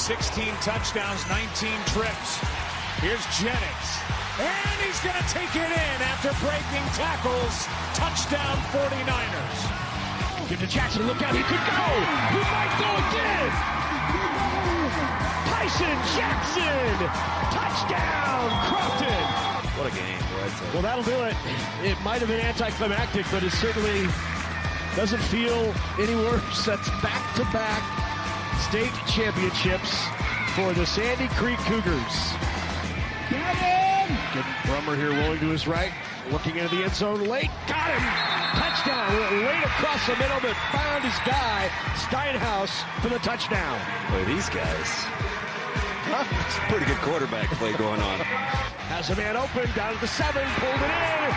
16 touchdowns, 19 trips. Here's Jennings, and he's going to take it in after breaking tackles. Touchdown 49ers. Give to Jackson, look out, he could go! He might go again! Tyson Jackson! Touchdown, Crofton! What a game, boy. Well, that'll do it. It might have been anticlimactic, but it certainly doesn't feel any worse. That's back-to-back state championships for the Sandy Creek Cougars. Got him! Good Brummer here rolling to his right, looking into the end zone late. Got him! Touchdown! Late across the middle, but found his guy, Steinhaus, for the touchdown. Boy, these guys. It's a pretty good quarterback play going on. Has a man open, down to the 7, pulled it in,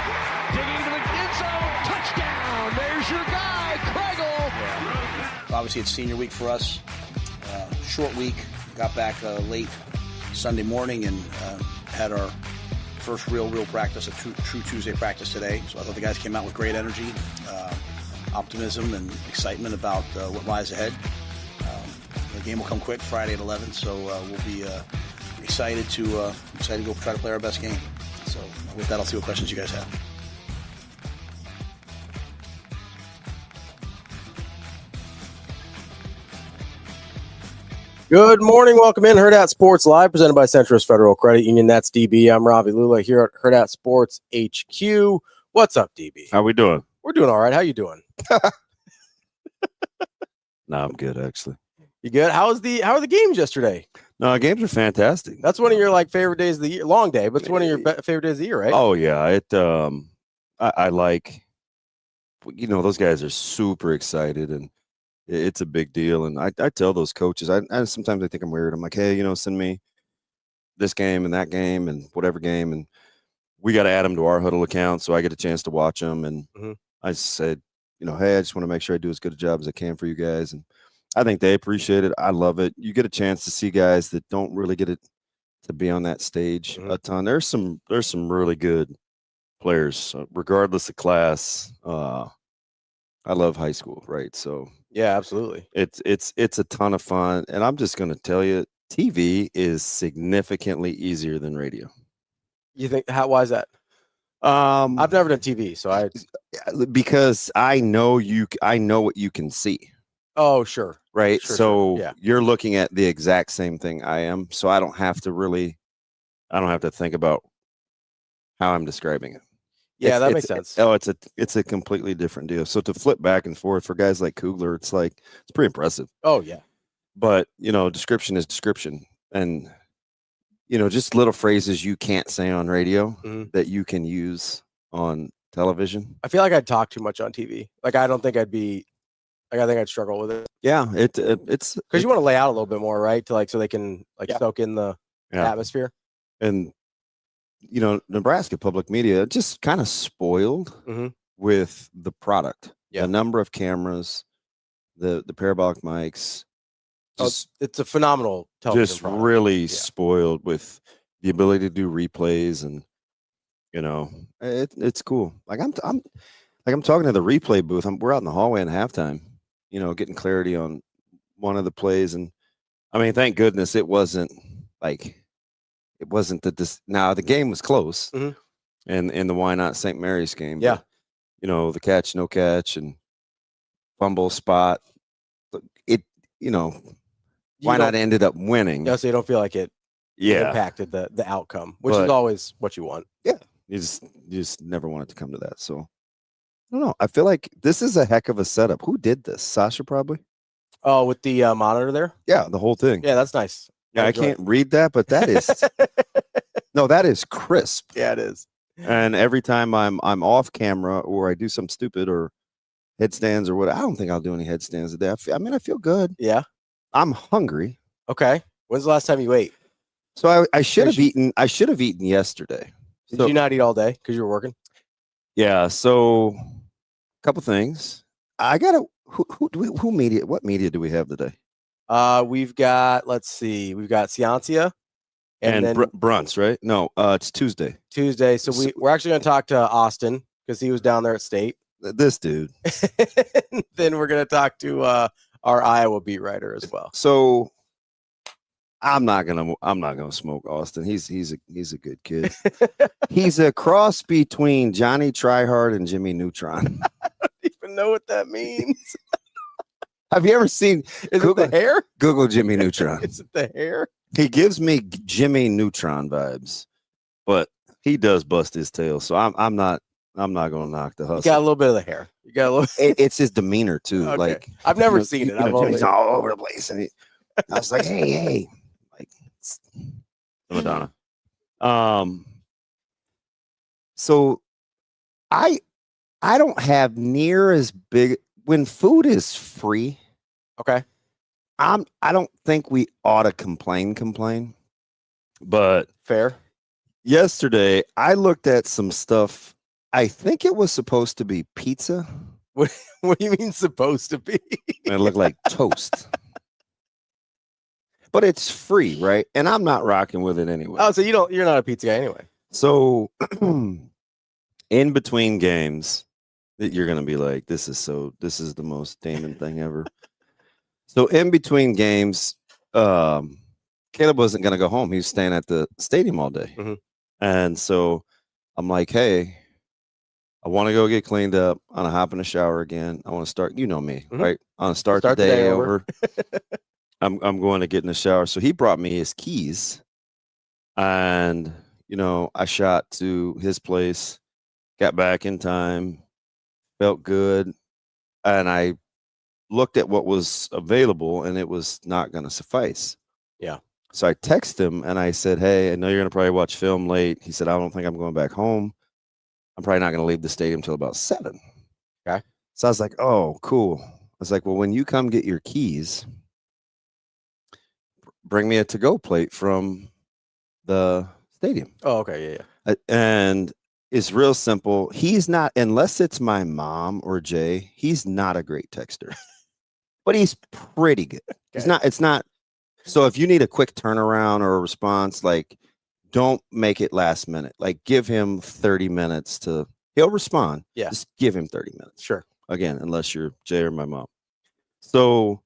digging into the end zone, touchdown! There's your guy, Kregel! Yeah. Obviously, it's senior week for us. Short week. Got back late Sunday morning and had our first real practice, a true Tuesday practice today. So I thought the guys came out with great energy, optimism, and excitement about what lies ahead. The game will come quick Friday at 11, so we'll be excited to go try to play our best game. So with that, I'll see what questions you guys have. Good morning. Welcome in. Hurrdat Sports Live, presented by Centris Federal Credit Union. That's DB. I'm Ravi. Lulla here at Hurrdat Sports HQ. What's up, DB? How we doing? We're doing all right. How you doing? No, I'm good, actually. You good? How are the games yesterday? No, games are fantastic. That's one of your favorite days of the year. Long day, but it's one of your favorite days of the year, right? Oh yeah, I like. Those guys are super excited, and it's a big deal. And I tell those coaches, I sometimes I think I'm weird. I'm like, hey, send me this game and that game and whatever game, and we got to add them to our huddle account so I get a chance to watch them. And I said, hey, I just want to make sure I do as good a job as I can for you guys. And I think they appreciate it. I love it. You get a chance to see guys that don't really get it to be on that stage a ton. There's some really good players, regardless of class. I love high school, right? So yeah, absolutely. It's a ton of fun, and I'm just going to tell you, TV is significantly easier than radio. You think? Why is that? I've never done TV, so because I know what you can see. Oh, sure. Right. Sure, so yeah. You're looking at the exact same thing I am. So I don't have to think about how I'm describing it. Yeah, that makes sense. It's a completely different deal. So to flip back and forth for guys like Kugler, it's pretty impressive. Oh yeah. But description is description. And just little phrases you can't say on radio that you can use on television. I feel like I'd talk too much on TV. I don't think I think I'd struggle with it. Yeah, it's because you want to lay out a little bit more, right? To so they can soak in the atmosphere. And Nebraska public media just kind of spoiled with the product. Yeah. The number of cameras, the parabolic mics. It's a phenomenal television just product. Really spoiled with the ability to do replays, and it's cool. I'm talking to the replay booth. We're out in the hallway in halftime, getting clarity on one of the plays. And I mean, thank goodness it wasn't that this. Now the game was close, and in the Why Not St. Mary's game, yeah, but, the catch, no catch, and fumble spot. Why Not ended up winning. Yeah, so you don't feel like it impacted the outcome, which is always what you want. Yeah, you just never want it to come to that. So I don't know. I feel like this is a heck of a setup. Who did this? Sasha probably. Oh, with the monitor there. Yeah, the whole thing. Yeah, that's nice. Yeah, I can't read that, but that is no, that is crisp. Yeah, it is. And every time I'm off camera or I do something stupid or headstands or what, I don't think I'll do any headstands today. I feel good. Yeah, I'm hungry. Okay. When's the last time you ate? So I should have eaten. I should have eaten yesterday. Did you not eat all day because you were working? Yeah. So a couple things. I gotta. Who media? What media do we have today? We've got. Let's see. We've got Ciancia and then Brunts, right? No, it's Tuesday. Tuesday. So we're actually going to talk to Austin because he was down there at State. This dude. Then we're going to talk to our Iowa beat writer as well. So I'm not gonna smoke Austin. He's a good kid. He's a cross between Johnny Tryhard and Jimmy Neutron. I don't even know what that means. Have you ever seen? Is it the hair? Google Jimmy Neutron. Is it the hair? He gives me Jimmy Neutron vibes, but he does bust his tail. So I'm not gonna knock the hustle. You got a little bit of the hair. You got a little. It's his demeanor too. Okay. Like I've never seen it. I've Jimmy's all over the place, and I was like, hey, like Madonna. So I don't have near as big when food is free. Okay. I don't think we ought to complain. But fair. Yesterday, I looked at some stuff. I think it was supposed to be pizza. What do you mean supposed to be? It looked like toast. But it's free, right? And I'm not rocking with it anyway. Oh, so you're not a pizza guy anyway. So in between games, you're gonna be like, this is the most Damon thing ever. So in between games, Caleb wasn't gonna go home. He was staying at the stadium all day. Mm-hmm. And so I'm like, hey, I want to go get cleaned up. I want to hop in the shower again. I want to start, you know me, right? I want to start the day over. I'm going to get in the shower. So he brought me his keys. And, I shot to his place, got back in time, felt good. And I looked at what was available, and it was not going to suffice. Yeah. So I texted him, and I said, hey, I know you're going to probably watch film late. He said, I don't think I'm going back home. I'm probably not going to leave the stadium until about 7. Okay. So I was like, oh, cool. I was like, well, when you come get your keys, bring me a to-go plate from the stadium. Oh, okay. Yeah. And it's real simple. He's not, unless it's my mom or Jay, he's not a great texter. But he's pretty good. Okay. It's not. So if you need a quick turnaround or a response, like, don't make it last minute. Like, give him 30 minutes he'll respond. Yeah. Just give him 30 minutes. Sure. Again, unless you're Jay or my mom. So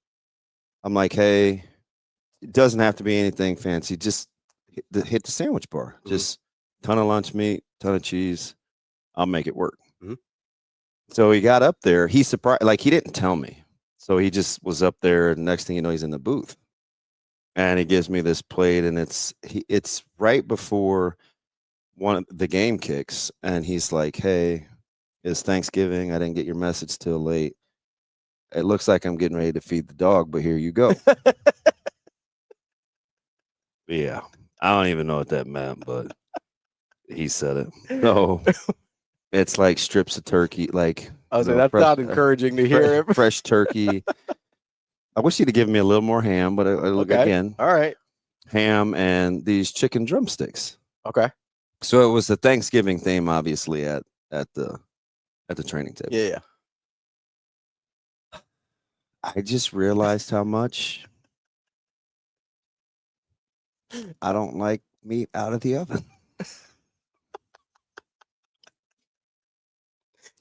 I'm like, hey, it doesn't have to be anything fancy. Just hit the sandwich bar. Mm-hmm. Just ton of lunch meat, ton of cheese. I'll make it work. Mm-hmm. So he got up there. He's surprised. Like, he didn't tell me. So he just was up there. And next thing you know, he's in the booth. And he gives me this plate, and it's right before one of the game kicks, and he's like, hey, it's Thanksgiving. I didn't get your message till late. It looks like I'm getting ready to feed the dog, but here you go. Yeah. I don't even know what that meant, but he said it. So it's like strips of turkey. Like, I was like, that's not encouraging to hear. Fresh turkey. I wish you'd have given me a little more ham, but again, all right, ham and these chicken drumsticks. Okay. So it was the Thanksgiving theme, obviously, at the training table. Yeah. I just realized how much I don't like meat out of the oven.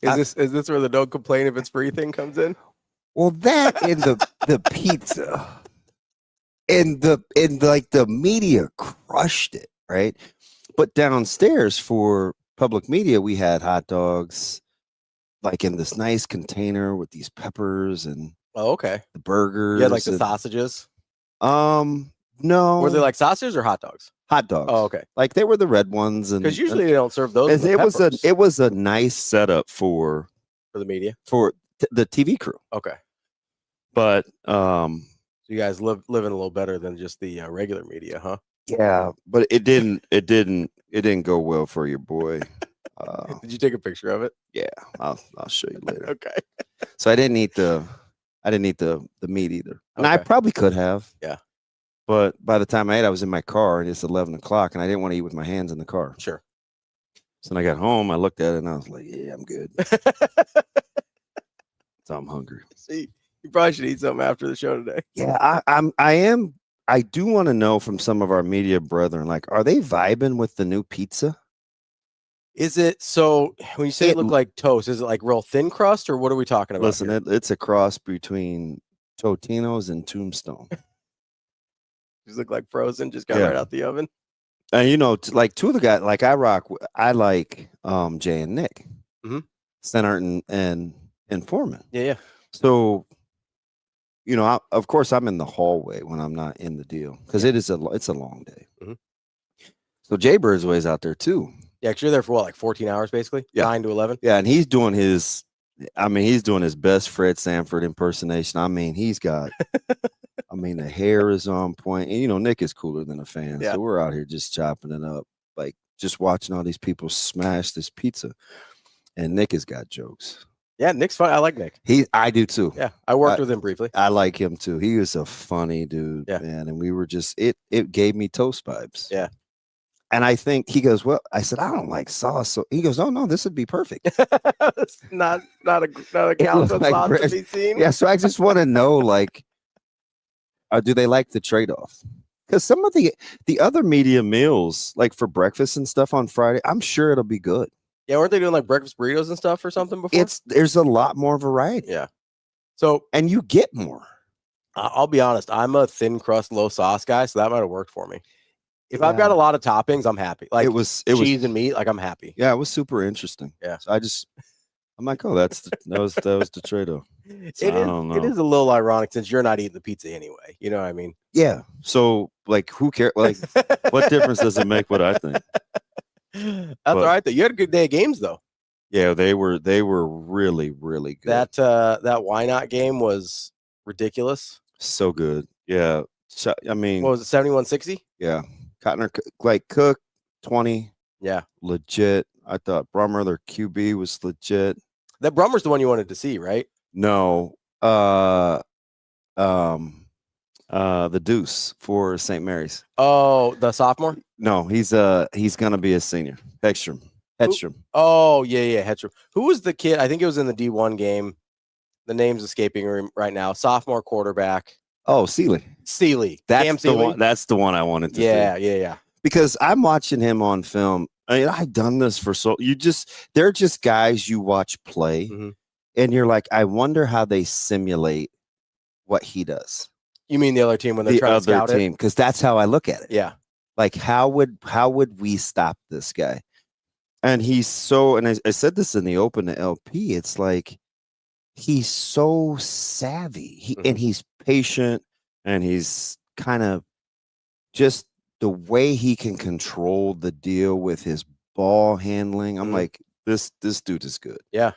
Is this where the don't complain if it's free thing comes in? Well, that in the pizza, and the media crushed it, right? But downstairs for public media, we had hot dogs, like in this nice container with these peppers and okay, the burgers. You had like the sausages. No, were they like sausages or hot dogs? Hot dogs. Oh, okay. Like they were the red ones, and because usually they don't serve those. It was a nice setup for the media, for the TV crew. Okay. But so you guys living a little better than just the regular media, huh? Yeah, but it didn't go well for your boy. Did you take a picture of it? Yeah, I'll show you later. Okay. So I didn't eat the meat either, and I probably could have. Yeah. But by the time I ate, I was in my car, and it's 11 o'clock, and I didn't want to eat with my hands in the car. Sure. So when I got home, I looked at it, and I was like, "Yeah, I'm good." So I'm hungry. See. You probably should eat something after the show today. Yeah, I am. I do want to know from some of our media brethren, like, are they vibing with the new pizza? Is it so? When you say it looked like toast, is it like real thin crust, or what are we talking about? Listen, it's a cross between Totino's and Tombstone. Just look like frozen. Just got right out the oven. And you know, like two of the guys, like I like Jay and Nick, Center and Foreman. Yeah. So, you know, of course, I'm in the hallway when I'm not in the deal because it's a long day. So Jay Birdsway's out there too. Yeah, because you're there for what, like 14 hours basically? 9 to 11? Yeah, and he's doing his best Fred Sanford impersonation. I mean, he's got, the hair is on point. And, you know, Nick is cooler than a fan. Yeah. So we're out here just chopping it up, like just watching all these people smash this pizza. And Nick has got jokes. Yeah, Nick's fun. I like Nick. I do too. Yeah, I worked with him briefly. I like him too. He was a funny dude, man. And we were just, it gave me toast vibes. Yeah. And I think he goes, well, I said, I don't like sauce. So he goes, oh no, this would be perfect. It's not a gallon of sauce to be seen. Yeah. So I just want to know, like, do they like the trade-off? Because some of the other media meals, like for breakfast and stuff on Friday, I'm sure it'll be good. Yeah, weren't they doing like breakfast burritos and stuff or something before? There's a lot more variety. Yeah. So and you get more. I'll be honest, I'm a thin crust, low sauce guy, so that might have worked for me. If I've got a lot of toppings, I'm happy. Like it was cheese and meat, like I'm happy. Yeah, it was super interesting. Yeah. So I'm like, oh, that was the trade-off. So It is a little ironic since you're not eating the pizza anyway. You know what I mean? Yeah. So like, who cares? Like, what difference does it make what I think? That's all right though. You had a good day of games though. Yeah, they were really, really good. That Why Not game was ridiculous. So good. Yeah. So, I mean, what was it, 71-60? Yeah. Cotner, like Cook, 20. Yeah. Legit. I thought Brummer, their QB, was legit. That Brummer's the one you wanted to see, right? No. The Deuce for St. Mary's. Oh, the sophomore? No, he's gonna be a senior. Hedstrom. Oh, yeah, Hedstrom. Who was the kid? I think it was in the D1 game. The name's escaping me right now. Sophomore quarterback. Oh, Seeley. That's the one. That's the one I wanted to see. Yeah. Because I'm watching him on film. I mean, I've done this for they're just guys you watch play, and you're like, I wonder how they simulate what he does. You mean the other team when they're trying to scout it? Because that's how I look at it. Yeah. Like, how would we stop this guy? And he's so, and I said this in the open to LP, it's like, he's so savvy and he's patient and he's kind of just the way he can control the deal with his ball handling. I'm like, this dude is good. Yeah.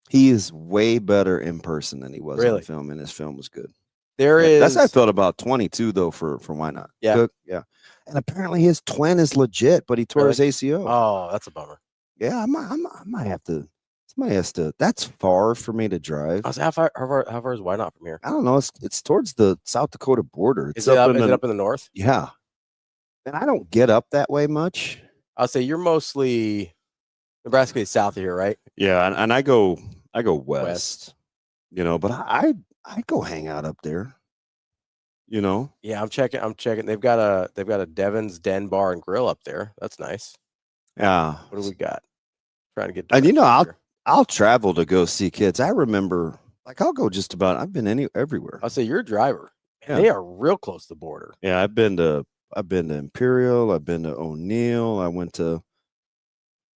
He is way better in person than he was on film, and his film was good. That's how I felt about 22 though for Why Not. Yeah. Cook, yeah. And apparently his twin is legit, but he tore his ACO. Oh, that's a bummer. Yeah, I might have to. Somebody has to. That's far for me to drive. How far is Why Not from here? I don't know. It's towards the South Dakota border. Is it up in the north? Yeah. And I don't get up that way much. I'll say you're mostly Nebraska is south of here, right? Yeah, and I go west. You know, but I go hang out up there. You know. Yeah, I'm checking. They've got a Devon's Den Bar and Grill up there. That's nice. Yeah. What do we got? Trying to get. And you know, I'll travel to go see kids. I remember, like, I'll go just about. I've been everywhere. I'll say you're a driver. Yeah. They are real close to the border. Yeah, I've been to Imperial. I've been to O'Neill. I went to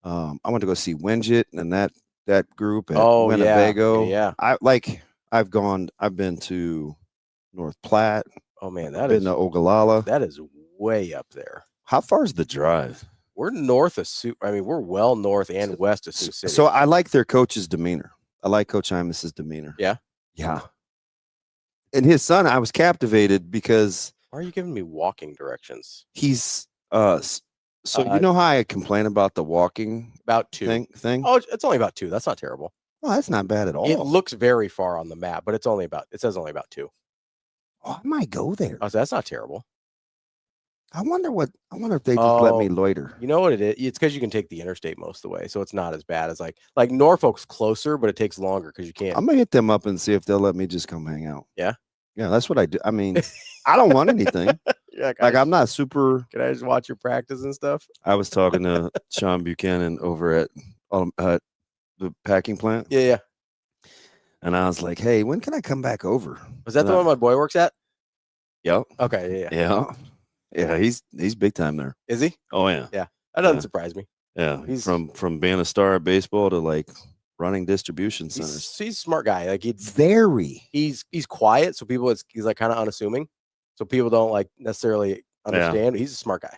go see Winget and that group at Winnebago. Yeah. I've been to North Platte. Oh man, been to Ogallala. That is way up there. How far is the drive? We're north of Sioux. I mean, we're well north and west of Sioux City. So I like their coach's demeanor. I like Coach Imus's demeanor. Yeah. Yeah. And his son, I was captivated because. Why are you giving me walking directions? He's you know how I complain about the walking about 2 thing? Oh, it's only about 2. That's not terrible. Oh, that's not bad at all. It looks very far on the map, but it says only about 2. Oh, I might go there. Oh, so that's not terrible. I wonder if they just let me loiter. You know what it is? It's because you can take the interstate most of the way, so it's not as bad as like Norfolk's closer, but it takes longer because you can't. I'm gonna hit them up and see if they'll let me just come hang out. Yeah, yeah, that's what I do. I mean, I don't want anything. Yeah, I'm not super. Can I just watch your practice and stuff? I was talking to Sean Buchanan over at the packing plant. Yeah. And I was like, "Hey, when can I come back over?" Was that the one my boy works at? Yep. Okay. Yeah. Yeah. Yeah, he's big time there. Is he? Oh yeah. Yeah. That doesn't surprise me. Yeah. He's from being a star at baseball to like running distribution centers. He's a smart guy. Like he's quiet, so he's like kind of unassuming. So people don't like necessarily understand. Yeah. He's a smart guy.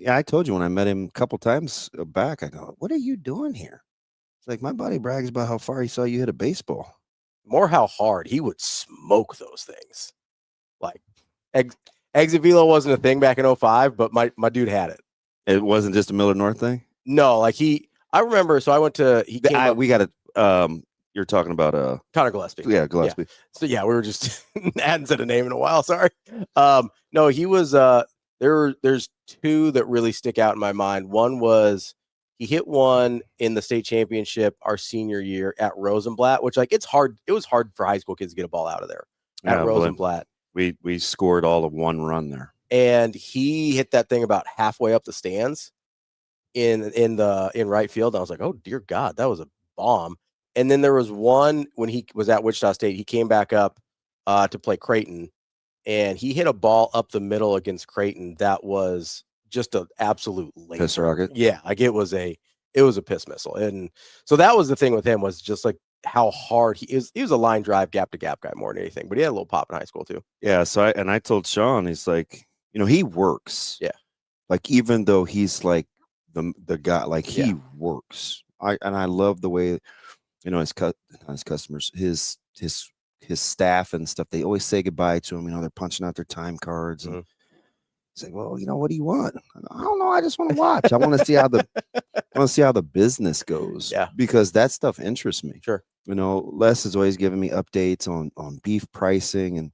I told you when I met him a couple times back, I go, "What are you doing here?" It's like my buddy brags about how far he saw you hit a baseball. More how hard he would smoke those things. Like exit velo wasn't a thing back in 05, but my dude had it. It wasn't just a Miller North thing? No, like I remember, so I went to we got it. You're talking about Connor Gillespie. Yeah, Gillespie. Yeah. So yeah, we were just hadn't said a name in a while, sorry. No, he was there's two that really stick out in my mind. One was he hit one in the state championship our senior year at Rosenblatt, which like it was hard for high school kids to get a ball out of there at Rosenblatt. We scored all of one run there. And he hit that thing about halfway up the stands in right field. And I was like, oh dear God, that was a bomb. And then there was one when he was at Wichita State, he came back up to play Creighton, and he hit a ball up the middle against Creighton that was just an absolute laser. Piss rocket. Yeah, like it was a piss missile. And so that was the thing with him, was just like how hard he is. He was a line drive, gap to gap guy more than anything, but he had a little pop in high school too. Yeah. So I told Sean, he's like, he works. Yeah. Like, even though he's like the guy, like he works. I love the way, his customers, his staff and stuff, they always say goodbye to him. They're punching out their time cards. And it's like, well, what do you want? I don't know. I just want to watch. I want to see how the business goes. Yeah. Because that stuff interests me. Sure. Les is always giving me updates on beef pricing, and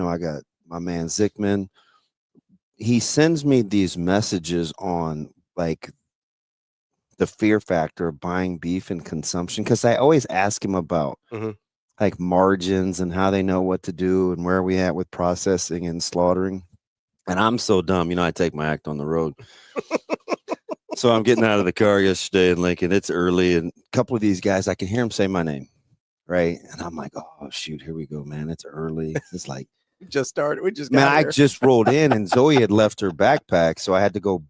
I got my man Zickman. He sends me these messages on like the fear factor of buying beef and consumption, because I always ask him about like margins and how they know what to do and where we at with processing and slaughtering. And I'm so dumb, I take my act on the road. So I'm getting out of the car yesterday in Lincoln. It's early, and a couple of these guys, I can hear them say my name, right? And I'm like, oh shoot, here we go, man. It's early. It's like we just started. We just I just rolled in, and Zoe had left her backpack, so I had to go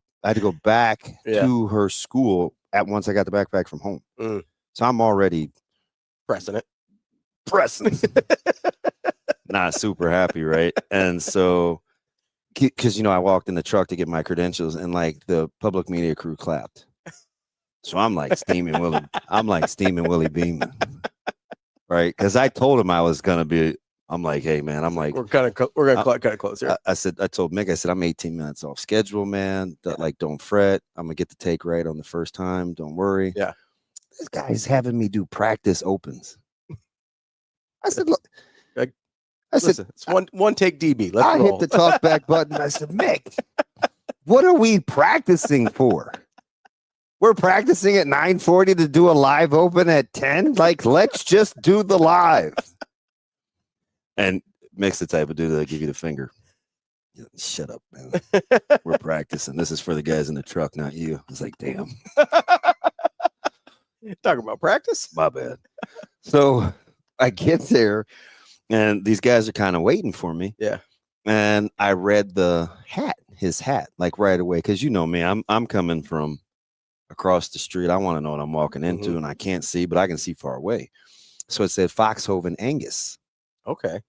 back to her school at once I got the backpack from home. So I'm already pressing it. Not super happy, right? And so, because I walked in the truck to get my credentials, and like the public media crew clapped. So I'm like steaming Willie Beeman, right? Because I told him I was gonna be. I'm like, hey man, we're gonna cut it close here. I told Mick, I'm 18 minutes off schedule, man. Like, don't fret. I'm gonna get the take right on the first time. Don't worry. Yeah. This guy's having me do practice opens. I said, look. Listen, it's one take DB. Let's roll. Hit the talk back button. I said, Mick, what are we practicing for? We're practicing at 9:40 to do a live open at 10. Like, let's just do the live. And Mick's the type of dude that'll give you the finger. Shut up, man. We're practicing. This is for the guys in the truck, not you. I was like, damn. Talking about practice? My bad. So I get there, and these guys are kind of waiting for me. Yeah. And I read his hat, like right away. Because you know me, I'm coming from across the street. I want to know what I'm walking into, and I can't see, but I can see far away. So it said Foxhoven Angus. Okay.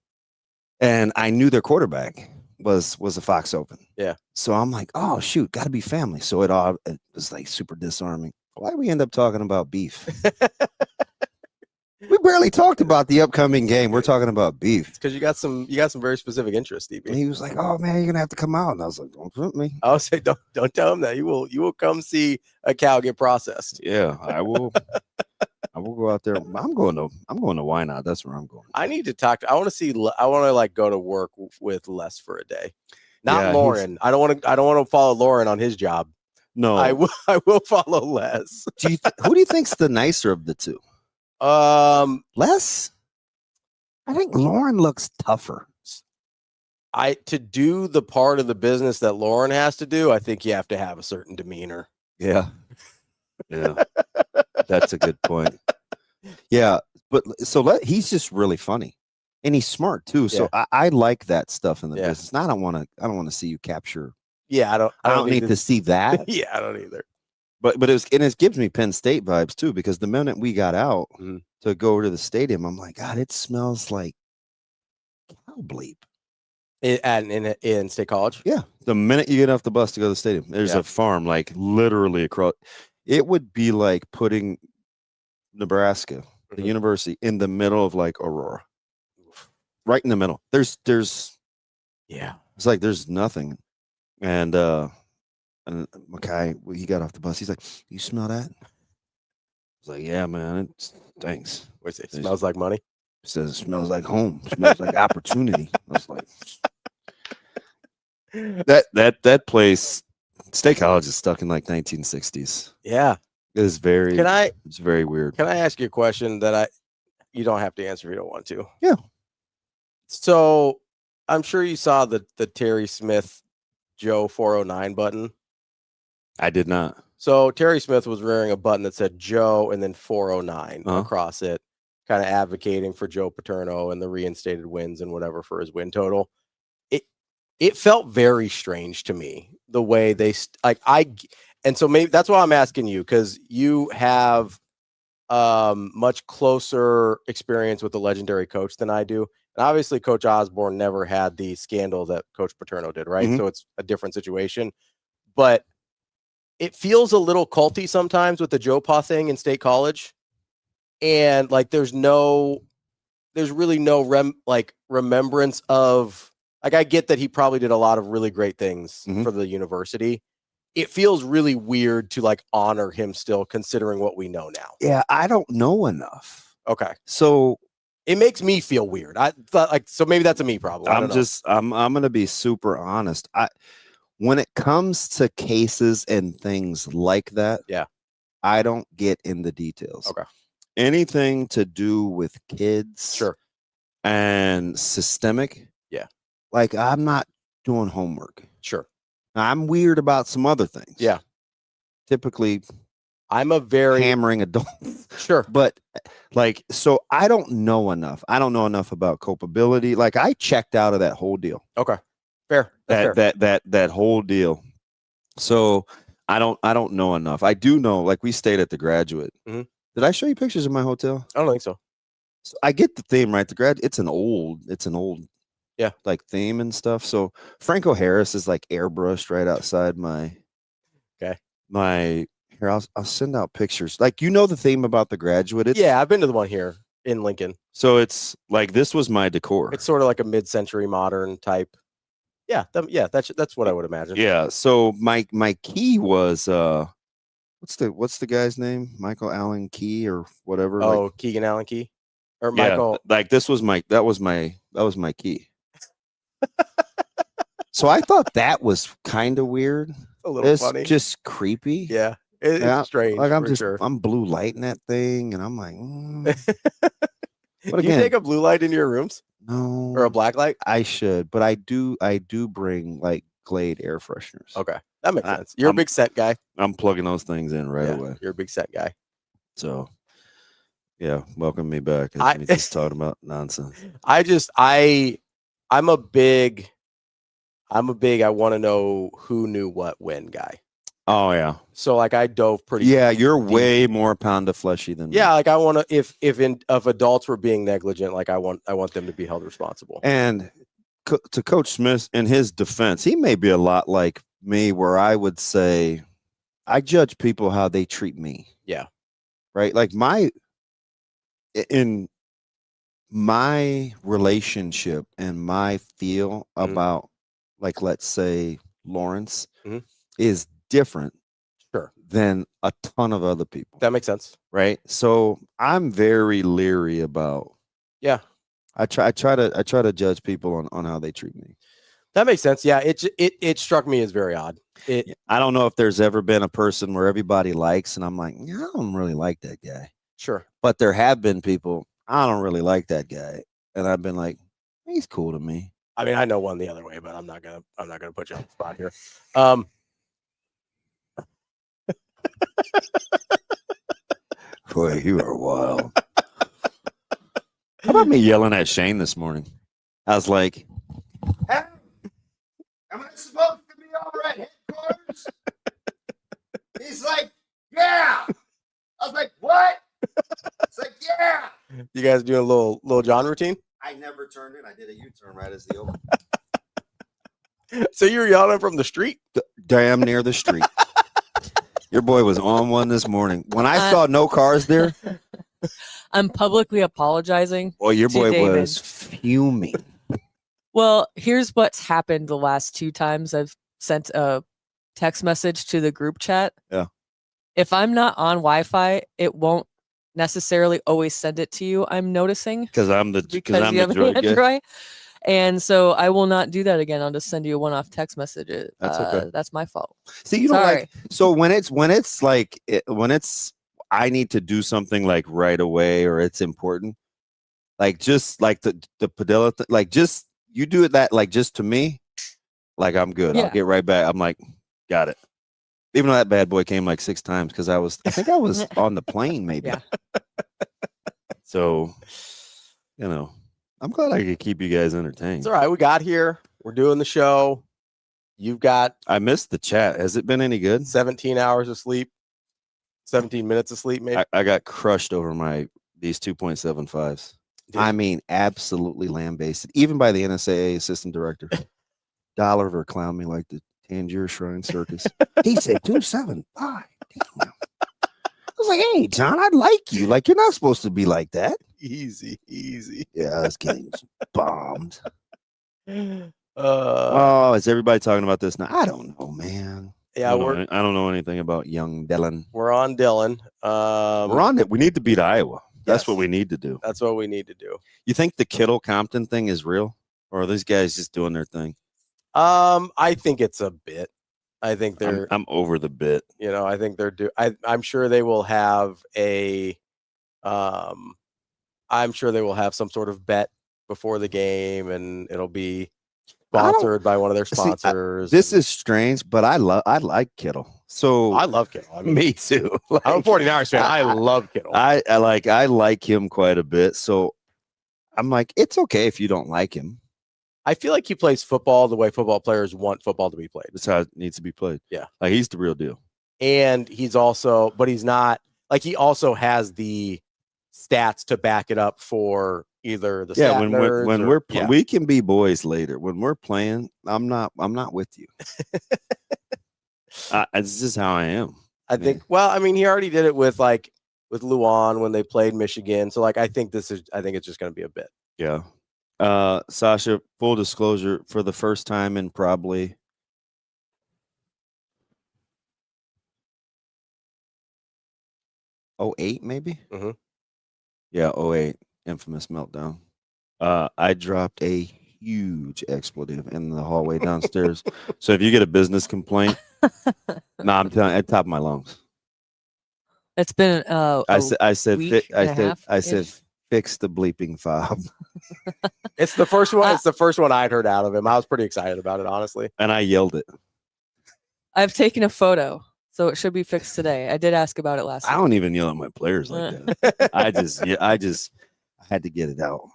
And I knew their quarterback was a Foxhoven. Yeah. So I'm like, oh shoot, gotta be family. So it was like super disarming. Why we end up talking about beef? We barely talked about the upcoming game. We're talking about beef. Because you got some very specific interests, DB. And he was like, oh man, you're gonna have to come out. And I was like, don't put me. I would say don't tell him that. You will come see a cow get processed. Yeah, I will. I will go out there. I'm going to Why Not? That's where I'm going. I need to talk. I want to like go to work with Les for a day. Not Lauren. I don't want to follow Lauren on his job. No, I will follow Les. Who do you think's the nicer of the two? Les. I think Lauren looks tougher. To do the part of the business that Lauren has to do, I think you have to have a certain demeanor. Yeah. Yeah. That's a good point. Yeah, but so he's just really funny. and he's smart too. So I like that stuff in the Yeah. business. Now I don't want to see you capture. Yeah, I don't need to see that. Yeah, I don't either. But it gives me Penn State vibes too, because the minute we got out to go over to the stadium, I'm like, God, it smells like cow bleep. In State College? Yeah. The minute you get off the bus to go to the stadium, there's a farm like literally across. It would be like putting Nebraska, the university, in the middle of like Aurora. Right in the middle. There's it's like there's nothing. And Mackay, he got off the bus. He's like, "You smell that?" I was like, "Yeah, man. Thanks." What's it? Smells like money. He says it smells like home. It smells like opportunity. I was like, that place, State College, is stuck in like 1960s. Yeah, it's very. It's very weird. Can I ask you a question that you don't have to answer if you don't want to? Yeah. So I'm sure you saw the Terry Smith Joe 409 button. I did not. So Terry Smith was wearing a button that said Joe and then 409 across it, kind of advocating for Joe Paterno and the reinstated wins and whatever for his win total. It felt very strange to me the way they and so maybe that's why I'm asking you, because you have much closer experience with the legendary coach than I do. And obviously Coach Osborne never had the scandal that Coach Paterno did, right? So it's a different situation. But it feels a little culty sometimes with the Joe Pa thing in State College. And like there's really no remembrance of, like, I get that he probably did a lot of really great things for the university. It feels really weird to like honor him still, considering what we know now. Yeah, I don't know enough. Okay. So it makes me feel weird. I thought so maybe that's a me problem. I'm going to be super honest. When it comes to cases and things like that, I don't get in the details. Okay. Anything to do with kids, sure, and systemic, like I'm not doing homework. Sure. I'm weird about some other things. Yeah. Typically, I'm a very hammering adults. Sure. But like, so I don't know enough. I don't know enough about culpability. Like I checked out of that whole deal. Okay. Fair. That's fair. That whole deal. So I don't know enough. I do know, like we stayed at the Graduate. Did I show you pictures of my hotel? I don't think so. So I get the theme, right? The Graduate, it's an old like theme and stuff. So Franco Harris is like airbrushed right outside my here. I'll send out pictures. Like, you know, the theme about the Graduate. I've been to the one here in Lincoln. So it's like, this was my decor. It's sort of like a mid-century modern type. That's what I would imagine. Yeah. So my key was what's the guy's name? Michael Allen Key or whatever. Oh, like, Keegan Allen Key, or Michael. Like that was my key. So I thought that was kind of weird. A little funny. Just creepy. Yeah. It's strange. Like I'm blue lighting that thing, and I'm like, But again, you take a blue light into your rooms? No. Or a black light? I should, but I do bring like Glade air fresheners. Okay. That makes sense. You're a big set guy. I'm plugging those things in right away. You're a big set guy. So yeah, welcome me back. We just talking about nonsense. I'm a big I want to know who knew what when guy. Oh yeah. So like I dove pretty. Yeah, you're deep. Way more pound of fleshy than me. Yeah, like I want to. If adults were being negligent, like I want them to be held responsible. And to Coach Smith, in his defense, he may be a lot like me, where I would say I judge people how they treat me. Yeah. Right. Like in my relationship and my feel about, like, let's say Lawrence is different than a ton of other people. That makes sense. Right. So I'm very leery about, I try to judge people on how they treat me. That makes sense. Yeah. It struck me as very odd. I don't know if there's ever been a person where everybody likes, and I'm like, yeah, I don't really like that guy. Sure. But there have been people, I don't really like that guy. And I've been like, he's cool to me. I mean, I know one the other way, but I'm not gonna put you on the spot here. Boy, you are wild. How about me yelling at Shane this morning? I was like, "Hey, am I supposed to be over at headquarters?" He's like, "Yeah." I was like, "What?" It's like, "Yeah." You guys doing a little John routine? I never turned in. I did a U-turn right as the open. So you were yelling from the street? Damn near the street. Your boy was on one this morning. When I saw no cars there, I'm publicly apologizing. boy, your to boy Damon. was fuming. Well, here's what's happened the last 2 times I've sent a text message to the group chat. Yeah. If I'm not on Wi-Fi, it won't necessarily always send it to you. I'm noticing Because I'm the because because I'm you the have an droid guy. Android. And so I will not do that again. I'll just send you a one-off text message. That's okay. That's my fault. See, you don't Sorry. like so when it's like when it's I need to do something like right away or it's important, like just like the Padilla like just you do it that like just to me, like I'm good. Yeah. I'll get right back. I'm like, got it. Even though that bad boy came like 6 times because I think I was on the plane maybe. Yeah. So, you know, I'm glad I could keep you guys entertained. It's all right. We got here. We're doing the show. You've got I missed the chat. Has it been any good? 17 hours of sleep, 17 minutes of sleep, maybe. I got crushed over these 2.75s. I mean, absolutely lambasted, even by the NSAA assistant director. Dolliver clowned me like the Tangier Shrine Circus. He said 2.75. Damn. I was like, hey, John, I'd like you. Like, you're not supposed to be like that. Easy. Yeah, I was getting bombed. Yeah, Oh, is everybody talking about this now? I don't know, man. I we're don't know anything about young Dylan. we're on Dylan. We're on it. We need to beat Iowa. That's Yes. what we need to do. That's what we need to do. You think the Kittle Compton thing is real, or are these guys just doing their thing? I think it's a bit. I think they're I'm over the bit. I think they're I'm sure they will have I'm sure they will have some sort of bet before the game, and it'll be sponsored by one of their sponsors. This is strange, but I like Kittle. So I love Kittle. I mean, me too. I'm a 49ers fan. I love Kittle. I like him quite a bit. So I'm like, it's okay if you don't like him. I feel like he plays football the way football players want football to be played. That's how it needs to be played. Yeah. Like he's the real deal. And he's also, but he's not like he also has the stats to back it up for either the Yeah, stat nerds when or- we're yeah. we can be boys later. When we're playing, I'm not with you. This is how I am. I think. Well, I mean, he already did it with Luan when they played Michigan. So I think it's just going to be a bit. Yeah. Sasha, full disclosure, for the first time in probably '08, maybe. Mhm. Yeah, '08, infamous meltdown. I dropped a huge expletive in the hallway downstairs. So if you get a business complaint, I'm telling you, at the top of my lungs. It's been I said, week and a half-ish. fix the bleeping fob. It's the first one. It's the first one I'd heard out of him. I was pretty excited about it, honestly. And I yelled it. I've taken a photo, so it should be fixed today. I did ask about it last I week. don't even yell at my players like that. I had to get it out.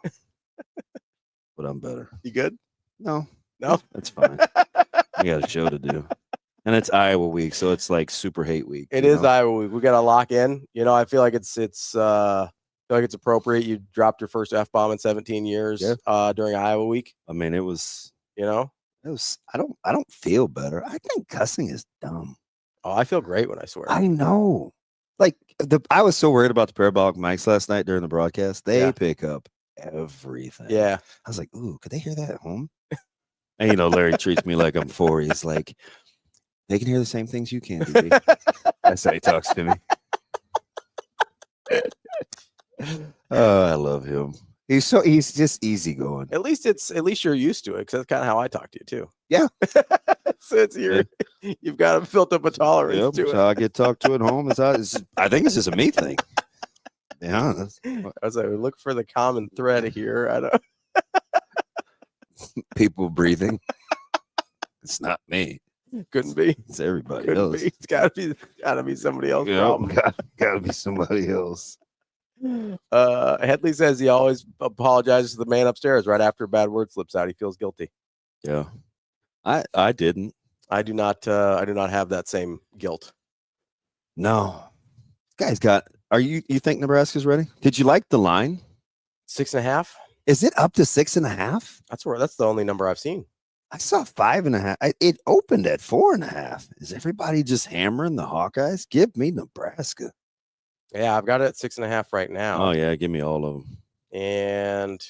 But I'm better. You good? No, No? that's fine. We got a show to do. And it's Iowa week, so it's like super hate week. It you is know? Iowa week. We got to lock in. I feel like it's appropriate. You dropped your first F-bomb in 17 years during Iowa week. I mean, it was Oh, I don't feel better. I think cussing is dumb. I feel great when I swear. I know. Like I was so worried about the parabolic mics last night during the broadcast. They pick up everything. Yeah. I was like, ooh, could they hear that at home? And Larry treats me like I'm 4. He's like, they can hear the same things you can, DB. That's how he talks to me. Oh, I love him. He's just easygoing. At least you're used to it, because that's kind of how I talk to you too. Yeah. So you've got built up a tolerance to so it. I get talked to at home. I think it's just a me thing. Yeah. I was like, look for the common thread here. I don't. People breathing. It's not me. Couldn't be. It's everybody Couldn't else. be. It's gotta be somebody else. Gotta be somebody else. Headley says he always apologizes to the man upstairs right after a bad word slips out. He feels guilty. Yeah, I didn't. I do not have that same guilt. No, guy's got. Are you think Nebraska's ready? Did you like the line? 6.5. Is it up to 6.5? That's the only number I've seen. I saw 5.5. It opened at 4.5. Is everybody just hammering the Hawkeyes? Give me Nebraska. Yeah, I've got it at 6.5 right now. Oh yeah, give me all of them. And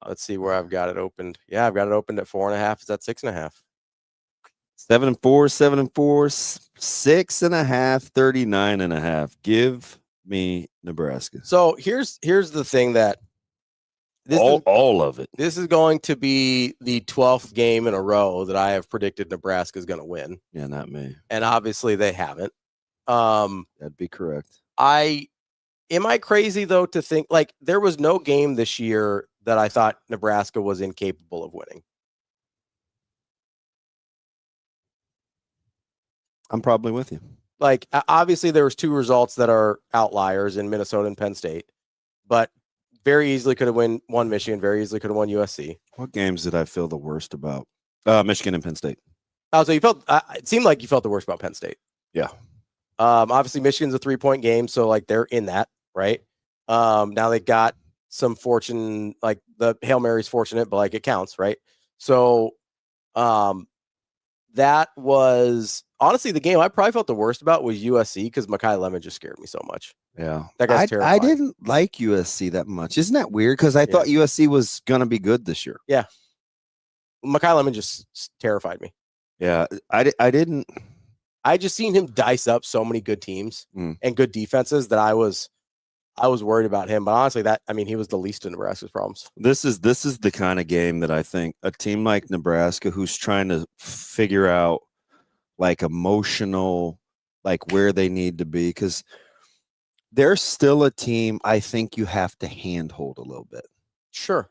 let's see where I've got it opened. Yeah, I've got it opened at 4.5. It's at 6.5. 7-4, 7-4, 6.5, 39.5. Give me Nebraska. So here's the thing that all of it. This is going to be the 12th game in a row that I have predicted Nebraska is going to win. Yeah, not me. And obviously they haven't. That'd be correct. Am I crazy though to think like there was no game this year that I thought Nebraska was incapable of winning? I'm probably with you. Like obviously there was 2 results that are outliers in Minnesota and Penn State, but very easily could have won Michigan, very easily could have won USC. What games did I feel the worst about? Michigan and Penn State. Oh, so you felt it seemed like you felt the worst about Penn State. Yeah. Obviously Michigan's a 3-point game, so like they're in that, right? Now they got some fortune, like the Hail Mary's fortunate, but like it counts, right? So that was honestly the game I probably felt the worst about was USC because Mekhi Lemon just scared me so much. Yeah. That guy's terrifying. I didn't like USC that much. Isn't that weird? Because I thought USC was going to be good this year. Yeah. Mekhi Lemon just terrified me. Yeah. I didn't. I just seen him dice up so many good teams and good defenses that I was worried about him. But honestly, he was the least of Nebraska's problems. This is the kind of game that I think a team like Nebraska who's trying to figure out like emotional, like where they need to be, because they're still a team I think you have to handhold a little bit. Sure.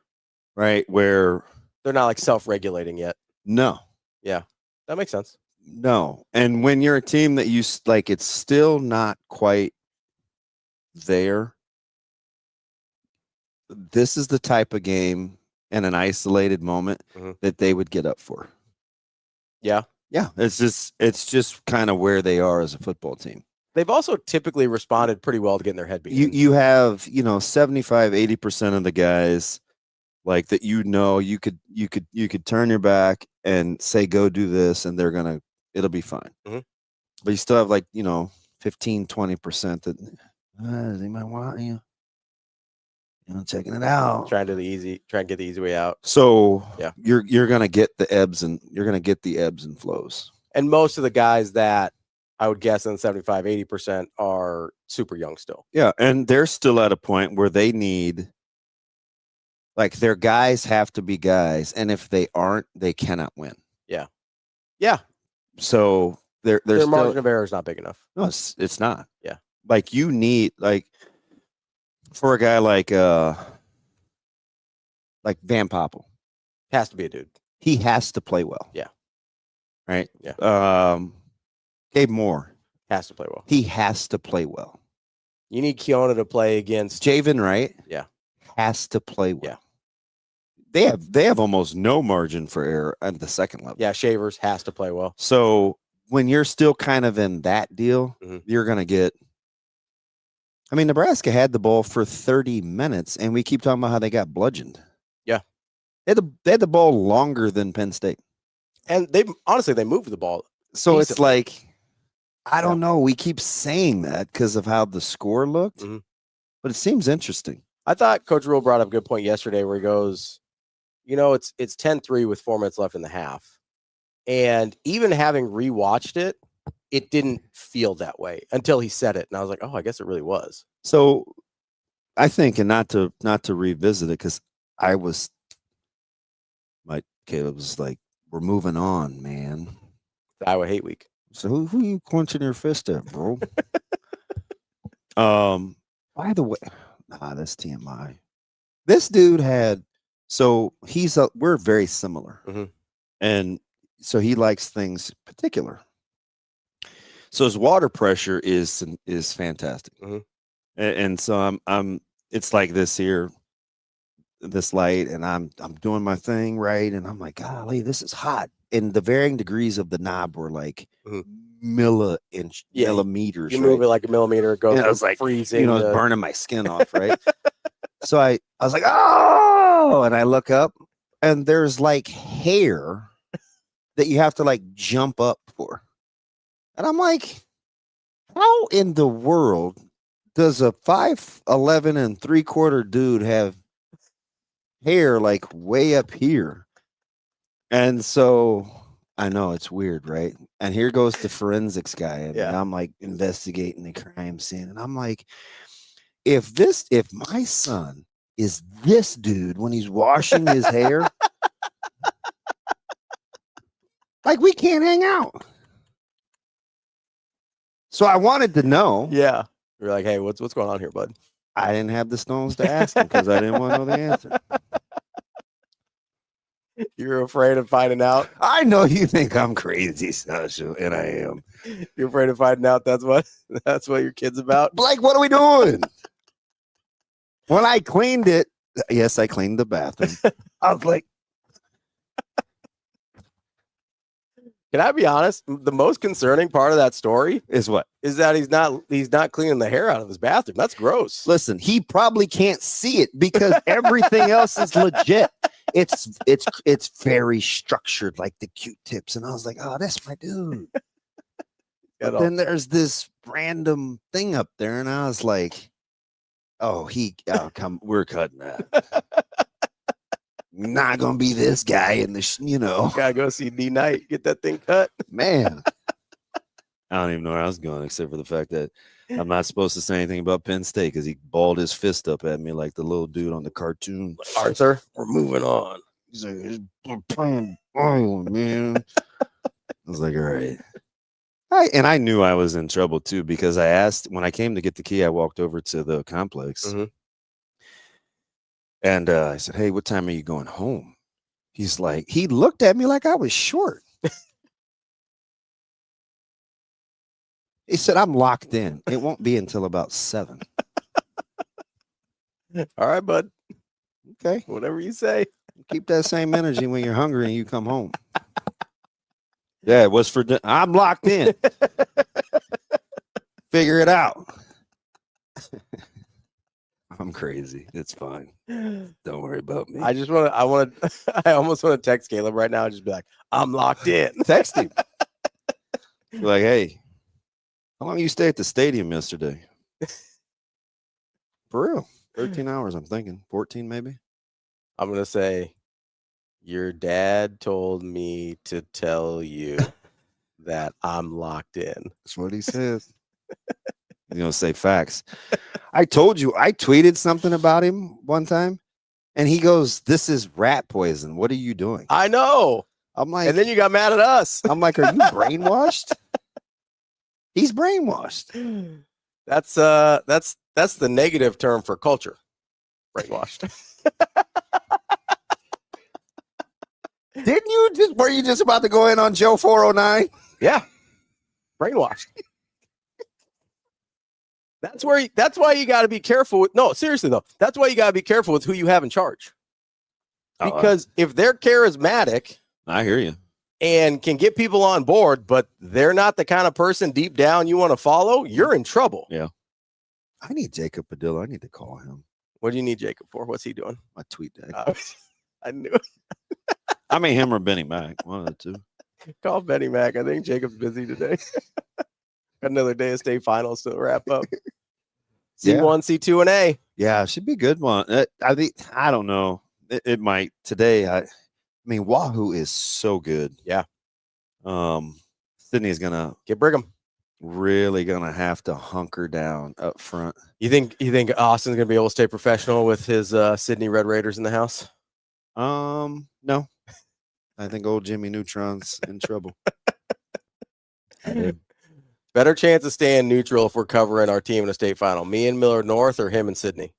Right? Where they're not like self-regulating yet. No. Yeah. That makes sense. No. And when you're a team that you like, it's still not quite there. This is the type of game in an isolated moment that they would get up for. Yeah. Yeah. It's just kind of where they are as a football team. They've also typically responded pretty well to getting their head beat. You have, 75, 80% of the guys like that, you could turn your back and say, go do this, and it'll be fine. But you still have 15, 20% that they might want you. Checking it out. Try and get the easy way out. So yeah, you're gonna get the ebbs and flows. And most of the guys that I would guess in 75, 80% are super young still. Yeah, and they're still at a point where they need, like, their guys have to be guys, and if they aren't, they cannot win. Yeah. Yeah. So their margin of error is not big enough. No, it's not. Yeah. Like, you need, like, for a guy like Van Poppel. Has to be a dude. He has to play well. Yeah. Right? Yeah. Gabe Moore has to play well. He has to play well. You need Keona to play against Javen, right? Yeah. Has to play well. Yeah. They have almost no margin for error at the second level. Yeah, Shavers has to play well. So when you're still kind of in that deal, you're going to get. I mean, Nebraska had the ball for 30 minutes, and we keep talking about how they got bludgeoned. Yeah. They had the ball longer than Penn State. And they moved the ball. So decently. It's like, I don't know. We keep saying that because of how the score looked, but it seems interesting. I thought Coach Rule brought up a good point yesterday where he goes, it's 10-3 with 4 minutes left in the half. And even having rewatched it, it didn't feel that way until he said it. And I was like, oh, I guess it really was. So I think, and not to revisit it, because Caleb was like, we're moving on, man. The Iowa Hate Week. So who you clenching your fist at, bro? By the way, that's TMI. This dude had, so we're very similar. And so he likes things particular. So his water pressure is fantastic. And so it's like this light, and I'm doing my thing right, and I'm like, golly, this is hot. And the varying degrees of the knob were like millimeters. You move it like a millimeter, it goes. And I was like, freezing. it's burning my skin off, right? So I was like, oh, and I look up, and there's like hair that you have to like jump up for, and I'm like, how in the world does a 5'11" 3/4 dude have hair like way up here? And so I know it's weird, right? And here goes the forensics guy, and I'm like investigating the crime scene, and I'm like, if my son is this dude when he's washing his hair, like, we can't hang out. So I wanted to know. Yeah. You're like, hey, what's going on here, bud? I didn't have the stones to ask him because I didn't want to know the answer. You're afraid of finding out? I know you think I'm crazy, Sasha, and I am. You're afraid of finding out that's what your kid's about? Like, what are we doing? When I cleaned it, yes, I cleaned the bathroom. I was like, can I be honest? The most concerning part of that story is what? Is that he's not cleaning the hair out of his bathroom. That's gross. Listen, he probably can't see it because everything else is legit. It's very structured, like the Q-tips. And I was like, oh, that's my dude. But then there's this random thing up there, and I was like, we're cutting that. Not gonna be this guy in the gotta go see D Knight, get that thing cut. Man, I don't even know where I was going, except for the fact that I'm not supposed to say anything about Penn State because he balled his fist up at me like the little dude on the cartoon. Arthur, we're moving on. He's like, we're playing ball, man. I was like, all right. And I knew I was in trouble too, because I asked when I came to get the key, I walked over to the complex. Mm-hmm. And I said, hey, what time are you going home? He's like, he looked at me like I was short. He said, I'm locked in. It won't be until about 7. All right, bud. Okay. Whatever you say. Keep that same energy when you're hungry and you come home. Yeah, it was for I'm locked in. Figure it out. I'm crazy. It's fine. Don't worry about me. I almost want to text Caleb right now and just be like, I'm locked in. Text him. Be like, hey, how long you stay at the stadium yesterday? For real. 13 hours, I'm thinking. 14 maybe. I'm going to say, your dad told me to tell you that I'm locked in. That's what he says. He's going to say facts. I told you, I tweeted something about him one time, and he goes, this is rat poison. What are you doing? I know. I'm like, and then you got mad at us. I'm like, are you brainwashed? He's brainwashed. That's the negative term for culture. Brainwashed. Were you just about to go in on Joe 409? Yeah. Brainwashed. That's why you got to be careful with. No, seriously though. That's why you got to be careful with who you have in charge. Because if they're charismatic, I hear you, and can get people on board, but they're not the kind of person deep down you want to follow, you're in trouble. Yeah. I need Jacob Padilla. I need to call him. What do you need Jacob for? What's he doing? My tweet day. I knew it. I mean, him or Benny Mac. One of the two. Call Benny Mac. I think Jacob's busy today. Another day of state finals to wrap up. C1, C2, and A. Yeah, should be a good one. I don't know. It might today. I mean, Wahoo is so good. Yeah. Sydney's gonna get Brigham. Really gonna have to hunker down up front. You think Austin's gonna be able to stay professional with his Sydney Red Raiders in the house? No. I think old Jimmy Neutron's in trouble. Better chance of staying neutral if we're covering our team in a state final. Me and Millard North or him and Sydney?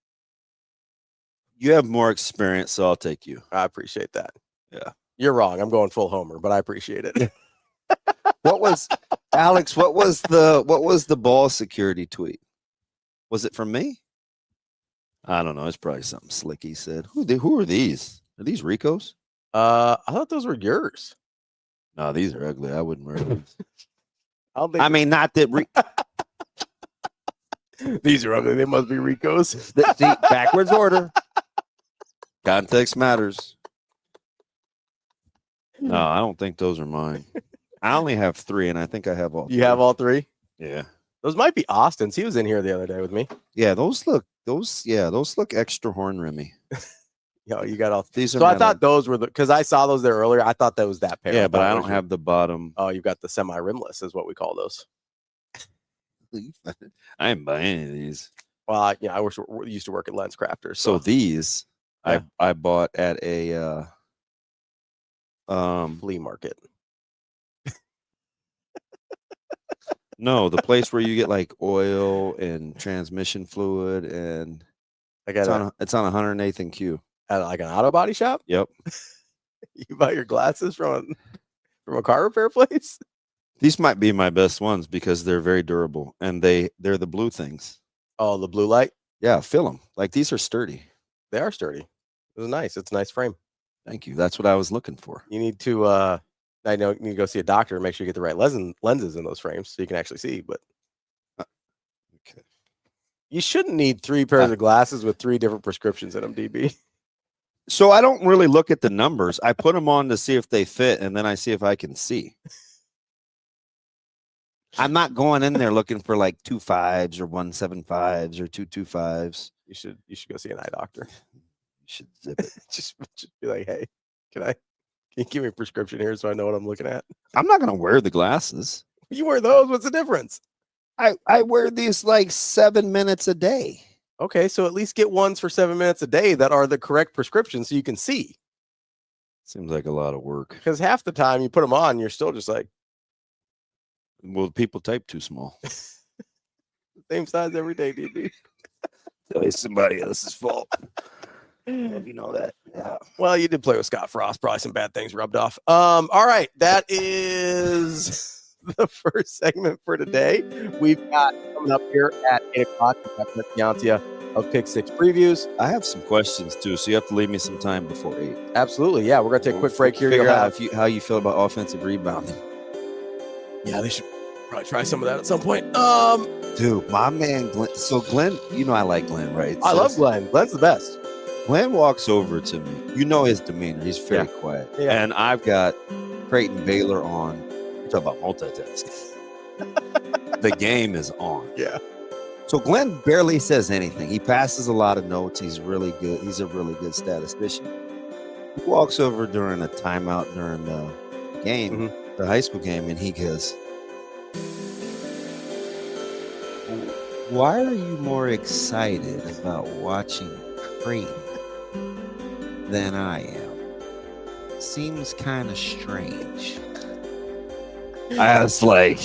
You have more experience, so I'll take you. I appreciate that. Yeah. You're wrong. I'm going full homer, but I appreciate it. What was the ball security tweet? Was it from me? I don't know. It's probably something slick he said. Who are these? Are these Ricos? I thought those were yours. No, these are ugly. I wouldn't wear these. I mean, not that. These are ugly. They must be Rico's. See, backwards order. Context matters. No, I don't think those are mine. I only have 3, and I think I have all. You have all 3? Yeah. Those might be Austin's. He was in here the other day with me. Yeah, those look extra horn rimmy. You got all these. So I thought those were because I saw those there earlier. I thought that was that pair. Yeah, but I don't have the bottom. Oh, you got the semi-rimless, is what we call those. I ain't buying any of these. Well, I used to work at Lens Crafters. So these I bought at a flea market. No, the place where you get like oil and transmission fluid, and it's on 108th and Q. At like an auto body shop? Yep. You buy your glasses from a car repair place? These might be my best ones because they're very durable, and they're the blue things. Oh, the blue light? Yeah, feel them. Like, these are sturdy. They are sturdy. It was nice. It's a nice frame. Thank you. That's what I was looking for. You need to I know you need to go see a doctor and make sure you get the right lenses in those frames so you can actually see, but okay. You shouldn't need 3 pairs of glasses with 3 different prescriptions in them, DB. So I don't really look at the numbers. I put them on to see if they fit, and then I see if I can see. I'm not going in there looking for like 2 5s or 1 7 5s or 2 2 5s. You should go see an eye doctor. You should zip it. just be like, hey, can you give me a prescription here so I know what I'm looking at? I'm not gonna wear the glasses. You wear those? What's the difference? I wear these like 7 minutes a day. Okay, so at least get ones for 7 minutes a day that are the correct prescription so you can see. Seems like a lot of work. Because half the time you put them on, you're still just like, well, people type too small. Same size every day, DB. It's somebody else's fault. You know that. Yeah. Well, you did play with Scott Frost. Probably some bad things rubbed off. All right. That is the first segment for today. We've got coming up here at 8 o'clock. We've got Ciancia of Pick 6 previews. I have some questions too, so you have to leave me some time before 8. Absolutely. Yeah. We're going to take a quick break here. Figure out how you feel about offensive rebounding. Yeah, they should probably try some of that at some point. Dude, my man Glenn. So Glenn, you know I like Glenn, right? I love Glenn. Glenn's the best. Glenn walks over to me. You know his demeanor. He's very quiet. Yeah. And I've got Creighton Baylor on. We're talking about multitasking. The game is on. Yeah. So Glenn barely says anything. He passes a lot of notes. He's really good. He's a really good statistician. He walks over during a timeout during the game, the high school game, and he goes, "Why are you more excited about watching Creighton than I am? Seems kind of strange." I was like,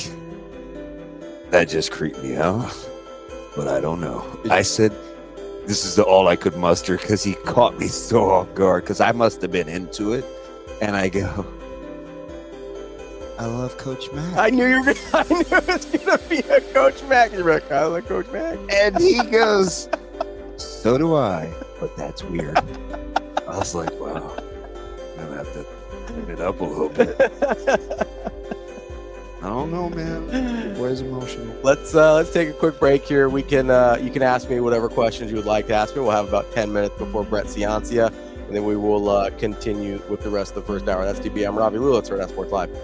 that just creeped me out, but I don't know. I said, this is all I could muster because he caught me so off guard because I must have been into it. And I go, I love Coach Mack. I knew it was going to be a Coach Mack. You're like, I love Coach Mack. And he goes, so do I, but that's weird. I was like, wow, I'm going to have to clean it up a little bit. I don't know, man. Boy's emotional. Let's take a quick break here. We can you can ask me whatever questions you would like to ask me. We'll have about 10 minutes before Brett Ciancia, and then we will continue with the rest of the first hour. That's DB. I'm Ravi. Lulla. It's Hurrdat Sports Live.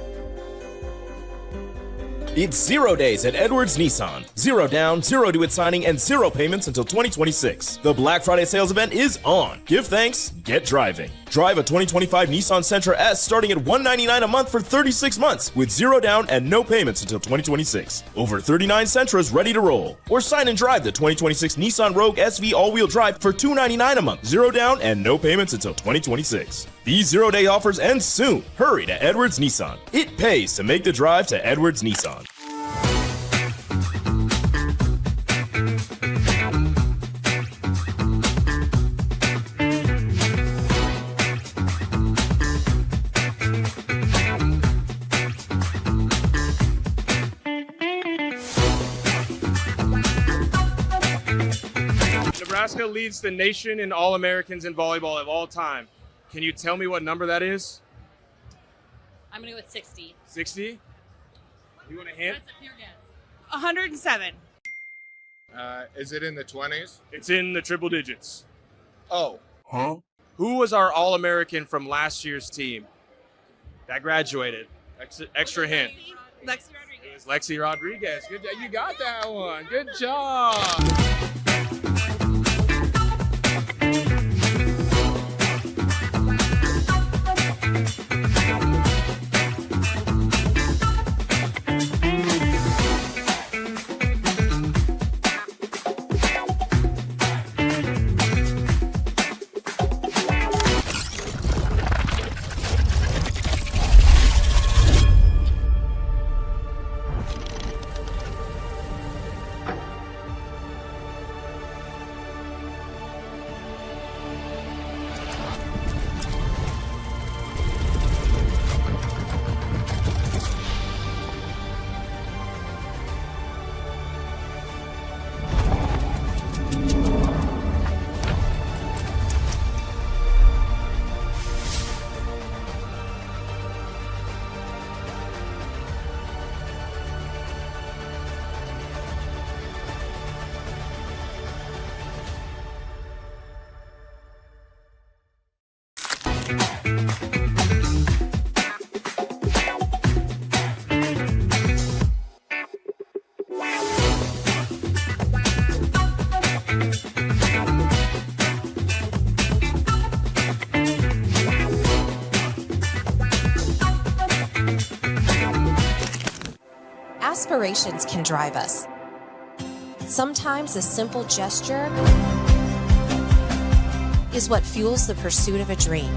It's 0 days at Edwards Nissan. 0 down, 0 due at signing, and 0 payments until 2026. The Black Friday sales event is on. Give thanks, get driving. Drive a 2025 Nissan Sentra S starting at $199 a month for 36 months with 0 down and no payments until 2026. Over 39 Sentras ready to roll. Or sign and drive the 2026 Nissan Rogue SV all-wheel drive for $299 a month. 0 down and no payments until 2026. These 0-day offers end soon. Hurry to Edwards Nissan. It pays to make the drive to Edwards Nissan. Nebraska leads the nation in All-Americans in volleyball of all time. Can you tell me what number that is? I'm going to go with 60. 60? You want a hint? That's a pure guess. 107. Is it in the 20s? It's in the triple digits. Oh. Huh? Who was our All-American from last year's team that graduated? Extra hint. Lexi Rodriguez. It was Lexi Rodriguez. Good job. You got that one. Good job. Aspirations can drive us. Sometimes a simple gesture is what fuels the pursuit of a dream.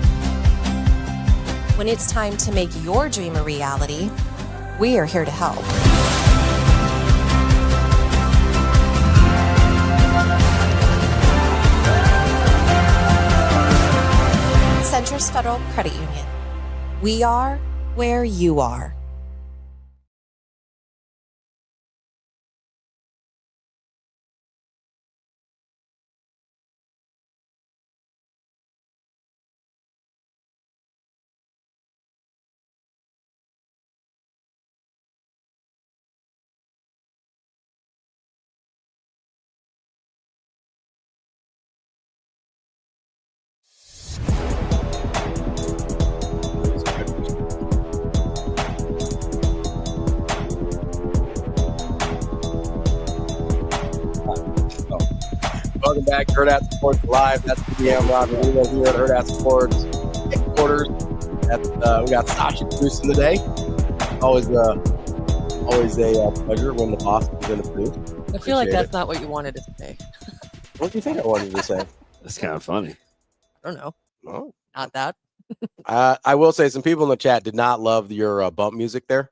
When it's time to make your dream a reality, we are here to help. Centris Federal Credit Union. We are where you are. Welcome back to Hurrdat Sports Live. That's PM Ravi here at Hurrdat Sports headquarters. We got Sasha producing today. Always a pleasure when the boss is in the booth. I feel like that's not what you wanted to say. What do you think I wanted to say? That's kind of funny. I don't know. No, not that. I will say some people in the chat did not love your bump music there.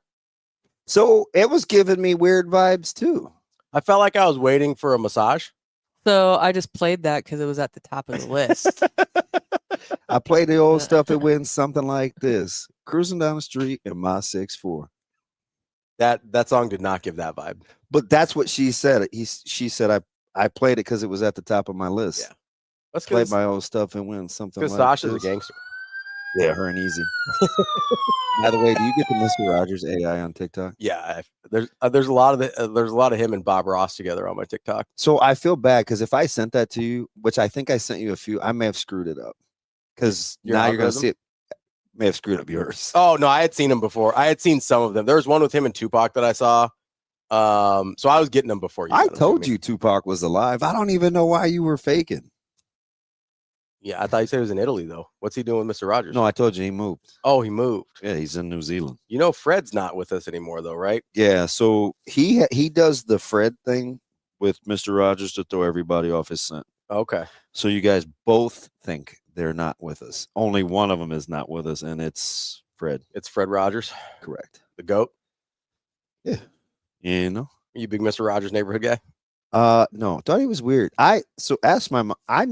So it was giving me weird vibes too. I felt like I was waiting for a massage. So I just played that because it was at the top of the list. I played the old stuff. It went something like this: cruising down the street in my 6'4". That song did not give that vibe. But that's what she said. She said I played it because it was at the top of my list. Yeah, let's play my old stuff and win something. Because like Sasha's this. a gangster. Yeah, her and Easy. By the way, do you get the Mr. Rogers AI on TikTok? Yeah, there's a lot of him and Bob Ross together on my TikTok. So I feel bad because if I sent that to you, which I think I sent you a few, I may have screwed it up because now you're gonna see it. May have screwed up yours. Oh no, I had seen him before. I had seen some of them. There was one with him and Tupac that I saw. So I was getting them before you. I told you Tupac was alive. I don't even know why you were faking. Yeah, I thought you said he was in Italy though. What's he doing with Mr. Rogers? No, I told you he moved. Oh, he moved. Yeah, he's in New Zealand. You know, Fred's not with us anymore though, right? Yeah, so he does the Fred thing with Mr. Rogers to throw everybody off his scent. Okay. So you guys both think they're not with us. Only one of them is not with us, and it's Fred. It's Fred Rogers. Correct. The GOAT. Yeah. You know. Are you a big Mr. Rogers neighborhood guy? No. Thought he was weird. So asked my mom. I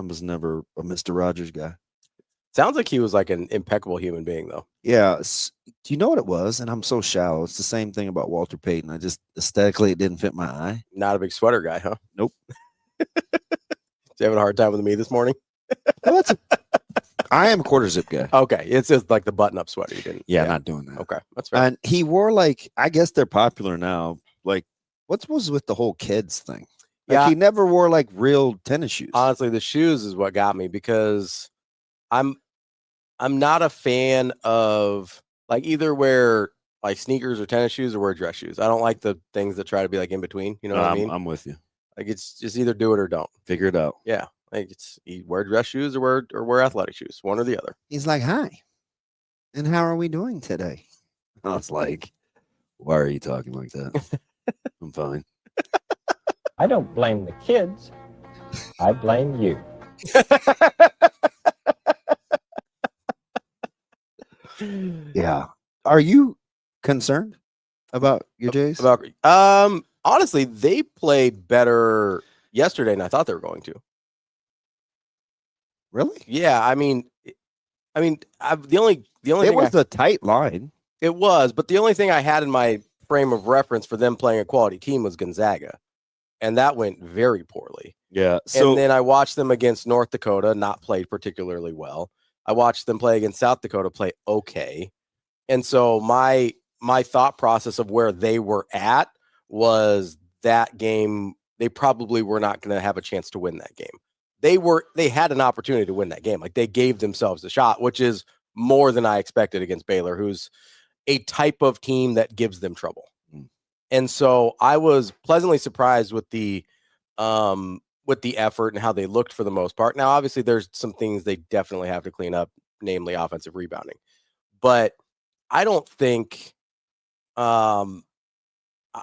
was never a Mr. Rogers guy. Sounds like he was like an impeccable human being, though. Yeah. Do you know what it was? And I'm so shallow. It's the same thing about Walter Payton. I just aesthetically it didn't fit my eye. Not a big sweater guy, huh? Nope. You having a hard time with me this morning? Well, I am a quarter zip guy. Okay, it's just like the button-up sweater. You didn't. Yeah, not doing that. Okay, that's fair. And he wore like, I guess they're popular now. Like, what was with the whole kids thing? Like, Yeah. he never wore like real tennis shoes. Honestly, the shoes is what got me because I'm not a fan of like either wear like sneakers or tennis shoes or wear dress shoes. I don't like the things that try to be like in between. You know what I mean? I'm with you. Like it's just either do it or don't. Figure it out. Yeah, like it's you wear dress shoes or wear athletic shoes, one or the other. He's like, hi. And how are we doing today? I was like, why are you talking like that? I'm fine. I don't blame the kids. I blame you. Yeah. Are you concerned about your Jays? Honestly, they played better yesterday than I thought they were going to. Really? Yeah, the only It thing was a tight line. It was, but the only thing I had in my frame of reference for them playing a quality team was Gonzaga, and that went very poorly. Yeah. And then I watched them against North Dakota, not play particularly well. I watched them play against South Dakota, play okay. And so my thought process of where they were at was that game, they probably were not going to have a chance to win that game. They had an opportunity to win that game. Like they gave themselves a shot, which is more than I expected against Baylor, who's a type of team that gives them trouble. And so I was pleasantly surprised with the effort and how they looked for the most part. Now, obviously, there's some things they definitely have to clean up, namely offensive rebounding. But I don't think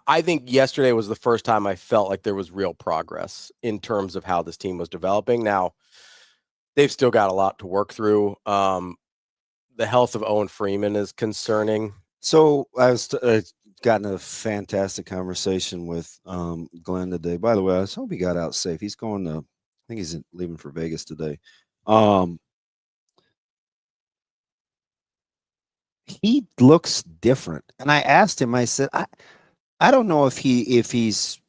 I think yesterday was the first time I felt like there was real progress in terms of how this team was developing. Now, they've still got a lot to work through. The health of Owen Freeman is concerning. So I was gotten a fantastic conversation with Glenn today. By the way, I hope he got out safe. He's going to, I think he's leaving for Vegas today. He looks different, and I asked him. I said, I don't know if he's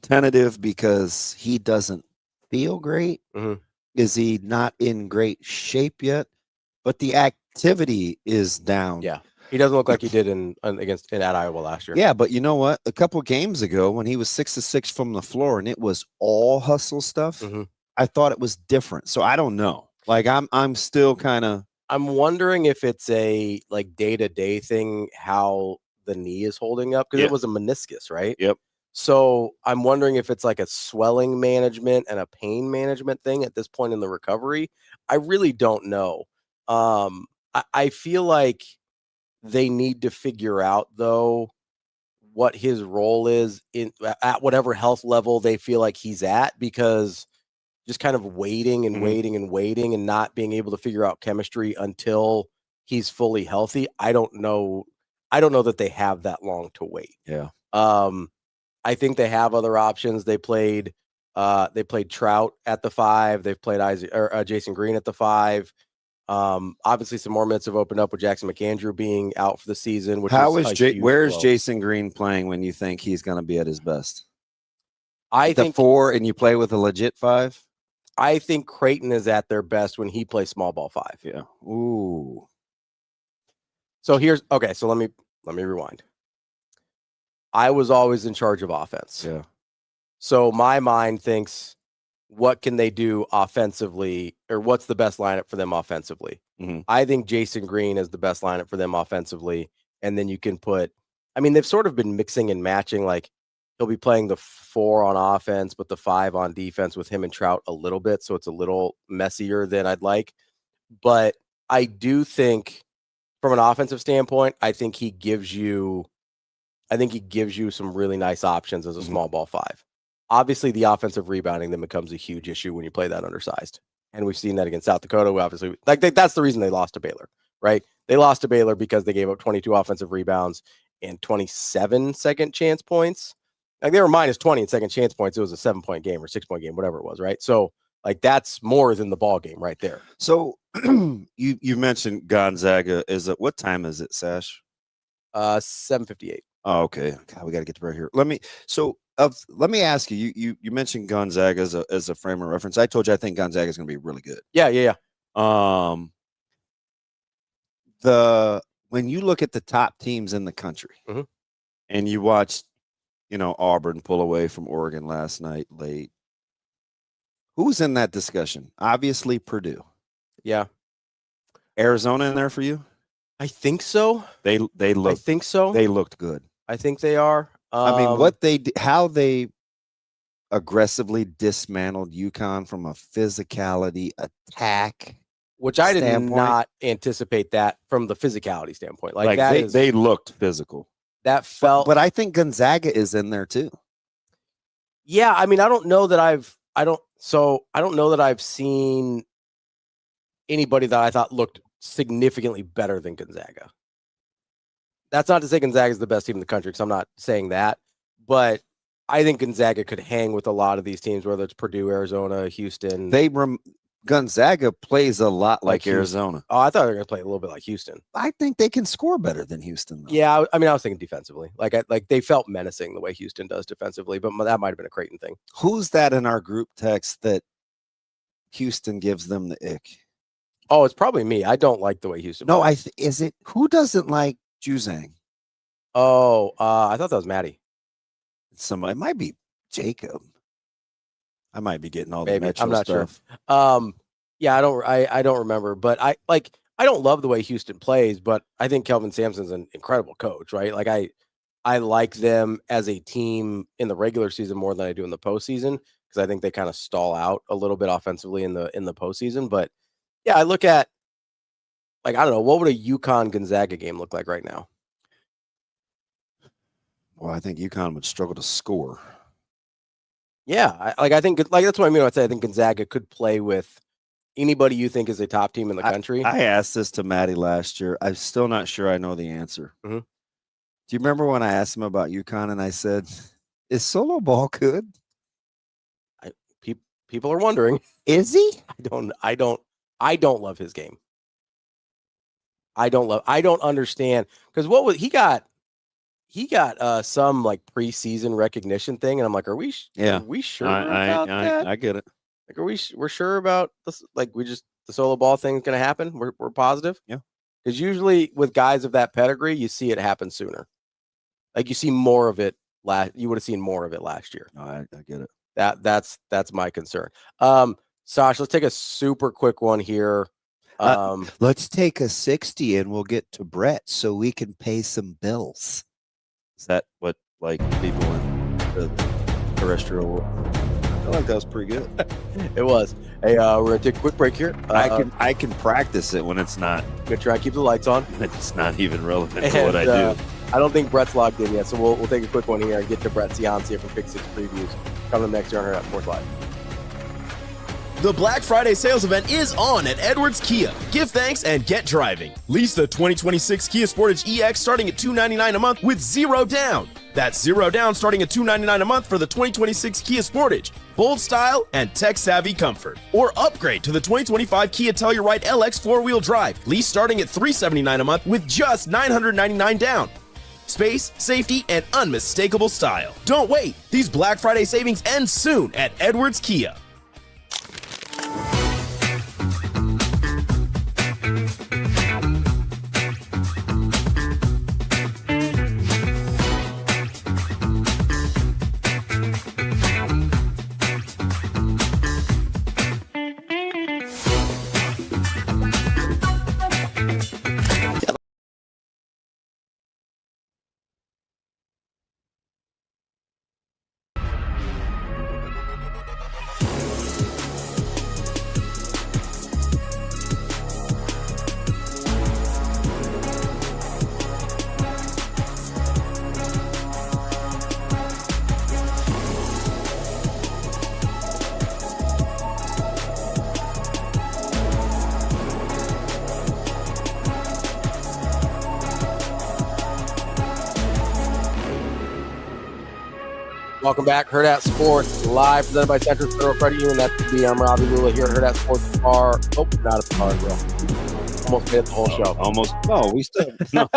tentative because he doesn't feel great. Mm-hmm. Is he not in great shape yet? But the activity is down. Yeah. He doesn't look like he did at Iowa last year. Yeah, but you know what? A couple games ago when he was 6 of 6 from the floor and it was all hustle stuff, I thought it was different. So I don't know. Like I'm still kind of. I'm wondering if it's a like day-to-day thing, how the knee is holding up, because it was a meniscus, right? Yep. So I'm wondering if it's like a swelling management and a pain management thing at this point in the recovery. I really don't know. I feel like they need to figure out, though, what his role is at whatever health level they feel like he's at, because just kind of waiting and waiting and waiting and not being able to figure out chemistry until he's fully healthy. I don't know that they have that long to wait. Yeah. I think they have other options. They played Trout at the 5. They've played Jason Green at the 5. Obviously, some more minutes have opened up with Jackson McAndrew being out for the season. Where's Jason Green playing when you think he's going to be at his best? I think 4 and you play with a legit 5. I think Creighton is at their best when he plays small ball 5. Yeah. Ooh. So so let me rewind. I was always in charge of offense. Yeah. So my mind thinks, what can they do offensively, or what's the best lineup for them offensively? I think Jason Green is the best lineup for them offensively. And then you can they've sort of been mixing and matching. Like he'll be playing the 4 on offense, but the 5 on defense with him and Trout a little bit. So it's a little messier than I'd like. But I do think from an offensive standpoint, I think he gives you some really nice options as a small ball 5. Obviously, the offensive rebounding then becomes a huge issue when you play that undersized. And we've seen that against South Dakota. Obviously, that's the reason they lost to Baylor, right? They lost to Baylor because they gave up 22 offensive rebounds and 27 second chance points. Like they were minus 20 in second chance points. It was a 7-point game or 6-point game, whatever it was, right? So like that's more than the ball game right there. So you mentioned Gonzaga. What time is it, Sash? 7:58. Oh, okay. God, we got to get to right here. let me ask you. You mentioned Gonzaga as a frame of reference. I told you I think Gonzaga is going to be really good. Yeah. When you look at the top teams in the country, mm-hmm. and you watch, Auburn pull away from Oregon last night late. Who's in that discussion? Obviously, Purdue. Yeah. Arizona in there for you? I think so. They look. I think so. They looked good. I think they are. I mean, how they aggressively dismantled UConn from a physicality attack, which I did not anticipate that from the physicality standpoint. Like they looked physical. That felt, but I think Gonzaga is in there too. Yeah, I mean, I don't know that I've seen anybody that I thought looked significantly better than Gonzaga. That's not to say Gonzaga is the best team in the country, because I'm not saying that, but I think Gonzaga could hang with a lot of these teams, whether it's Purdue, Arizona, Houston. Gonzaga plays a lot like Arizona. Oh, I thought they were going to play a little bit like Houston. I think they can score better than Houston, though. Yeah, I mean, I was thinking defensively. Like they felt menacing the way Houston does defensively, but that might have been a Creighton thing. Who's that in our group text that Houston gives them the ick? Oh, it's probably me. I don't like the way Houston plays. Is it who doesn't like Juzang? Oh, I thought that was Maddie. Somebody, it might be Jacob. I might be getting all the Maybe. Metro I'm not stuff. Sure. Yeah, I don't remember, but I don't love the way Houston plays, but I think Kelvin Sampson's an incredible coach, right? Like I like them as a team in the regular season more than I do in the postseason, because I think they kind of stall out a little bit offensively in the postseason. But yeah, I look at, like, I don't know, what would a UConn Gonzaga game look like right now? Well, I think UConn would struggle to score. Yeah, I think that's what I mean. I think Gonzaga could play with anybody you think is a top team in the country. I asked this to Maddie last year. I'm still not sure I know the answer. Mm-hmm. Do you remember when I asked him about UConn and I said, "Is Solo Ball good?" People are wondering. Is he? I don't love his game. I don't understand, because he got some like preseason recognition thing, and I'm like, are we sure about that? I get it. Like, we're sure about this? Like, the Solo Ball thing is going to happen? We're positive? Yeah. Because usually with guys of that pedigree, you see it happen sooner. Like, you see more of it you would have seen more of it last year. No, I get it. That's my concern. Sash, let's take a super quick one here. Let's take a 60 and we'll get to Brett so we can pay some bills. Is that what, like, people in the terrestrial world? I feel like that was pretty good. It was. Hey, we're gonna take a quick break here. I can practice it when it's not. Gonna try to keep the lights on. It's not even relevant to what I do. I don't think Brett's logged in yet, so we'll take a quick one here and get to Brett Ciancia from Pick 6 Previews coming next year on Hurrdat Sports Live. The Black Friday sales event is on at Edwards Kia. Give thanks and get driving. Lease the 2026 Kia Sportage EX starting at $299 a month with 0 down. That's 0 down starting at $299 a month for the 2026 Kia Sportage. Bold style and tech-savvy comfort. Or upgrade to the 2025 Kia Telluride LX 4-wheel drive. Lease starting at $379 a month with just $999 down. Space, safety, and unmistakable style. Don't wait. These Black Friday savings end soon at Edwards Kia. Welcome back, Hurrdat Sports, live presented by Centris Federal Credit Union. That's me. I'm Ravi, Lulla here at Hurrdat Sports Bar. Oh, not at the bar, bro. Almost made it the whole show. Almost. No, we still. No,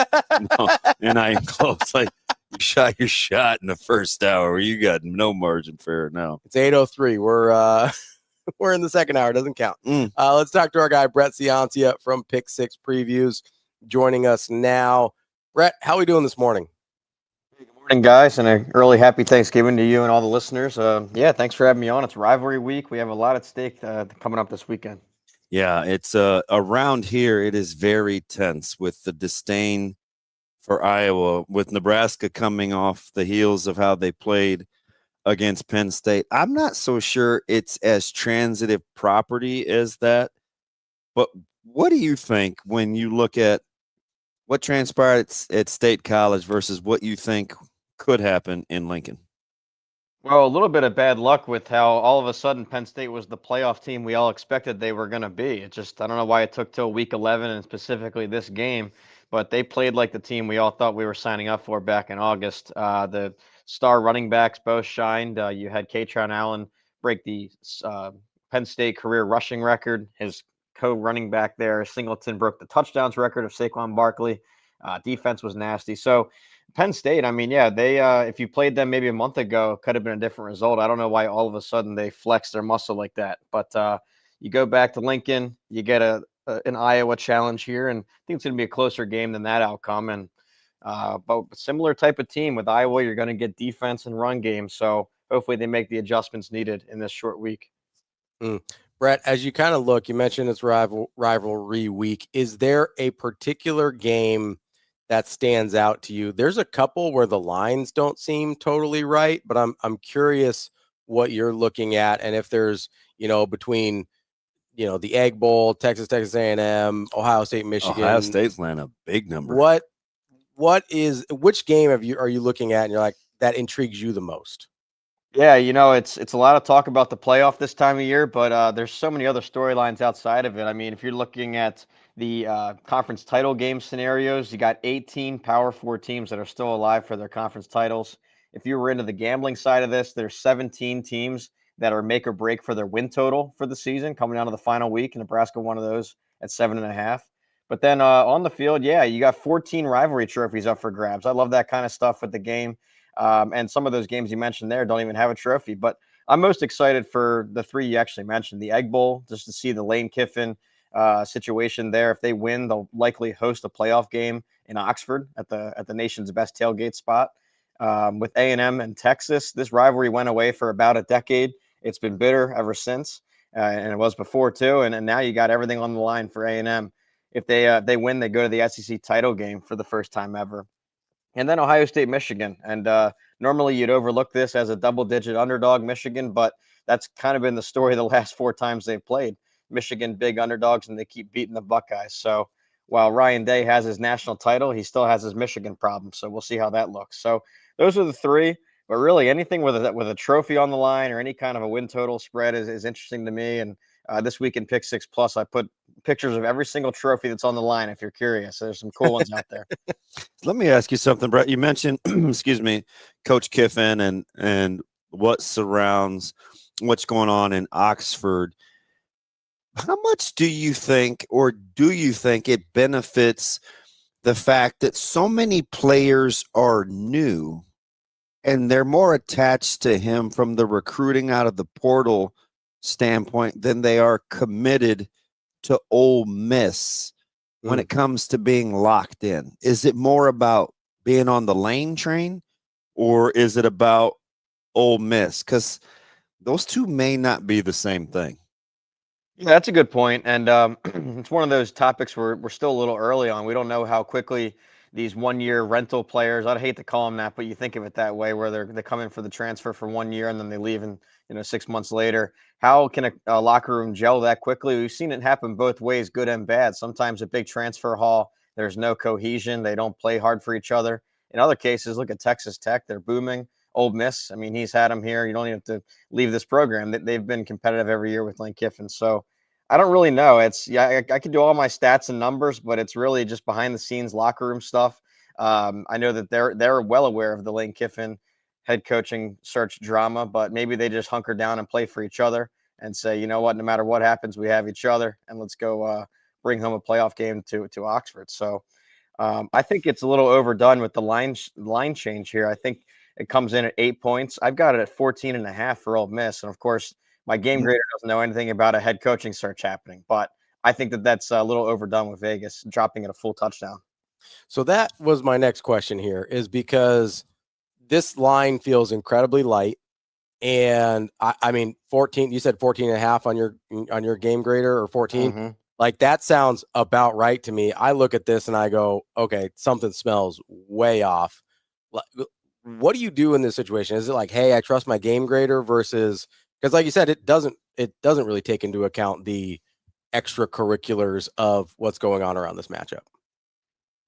and I ain't close. Like, You shot your shot in the first hour. You got no margin for error now. It's 8:03. We're we're in the second hour. Doesn't count. Let's talk to our guy Brett Ciancia from Pick Six Previews, joining us now. Brett, how are we doing this morning? Morning, guys, and an early happy Thanksgiving to you and all the listeners. Yeah, thanks for having me on. It's rivalry week. We have a lot at stake coming up this weekend. Yeah, it's around here. It is very tense with the disdain for Iowa, with Nebraska coming off the heels of how they played against Penn State. I'm not so sure it's as transitive property as that. But what do you think when you look at what transpired at State College versus what you think could happen in Lincoln? Well, a little bit of bad luck with how all of a sudden Penn State was the playoff team we all expected they were going to be. It just, I don't know why it took till week 11 and specifically this game, but they played like the team we all thought we were signing up for back in August. The star running backs both shined. You had Katron Allen break the Penn State career rushing record. His co-running back there, Singleton, broke the touchdowns record of Saquon Barkley. Defense was nasty. So Penn State, I mean, yeah, they if you played them maybe a month ago, could have been a different result. I don't know why all of a sudden they flex their muscle like that. But you go back to Lincoln, you get an Iowa challenge here, and I think it's going to be a closer game than that outcome. And but similar type of team with Iowa, you're going to get defense and run game. So hopefully they make the adjustments needed in this short week. Brett, as you kind of look, you mentioned it's rivalry week. Is there a particular game that stands out to you? There's a couple where the lines don't seem totally right, but I'm curious what you're looking at, and if there's, between, the Egg Bowl, Texas A&M, Ohio State, Michigan. Ohio State's laying a big number. Which game are you looking at and you're like, that intrigues you the most? Yeah, it's a lot of talk about the playoff this time of year, but there's so many other storylines outside of it. I mean, if you're looking at the conference title game scenarios, you got 18 Power 4 teams that are still alive for their conference titles. If you were into the gambling side of this, there's 17 teams that are make or break for their win total for the season coming down to the final week. Nebraska, one of those at 7.5. But then on the field, yeah, you got 14 rivalry trophies up for grabs. I love that kind of stuff with the game. And some of those games you mentioned there don't even have a trophy. But I'm most excited for the three you actually mentioned. The Egg Bowl, just to see the Lane Kiffin situation there. If they win, they'll likely host a playoff game in Oxford at the nation's best tailgate spot. With A&M and Texas, this rivalry went away for about a decade. It's been bitter ever since, and it was before too. And now you got everything on the line for A&M. If they win, they go to the SEC title game for the first time ever. And then Ohio State, Michigan. And normally you'd overlook this as a double-digit underdog, Michigan, but that's kind of been the story the last 4 times they've played. Michigan, big underdogs, and they keep beating the Buckeyes. So while Ryan Day has his national title, he still has his Michigan problem. So we'll see how that looks. So those are the three. But really, anything with a trophy on the line or any kind of a win total spread is interesting to me. And this week in Pick 6 Plus, I put pictures of every single trophy that's on the line if you're curious. There's some cool ones out there. Let me ask you something, Brett. You mentioned, excuse me, Coach Kiffin and what surrounds what's going on in Oxford. How much do you think it benefits the fact that so many players are new and they're more attached to him from the recruiting out of the portal standpoint than they are committed to Ole Miss when it comes to being locked in? Is it more about being on the Lane train, or is it about Ole Miss? Because those two may not be the same thing. Yeah, that's a good point. And it's one of those topics we're still a little early on. We don't know how quickly these one-year rental players, I'd hate to call them that, but you think of it that way, where they come in for the transfer for 1 year and then they leave in 6 months later. How can a locker room gel that quickly? We've seen it happen both ways, good and bad. Sometimes a big transfer haul, there's no cohesion. They don't play hard for each other. In other cases, look at Texas Tech. They're booming. Ole Miss, I mean, he's had them here. You don't even have to leave this program. They've been competitive every year with Lane Kiffin. So I don't really know. I could do all my stats and numbers, but it's really just behind the scenes locker room stuff. I know that they're well aware of the Lane Kiffin head coaching search drama, but maybe they just hunker down and play for each other and say, you know what, no matter what happens, we have each other, and let's go bring home a playoff game to Oxford. So I think it's a little overdone with the line change here. I think it comes in at 8 points. I've got it at 14.5 for Ole Miss. And of course, my game grader doesn't know anything about a head coaching search happening, but I think that that's a little overdone with Vegas dropping it a full touchdown. So that was my next question here, is because this line feels incredibly light. And I mean, 14, you said 14.5 on your game grader, or 14. Mm-hmm. Like, that sounds about right to me. I look at this and I go, okay, something smells way off. What do you do in this situation? Is it like, hey, I trust my game grader, versus, because like you said, it doesn't really take into account the extracurriculars of what's going on around this matchup?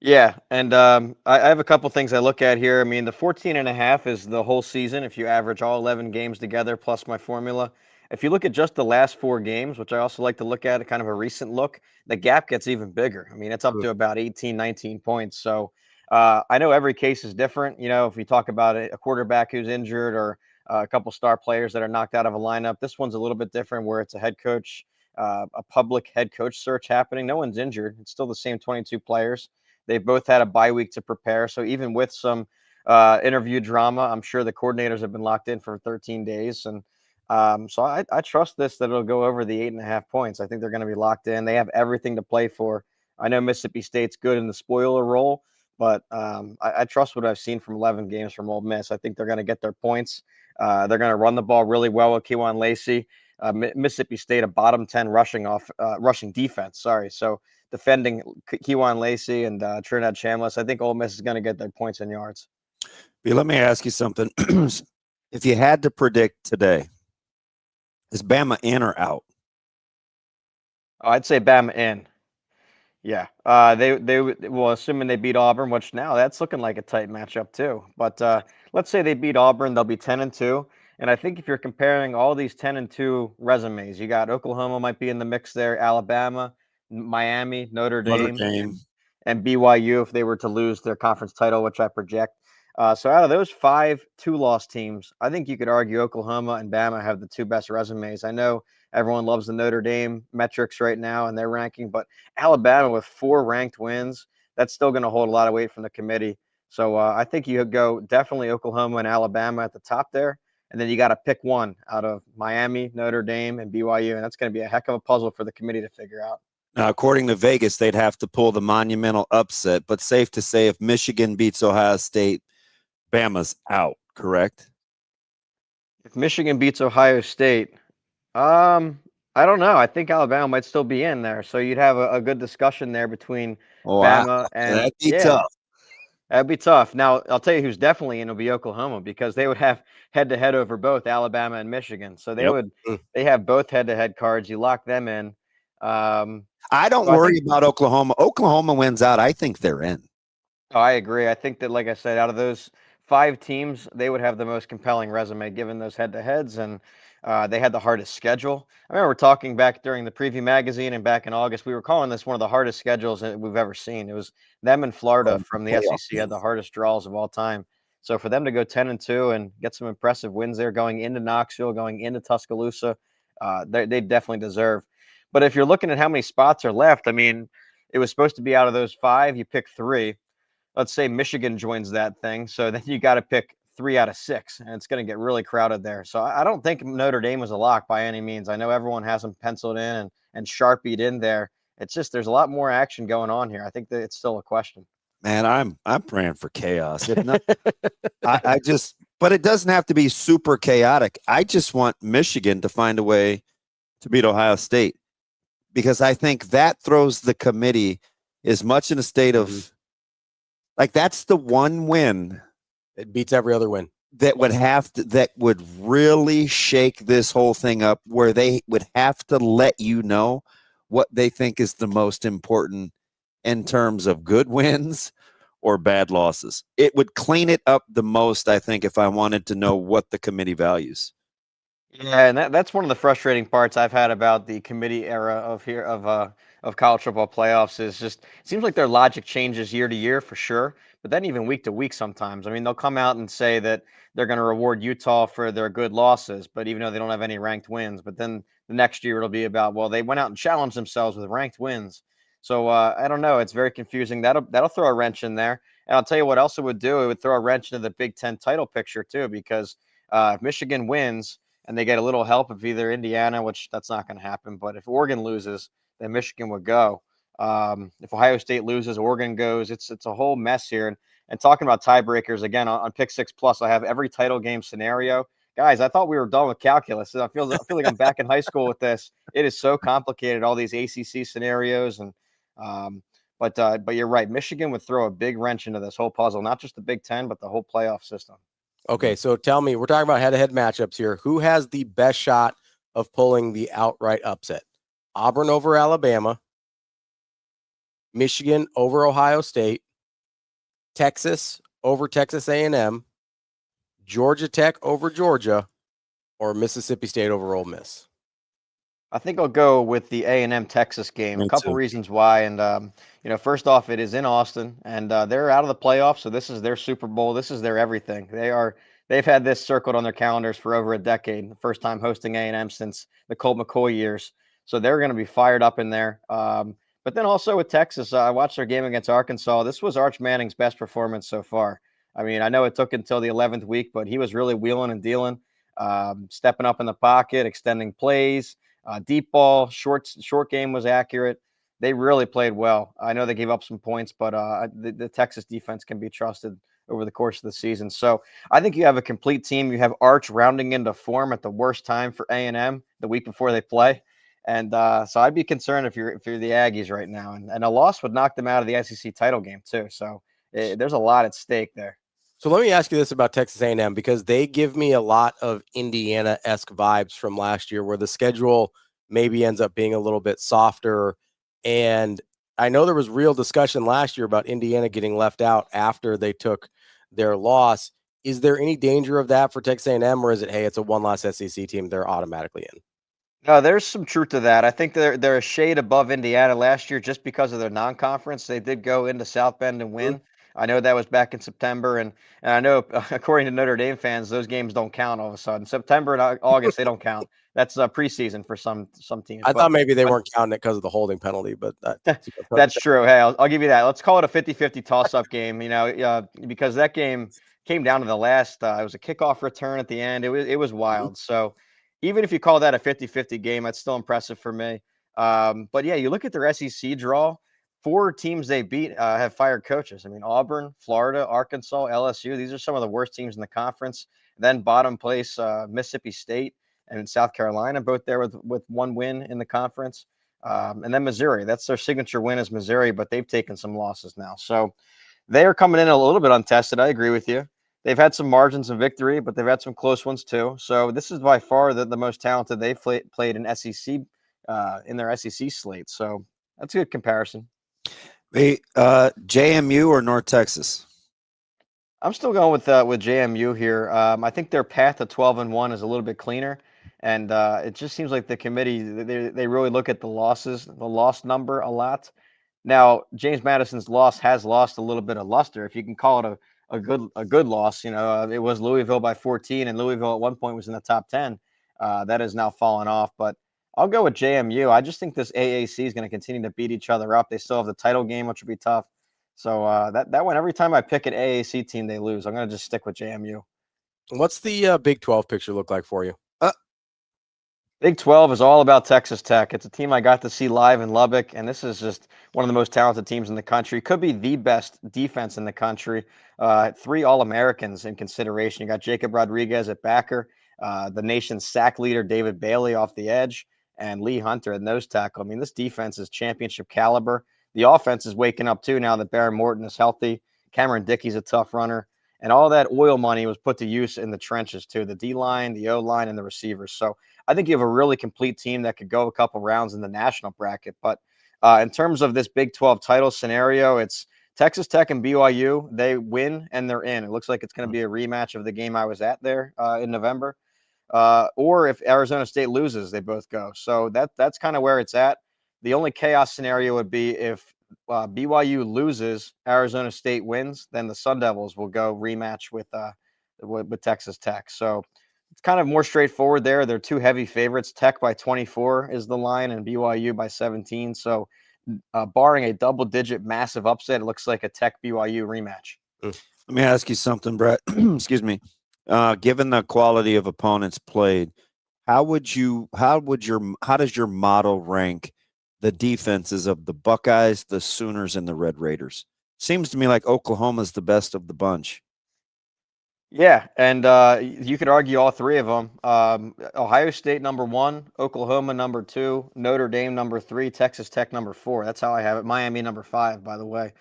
Yeah, and I have a couple things I look at here. I mean, the 14.5 is the whole season if you average all 11 games together plus my formula. If you look at just the last 4 games, which I also like to look at, kind of a recent look, the gap gets even bigger. I mean, it's up to about 18, 19 points. So I know every case is different. You know, if you talk about a quarterback who's injured, or a couple star players that are knocked out of a lineup, this one's a little bit different, where it's a head coach, a public head coach search happening. No one's injured. It's still the same 22 players. They've both had a bye week to prepare. So even with some interview drama, I'm sure the coordinators have been locked in for 13 days. And so I trust that it'll go over the 8.5 points. I think they're going to be locked in. They have everything to play for. I know Mississippi State's good in the spoiler role, but I trust what I've seen from 11 games from Ole Miss. I think they're going to get their points. They're going to run the ball really well with Kewan Lacey. Mississippi State, a bottom 10 rushing defense. Sorry. So defending Kewan Lacey and Trinidad Chambliss, I think Ole Miss is going to get their points and yards. Let me ask you something. If you had to predict today, is Bama in or out? Oh, I'd say Bama in. Yeah, they well, assuming they beat Auburn, which now that's looking like a tight matchup too. But let's say they beat Auburn, they'll be 10-2. And I think if you're comparing all these 10-2 resumes, you got Oklahoma might be in the mix there, Alabama, Miami, Notre Dame. And BYU if they were to lose their conference title, which I project. So out of those 5 2-loss teams, I think you could argue Oklahoma and Bama have the 2 best resumes. I know everyone loves the Notre Dame metrics right now and their ranking, but Alabama with 4 ranked wins, that's still going to hold a lot of weight from the committee. So I think you go definitely Oklahoma and Alabama at the top there. And then you got to pick one out of Miami, Notre Dame, and BYU. And that's going to be a heck of a puzzle for the committee to figure out. Now, according to Vegas, they'd have to pull the monumental upset, but safe to say if Michigan beats Ohio State, Bama's out, correct? If Michigan beats Ohio State, I don't know. I think Alabama might still be in there. So you'd have a good discussion there between Bama and that'd be tough. That'd be tough. Now, I'll tell you who's definitely in will be Oklahoma, because they would have head-to-head over both Alabama and Michigan. So they have both head-to-head cards. You lock them in. I don't worry about Oklahoma. Oklahoma wins out. I think they're in. Oh, I agree. I think that, like I said, out of those 5 teams, they would have the most compelling resume given those head-to-heads, and they had the hardest schedule. I remember talking back during the preview magazine and back in August, we were calling this one of the hardest schedules that we've ever seen. It was them and Florida from the SEC had the hardest draws of all time. So for them to go 10-2 and get some impressive wins there, going into Knoxville, going into Tuscaloosa, they definitely deserve. But if you're looking at how many spots are left, I mean, it was supposed to be out of those 5, you pick 3. Let's say Michigan joins that thing. So then you got to pick 3 out of 6, and it's going to get really crowded there. So I don't think Notre Dame was a lock by any means. I know everyone has them penciled in and Sharpied in there. It's just there's a lot more action going on here. I think that it's still a question. Man, I'm praying for chaos. If not, but it doesn't have to be super chaotic. I just want Michigan to find a way to beat Ohio State, because I think that throws the committee as much in a state of like, that's the one win. It beats every other win. That would really shake this whole thing up, where they would have to let you know what they think is the most important in terms of good wins or bad losses. It would clean it up the most, I think, if I wanted to know what the committee values. Yeah, and that's one of the frustrating parts I've had about the committee era of college football playoffs is just it seems like their logic changes year to year for sure, but then even week to week sometimes. I mean, they'll come out and say that they're going to reward Utah for their good losses, but even though they don't have any ranked wins, but then the next year it'll be about, well, they went out and challenged themselves with ranked wins. So I don't know. It's very confusing. That'll throw a wrench in there. And I'll tell you what else it would do. It would throw a wrench into the Big Ten title picture too, because if Michigan wins and they get a little help of either Indiana, which that's not going to happen, but if Oregon loses, then Michigan would go. If Ohio State loses, Oregon goes. It's a whole mess here. And talking about tiebreakers again on Pick 6 Plus, I have every title game scenario. Guys, I thought we were done with calculus. I feel like I'm back in high school with this. It is so complicated, all these ACC scenarios, and but you're right. Michigan would throw a big wrench into this whole puzzle, not just the Big Ten, but the whole playoff system. Okay, so tell me, we're talking about head-to-head matchups here. Who has the best shot of pulling the outright upset? Auburn over Alabama, Michigan over Ohio State, Texas over Texas A&M, Georgia Tech over Georgia, or Mississippi State over Ole Miss? I think I'll go with the A&M Texas game. Me A couple too. reasons why, and first off, it is in Austin, and they're out of the playoffs, so this is their Super Bowl. This is their everything. They've had this circled on their calendars for over a decade. The first time hosting A&M since the Colt McCoy years, so they're going to be fired up in there. But then also with Texas, I watched their game against Arkansas. This was Arch Manning's best performance so far. I mean, I know it took until the 11th week, but he was really wheeling and dealing, stepping up in the pocket, extending plays. Deep ball, short game was accurate. They really played well. I know they gave up some points, but the Texas defense can be trusted over the course of the season. So I think you have a complete team. You have Arch rounding into form at the worst time for A&M the week before they play. And so I'd be concerned if you're the Aggies right now. And a loss would knock them out of the SEC title game too. So there's a lot at stake there. So let me ask you this about Texas A&M, because they give me a lot of Indiana-esque vibes from last year, where the schedule maybe ends up being a little bit softer. And I know there was real discussion last year about Indiana getting left out after they took their loss. Is there any danger of that for Texas A&M, or is it, hey, it's a one-loss SEC team, they're automatically in? No, there's some truth to that. I think they're a shade above Indiana last year just because of their non-conference. They did go into South Bend and win. I know that was back in September, and I know according to Notre Dame fans, those games don't count all of a sudden. September and August, they don't count. That's preseason for some teams. I thought maybe they weren't counting it because of the holding penalty, but that's true. Hey, I'll give you that. Let's call it a 50-50 toss-up game, because that game came down to the last. It was a kickoff return at the end. It was wild. So even if you call that a 50-50 game, that's still impressive for me. But yeah, you look at their SEC draw. 4 teams they beat have fired coaches. I mean, Auburn, Florida, Arkansas, LSU. These are some of the worst teams in the conference. Then bottom place, Mississippi State and South Carolina, both there with one win in the conference. And then Missouri. That's their signature win is Missouri, but they've taken some losses now. So they are coming in a little bit untested. I agree with you. They've had some margins of victory, but they've had some close ones too. So this is by far the most talented they've played in SEC in their SEC slate. So that's a good comparison. Hey, JMU or North Texas? I'm still going with JMU here. I think their path to 12-1 is a little bit cleaner, and it just seems like the committee they really look at the loss number a lot. Now, James Madison's loss has lost a little bit of luster, if you can call it a good loss. It was Louisville by 14, and Louisville at one point was in the top 10. That has now fallen off, but I'll go with JMU. I just think this AAC is going to continue to beat each other up. They still have the title game, which will be tough. So that one, every time I pick an AAC team, they lose. I'm going to just stick with JMU. What's the Big 12 picture look like for you? Big 12 is all about Texas Tech. It's a team I got to see live in Lubbock, and this is just one of the most talented teams in the country. Could be the best defense in the country. 3 All-Americans in consideration. You got Jacob Rodriguez at backer, the nation's sack leader David Bailey off the edge, and Lee Hunter at nose tackle. I mean, this defense is championship caliber. The offense is waking up too now that Barron Morton is healthy. Cameron Dickey's a tough runner. And all that oil money was put to use in the trenches too, the D-line, the O-line, and the receivers. So I think you have a really complete team that could go a couple rounds in the national bracket. But in terms of this Big 12 title scenario, it's Texas Tech and BYU. They win and they're in. It looks like it's going to be a rematch of the game I was at there in November. Or if Arizona State loses, they both go. So that's kind of where it's at. The only chaos scenario would be if BYU loses, Arizona State wins, then the Sun Devils will go rematch with Texas Tech. So it's kind of more straightforward there. They're 2 heavy favorites. Tech by 24 is the line, and BYU by 17. So barring a double-digit massive upset, it looks like a Tech BYU rematch. Let me ask you something, Brett. Excuse me. Given the quality of opponents played, how does your model rank the defenses of the Buckeyes, the Sooners, and the Red Raiders? Seems to me like Oklahoma's the best of the bunch. Yeah, and you could argue all three of them. Ohio State number 1, Oklahoma number 2, Notre Dame number 3, Texas Tech number 4. That's how I have it. Miami number 5, by the way.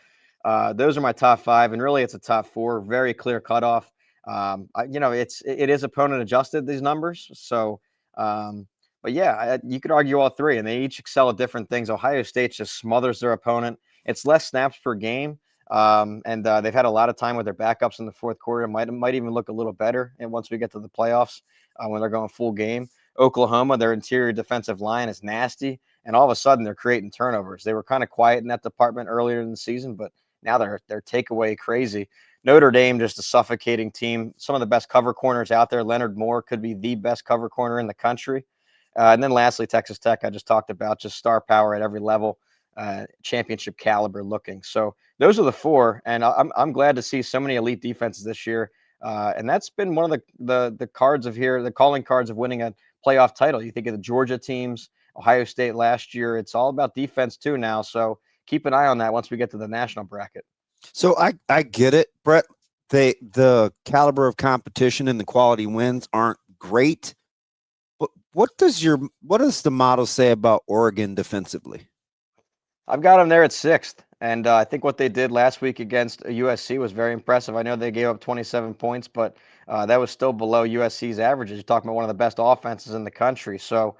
Those are my top 5, and really it's a top 4. Very clear cutoff. It is opponent adjusted, these numbers. So, but yeah, you could argue all three, and they each excel at different things. Ohio State just smothers their opponent. It's less snaps per game. And they've had a lot of time with their backups in the fourth quarter. Might even look a little better. And once we get to the playoffs, when they're going full game, Oklahoma, their interior defensive line is nasty, and all of a sudden they're creating turnovers. They were kind of quiet in that department earlier in the season, but now they're takeaway crazy. Notre Dame, just a suffocating team. Some of the best cover corners out there. Leonard Moore could be the best cover corner in the country. And then lastly, Texas Tech, I just talked about, just star power at every level, championship caliber looking. So those are the 4, and I'm glad to see so many elite defenses this year. And that's been one of the cards of here, the calling cards of winning a playoff title. You think of the Georgia teams, Ohio State last year. It's all about defense too now. So keep an eye on that once we get to the national bracket. So I get it, Brett. The caliber of competition and the quality wins aren't great. But what does the model say about Oregon defensively? I've got them there at 6th. And I think what they did last week against USC was very impressive. I know they gave up 27 points, but that was still below USC's averages. You're talking about one of the best offenses in the country. So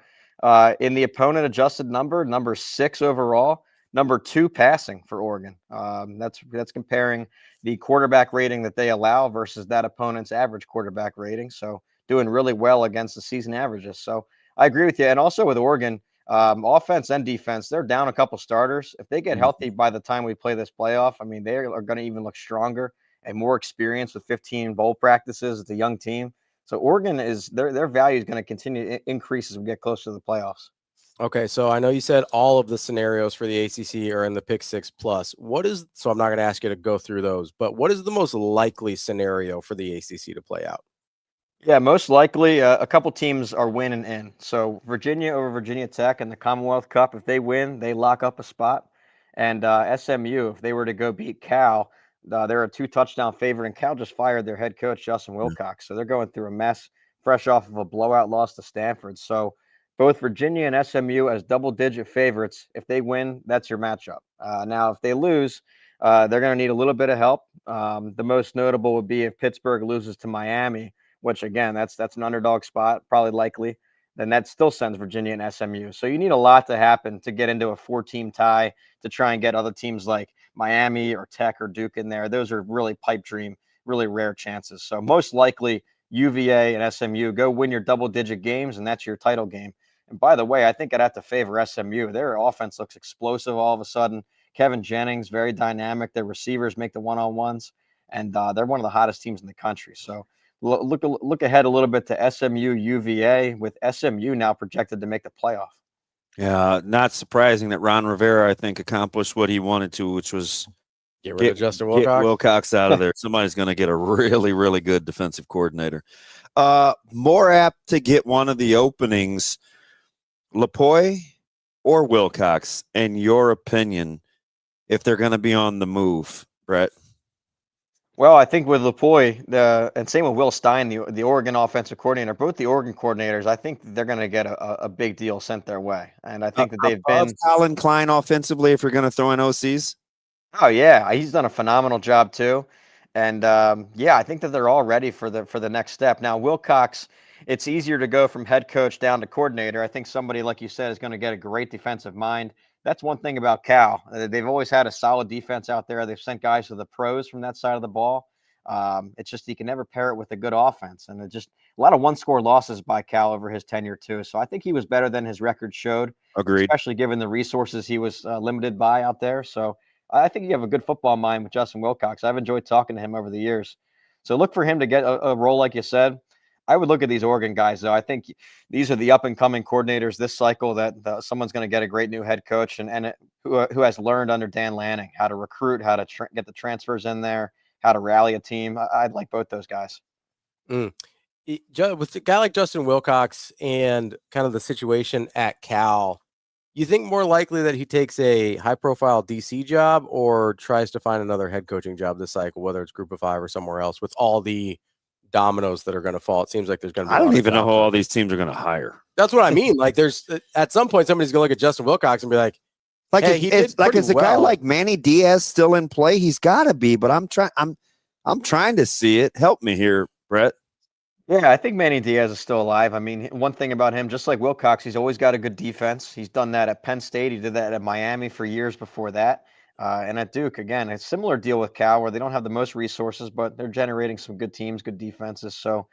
in the opponent adjusted number 6 overall, number 2 passing for Oregon. That's comparing the quarterback rating that they allow versus that opponent's average quarterback rating. So doing really well against the season averages. So I agree with you. And also with Oregon, offense and defense, they're down a couple starters. If they get healthy by the time we play this playoff, I mean, they are going to even look stronger and more experienced with 15 bowl practices. It's a young team. So Oregon their value is going to continue to increase as we get closer to the playoffs. Okay, so I know you said all of the scenarios for the ACC are in the Pick 6 plus. So I'm not going to ask you to go through those, but what is the most likely scenario for the ACC to play out? Yeah, most likely a couple teams are winning in. So Virginia over Virginia Tech in the Commonwealth Cup, if they win, they lock up a spot. And SMU, if they were to go beat Cal, they're a 2-touchdown favorite, and Cal just fired their head coach, Justin Wilcox. So they're going through a mess, fresh off of a blowout loss to Stanford. So both Virginia and SMU as double-digit favorites. If they win, that's your matchup. Now, if they lose, they're going to need a little bit of help. The most notable would be if Pittsburgh loses to Miami, which again, that's an underdog spot, probably likely, then that still sends Virginia and SMU. So you need a lot to happen to get into a 4-team tie to try and get other teams like Miami or Tech or Duke in there. Those are really pipe dream, really rare chances. So most likely UVA and SMU go win your double-digit games, and that's your title game. And by the way, I think I'd have to favor SMU. Their offense looks explosive all of a sudden. Kevin Jennings, very dynamic. Their receivers make the one-on-ones, and they're one of the hottest teams in the country. So look ahead a little bit to SMU UVA, with SMU now projected to make the playoff. Yeah, not surprising that Ron Rivera, I think, accomplished what he wanted to, which was get rid of Justin Wilcox. Get Wilcox out of there. Somebody's going to get a really, really good defensive coordinator. More apt to get one of the openings, Lapoy or Wilcox, in your opinion, if they're going to be on the move, Brett? Well, I think with Lapoy, and same with Will Stein, the Oregon offensive coordinator, both the Oregon coordinators, I think they're going to get a big deal sent their way. And I think that they've been Colin Klein offensively if you're going to throw in OCs. Oh yeah, he's done a phenomenal job too. And I think that they're all ready for the next step. Now, Wilcox, it's easier to go from head coach down to coordinator. I think somebody, like you said, is going to get a great defensive mind. That's one thing about Cal. They've always had a solid defense out there. They've sent guys to the pros from that side of the ball. It's just you can never pair it with a good offense. And it just a lot of one-score losses by Cal over his tenure too. So I think he was better than his record showed. Agreed. Especially given the resources he was limited by out there. So I think you have a good football mind with Justin Wilcox. I've enjoyed talking to him over the years. So look for him to get a role like you said. I would look at these Oregon guys, though. I think these are the up-and-coming coordinators this cycle that someone's going to get a great new head coach. And who has learned under Dan Lanning how to recruit, how to get the transfers in there, how to rally a team. I'd like both those guys. With a guy like Justin Wilcox and kind of the situation at Cal, you think more likely that he takes a high-profile DC job or tries to find another head coaching job this cycle, whether it's Group of Five or somewhere else, with all the dominoes that are going to fall? It seems like there's going to be. I don't even know who all these teams are going to hire. That's what I mean. Like, there's at some point somebody's going to look at Justin Wilcox and be like, hey, is a guy like Manny Diaz still in play? He's got to be, but I'm trying to see it. Help me here, Brett. Yeah, I think Manny Diaz is still alive. I mean, one thing about him, just like Wilcox, he's always got a good defense. He's done that at Penn State. He did that at Miami for years before that. And at Duke, again, a similar deal with Cal where they don't have the most resources, but they're generating some good teams, good defenses. So,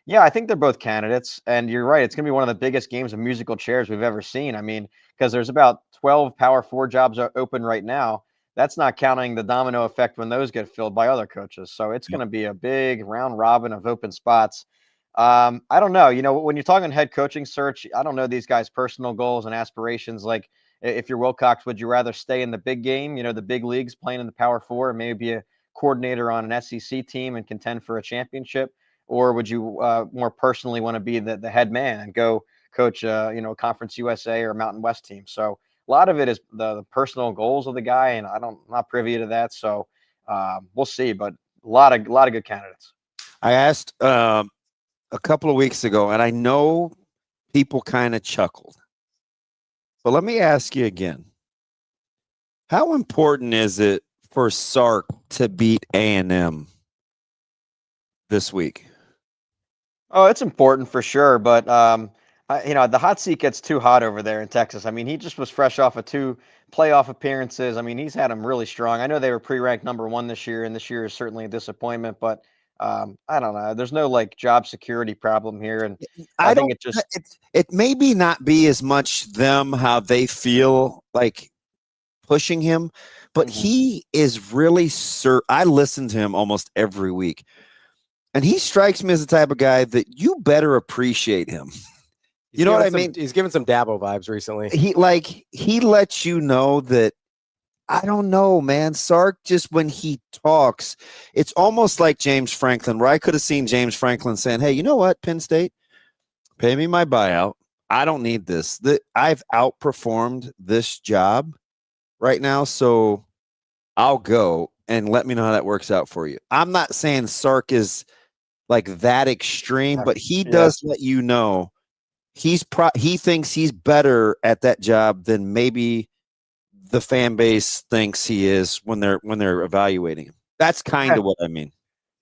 yeah, I think they're both candidates. And you're right. It's going to be one of the biggest games of musical chairs we've ever seen. I mean, because there's about 12 Power 4 jobs are open right now. That's not counting the domino effect when those get filled by other coaches. So it's going to be a big round robin of open spots. I don't know. When you're talking head coaching search, I don't know these guys' personal goals and aspirations. Like, if you're Wilcox, would you rather stay in the big game, the big leagues, playing in the Power 4, and maybe be a coordinator on an SEC team and contend for a championship? Or would you more personally want to be the head man and go coach, Conference USA or Mountain West team? So a lot of it is the personal goals of the guy, and I'm not privy to that. So we'll see, but a lot of good candidates. I asked a couple of weeks ago, and I know people kind of chuckled, but let me ask you again. How important is it for Sark to beat A&M this week? Oh, it's important for sure, but the hot seat gets too hot over there in Texas. I mean, he just was fresh off of 2 playoff appearances. I mean, he's had them really strong. I know they were pre-ranked number 1 this year, and this year is certainly a disappointment, but I don't know. There's no job security problem here, and I think it maybe not be as much them how they feel like pushing him, but he is really I listen to him almost every week, and he strikes me as the type of guy that you better appreciate him. You know what I mean? He's given some Dabo vibes recently. He lets you know that. I don't know, man. Sark, just when he talks, it's almost like James Franklin, where I could have seen James Franklin saying, hey, you know what, Penn State, pay me my buyout. I don't need this. I've outperformed this job right now, so I'll go and let me know how that works out for you. I'm not saying Sark is like that extreme, but he does let you know he thinks he's better at that job than maybe the fan base thinks he is when they're evaluating him. That's kind of what I mean.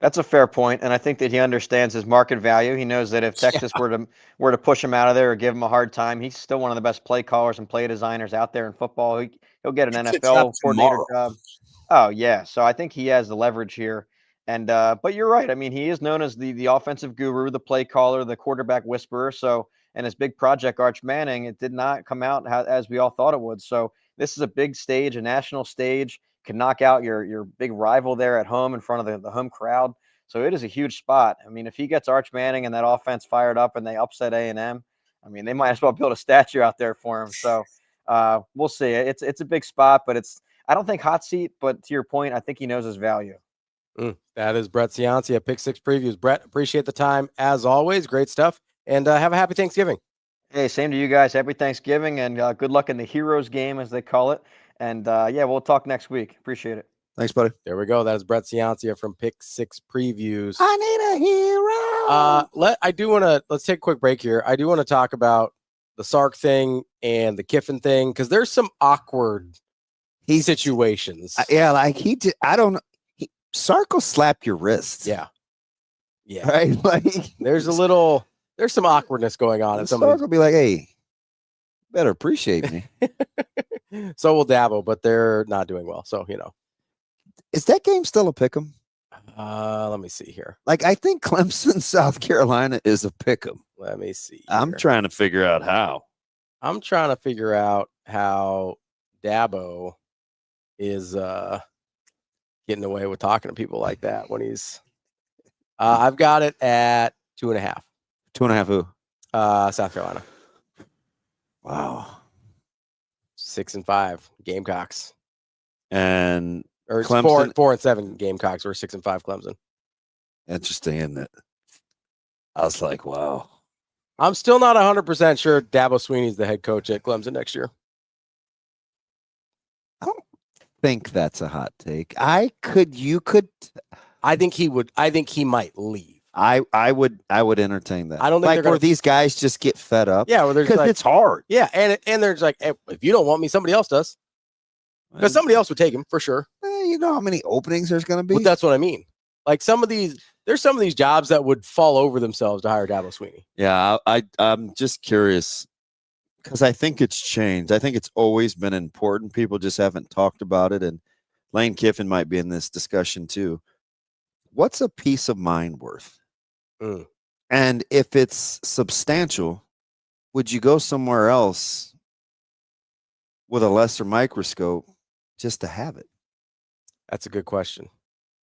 That's a fair point, and I think that he understands his market value. He knows that if Texas were to push him out of there or give him a hard time, he's still one of the best play callers and play designers out there in football. He'll get an NFL coordinator job. Oh yeah, so I think he has the leverage here. And but you're right. I mean, he is known as the offensive guru, the play caller, the quarterback whisperer. So, and his big project, Arch Manning, it did not come out as we all thought it would. So this is a big stage, a national stage. Can knock out your big rival there at home in front of the home crowd. So it is a huge spot. I mean, if he gets Arch Manning and that offense fired up and they upset A&M, I mean, they might as well build a statue out there for him. So we'll see. It's a big spot, but I don't think hot seat. But to your point, I think he knows his value. That is Brett Ciancia, Pick 6 Previews. Brett, appreciate the time as always. Great stuff, and have a happy Thanksgiving. Hey, same to you guys. Happy Thanksgiving, and good luck in the Heroes game, as they call it. And we'll talk next week. Appreciate it. Thanks, buddy. There we go. That is Brett Ciancia from Pick 6 Previews. I need a hero. Let's take a quick break here. I do want to talk about the Sark thing and the Kiffin thing, because there's some awkward situations. Sark will slap your wrists. Yeah. Right. Like there's some awkwardness going on. And Sark will be like, "Hey, better appreciate me." So will Dabo, but they're not doing well. So is that game still a pick'em? Let me see here. Like, I think Clemson, South Carolina is a pick'em. Let me see. I'm trying to figure out how. I'm trying to figure out how Dabo is getting away with talking to people like that when he's. I've got it at 2.5. 2.5 who? South Carolina. Wow. 6-5 Gamecocks. And Or it's Clemson, 4-7 Gamecocks, or 6-5 Clemson. interesting, isn't it? I was like, wow. I'm still not 100% sure Dabo Swinney's the head coach at Clemson next year. I don't think that's a hot take. I think he would. I think he might leave. I would entertain that. I don't think like they're gonna, where these guys just get fed up. Yeah, well, because it's hard. Yeah, and there's like, hey, if you don't want me, somebody else does. Because somebody else would take him for sure. You know how many openings there's going to be? But that's what I mean. Like there's some of these jobs that would fall over themselves to hire Dabo Swinney. Yeah, I'm just curious because I think it's changed. I think it's always been important. People just haven't talked about it. And Lane Kiffin might be in this discussion too. What's a peace of mind worth? And if it's substantial, would you go somewhere else with a lesser microscope just to have it? That's a good question.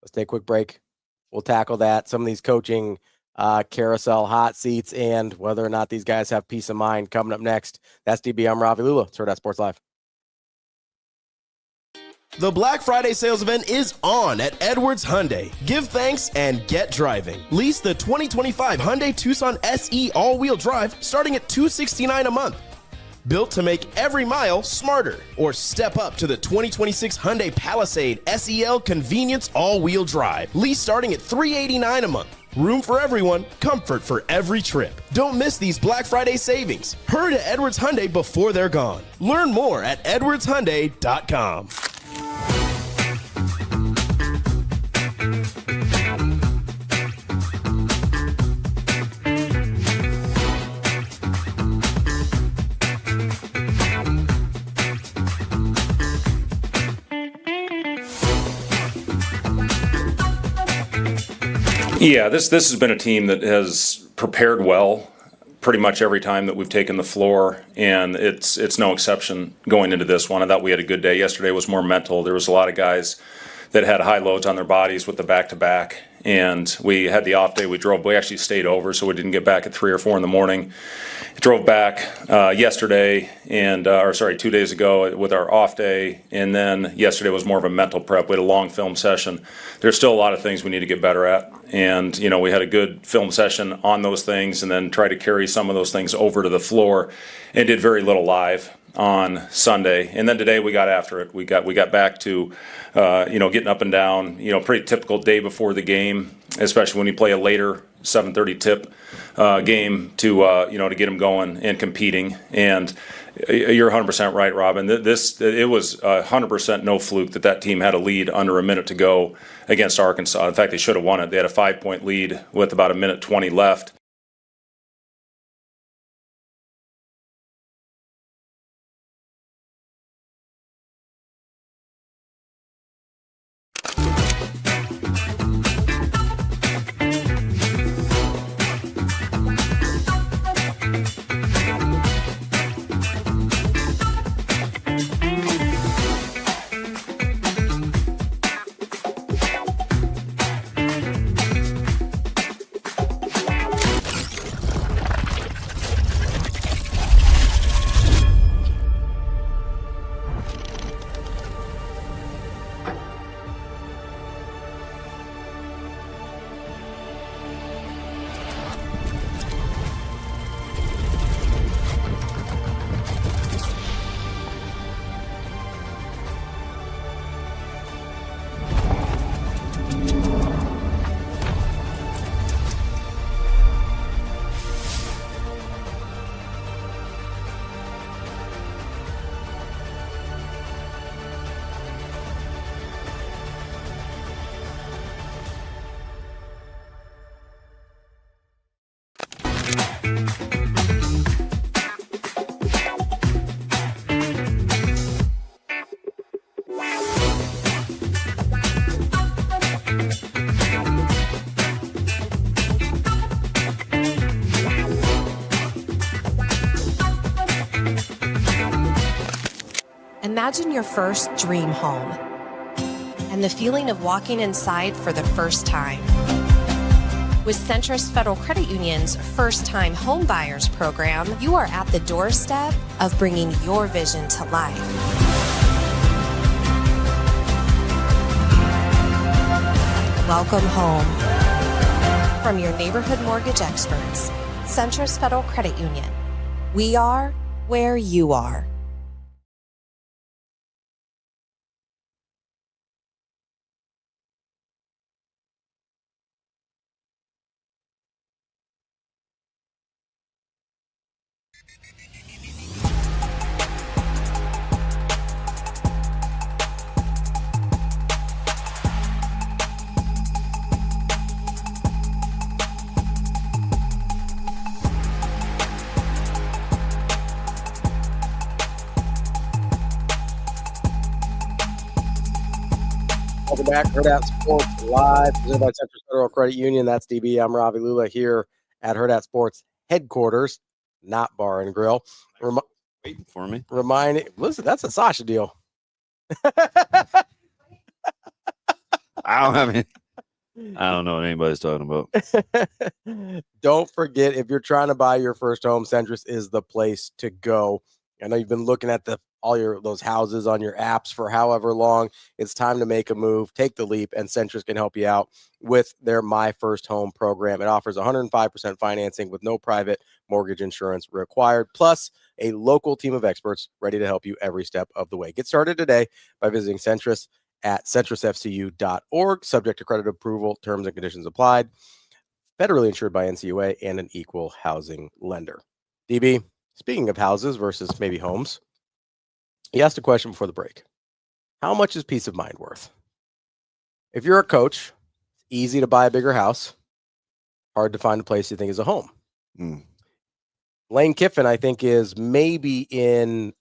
Let's take a quick break. We'll tackle that. Some of these coaching carousel hot seats and whether or not these guys have peace of mind coming up next. That's DB. I'm Ravi Lulla. It's Hurrdat Sports Live. The Black Friday sales event is on at Edwards Hyundai. Give thanks and get driving. Lease the 2025 Hyundai Tucson SE all-wheel drive starting at $269 a month. Built to make every mile smarter. Or step up to the 2026 Hyundai Palisade SEL Convenience all-wheel drive. Lease starting at $389 a month. Room for everyone, comfort for every trip. Don't miss these Black Friday savings. Hurry to Edwards Hyundai before they're gone. Learn more at edwardshyundai.com. Yeah, this has been a team that has prepared well pretty much every time that we've taken the floor, and it's no exception going into this one. I thought we had a good day. Yesterday was more mental. There was a lot of guys that had high loads on their bodies with the back-to-back, and we had the off day. We actually stayed over, so we didn't get back at 3 or 4 in the morning. Drove back yesterday, and 2 days ago with our off day, and then yesterday was more of a mental prep. We had a long film session. There's still a lot of things we need to get better at, and we had a good film session on those things, and then tried to carry some of those things over to the floor, and did very little live on Sunday. And then today we got after it. We got back to getting up and down. Pretty typical day before the game, especially when you play a later 7:30 tip game to get them going and competing. And you're 100% right, Robin. It was 100% no fluke that team had a lead under a minute to go against Arkansas. In fact, they should have won it. They had a 5-point lead with about 1:20 left. Imagine your first dream home and the feeling of walking inside for the first time. With Centris Federal Credit Union's first-time home buyers program, you are at the doorstep of bringing your vision to life. Welcome home. From your neighborhood mortgage experts, Centris Federal Credit Union. We are where you are. Welcome back. Hurrdat Sports live, presented by Centris Federal Credit Union. That's DB. I'm Ravi Lulla here at Hurrdat Sports headquarters, not bar and grill. Waiting for me. Listen, that's a Sasha deal. I don't know what anybody's talking about. Don't forget, if you're trying to buy your first home, Centris is the place to go. I know you've been looking at those houses on your apps for however long. It's time to make a move, take the leap, and Centris can help you out with their My First Home program. It offers 105% financing with no private mortgage insurance required, plus a local team of experts ready to help you every step of the way. Get started today by visiting Centris at centrisfcu.org. Subject to credit approval, terms and conditions applied. Federally insured by NCUA and an equal housing lender. DB, speaking of houses versus maybe homes, he asked a question before the break. How much is peace of mind worth? If you're a coach, it's easy to buy a bigger house. Hard to find a place you think is a home. Lane Kiffin, I think, is maybe I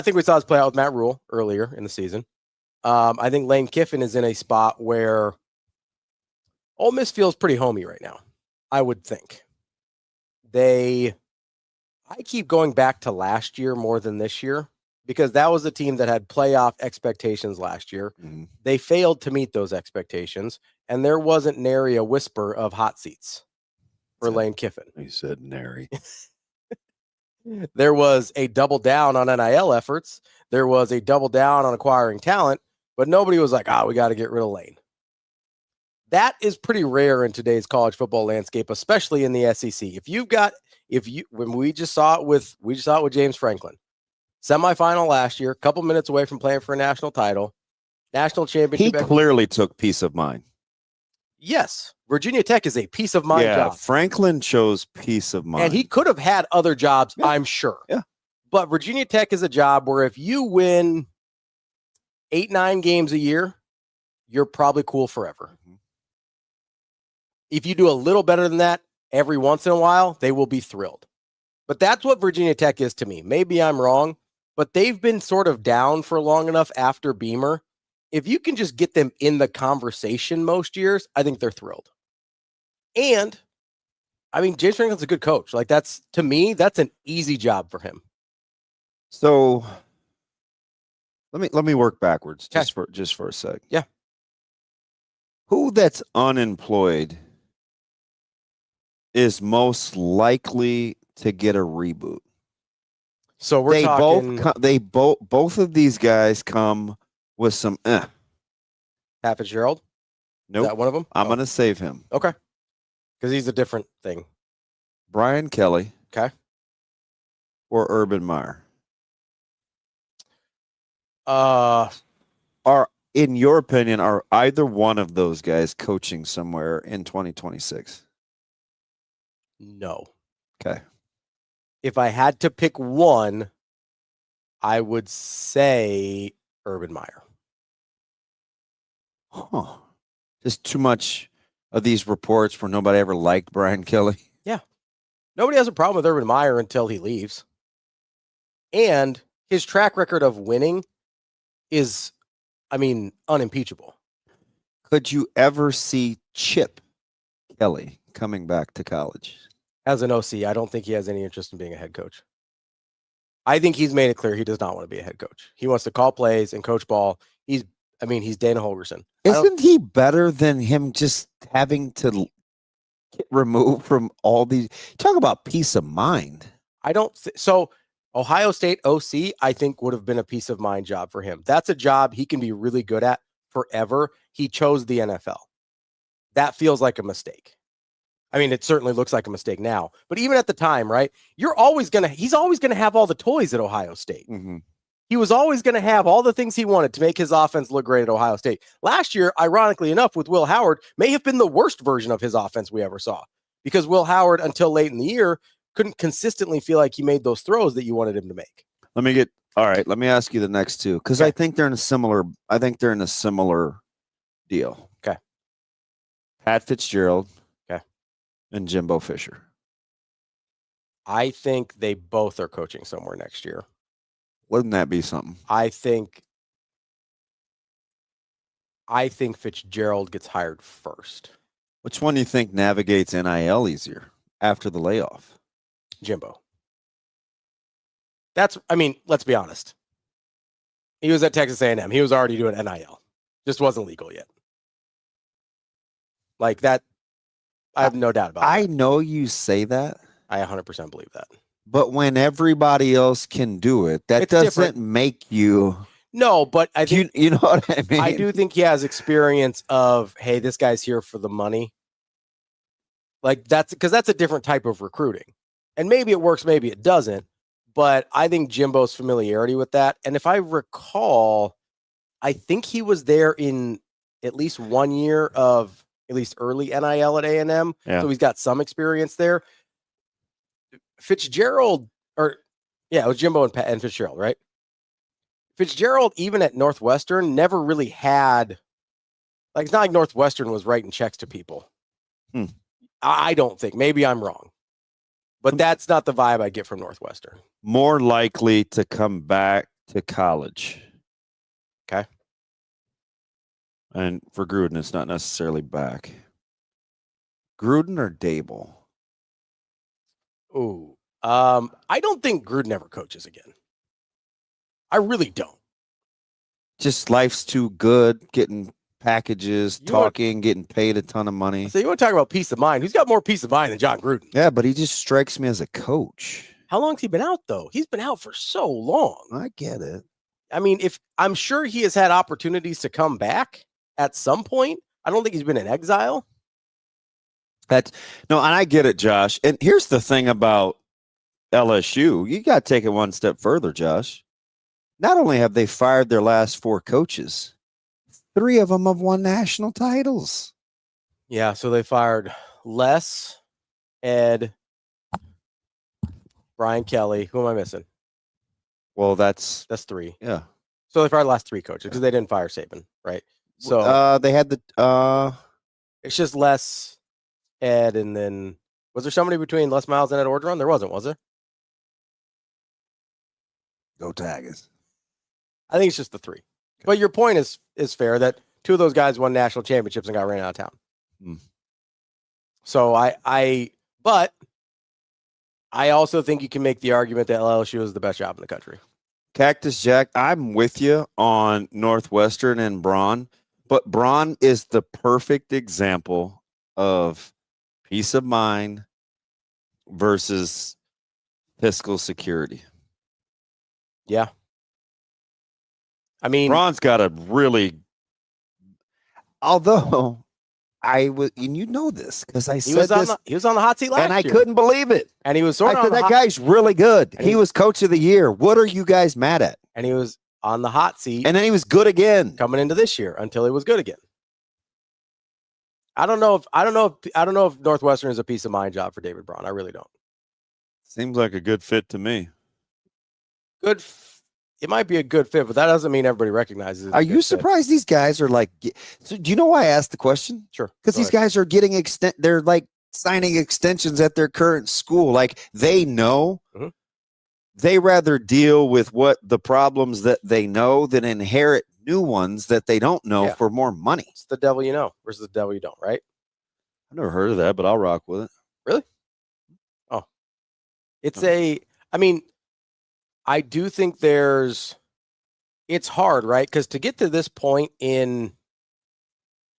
think we saw this play out with Matt Rule earlier in the season. I think Lane Kiffin is in a spot where Ole Miss feels pretty homey right now, I would think. I keep going back to last year more than this year, because that was a team that had playoff expectations last year. They failed to meet those expectations, and there wasn't nary a whisper of hot seats for Lane Kiffin. He said nary. There was a double down on NIL efforts. There was a double down on acquiring talent, but nobody was like, we got to get rid of Lane. That is pretty rare in today's college football landscape, especially in the SEC. When we just saw it with James Franklin. Semifinal last year, a couple minutes away from playing for a national title, national championship. He clearly took peace of mind. Yes. Virginia Tech is a peace of mind job. Franklin chose peace of mind. And he could have had other jobs, I'm sure. Yeah. But Virginia Tech is a job where if you win 8-9 games a year, you're probably cool forever. If you do a little better than that every once in a while, they will be thrilled. But that's what Virginia Tech is to me. Maybe I'm wrong, but they've been sort of down for long enough after Beamer. If you can just get them in the conversation most years, I think they're thrilled. And James Franklin's a good coach. To me, that's an easy job for him. So let me work backwards just for a sec. Yeah. Who that's unemployed is most likely to get a reboot? So we're talking both of these guys come with some Pat Fitzgerald? Nope. Is that one of them? I'm going to save him. Okay. Because he's a different thing. Brian Kelly. Okay. Or Urban Meyer. In your opinion, are either one of those guys coaching somewhere in 2026? No. Okay. If I had to pick one, I would say Urban Meyer. Huh. Just too much of these reports where nobody ever liked Brian Kelly. Yeah. Nobody has a problem with Urban Meyer until he leaves. And his track record of winning is, unimpeachable. Could you ever see Chip Kelly coming back to college? As an OC, I don't think he has any interest in being a head coach. I think he's made it clear he does not want to be a head coach. He wants to call plays and coach ball. He's Dana Holgorsen. Isn't he better than him just having to get removed from all these. Talk about peace of mind. I don't. So Ohio State OC, I think, would have been a peace of mind job for him. That's a job he can be really good at forever. He chose the NFL. That feels like a mistake. I mean, it certainly looks like a mistake now, but even at the time, right? He's always going to have all the toys at Ohio State. Mm-hmm. He was always going to have all the things he wanted to make his offense look great at Ohio State. Last year, ironically enough, with Will Howard, may have been the worst version of his offense we ever saw, because Will Howard, until late in the year, couldn't consistently feel like he made those throws that you wanted him to make. Let me ask you the next two, because I think they're in a similar deal. Okay. Pat Fitzgerald. Okay. And Jimbo Fisher. I think they both are coaching somewhere next year. Wouldn't that be something? I think Fitzgerald gets hired first. Which one do you think navigates NIL easier after the layoff? Jimbo. Let's be honest. He was at Texas A&M. He was already doing NIL. Just wasn't legal yet. Like that, I have no doubt about it. I know you say that. I 100% believe that. But when everybody else can do it, that doesn't different. make you. No, but I think you know what I mean. I do think he has experience of, hey, this guy's here for the money. Like that's a different type of recruiting, and maybe it works, maybe it doesn't. But I think Jimbo's familiarity with that, and if I recall, I think he was there in at least 1 year of at least early NIL at A&M, so he's got some experience there. Fitzgerald, it was Jimbo and Fitzgerald, right? Fitzgerald, even at Northwestern, never really had, it's not like Northwestern was writing checks to people. I don't think. Maybe I'm wrong. But that's not the vibe I get from Northwestern. More likely to come back to college. Okay. And for Gruden, it's not necessarily back. Gruden or Dable? Ooh. I don't think Gruden ever coaches again. I really don't. Just life's too good, getting packages, getting paid a ton of money. So you want to talk about peace of mind? Who's got more peace of mind than John Gruden? Yeah, but he just strikes me as a coach. How long's he been out, though? He's been out for so long. I get it. I mean, I'm sure he has had opportunities to come back at some point. I don't think he's been in exile. And I get it, Josh. And here's the thing about LSU. You got to take it one step further, Josh. Not only have they fired their last 4 coaches, 3 of them have won national titles. Yeah, so they fired Les, Ed, Brian Kelly. Who am I missing? Well, that's 3. Yeah. So they fired the last 3 coaches because they didn't fire Saban, right? So they had it's just Les, Ed, and then was there somebody between Les Miles and Ed Orgeron? There wasn't, was there? Go Tigers. I think it's just the 3. Okay. But your point is fair that 2 of those guys won national championships and got ran out of town. So but I also think you can make the argument that LSU is the best job in the country. Cactus Jack, I'm with you on Northwestern and Braun, but Braun is the perfect example of peace of mind versus fiscal security. Yeah. I mean, Braun's got a really, although I was, and you know this because I said this. He was on the hot seat last year. And I couldn't believe it. And he was sort of that guy's really good. He was coach of the year. What are you guys mad at? And he was on the hot seat. And then he was good again. Coming into this year until he was good again. I don't know if Northwestern is a peace of mind job for David Braun. I really don't. Seems like a good fit to me. It might be a good fit, but that doesn't mean everybody recognizes it. Are you surprised these guys are like, so do you know why I asked the question? Sure. Because these guys are getting they're like signing extensions at their current school. Like they know they rather deal with the problems that they know than inherit new ones that they don't know for more money. It's the devil you know versus the devil you don't, right? I've never heard of that, but I'll rock with it. Really? Oh. I do think it's hard, right? Because to get to this point in,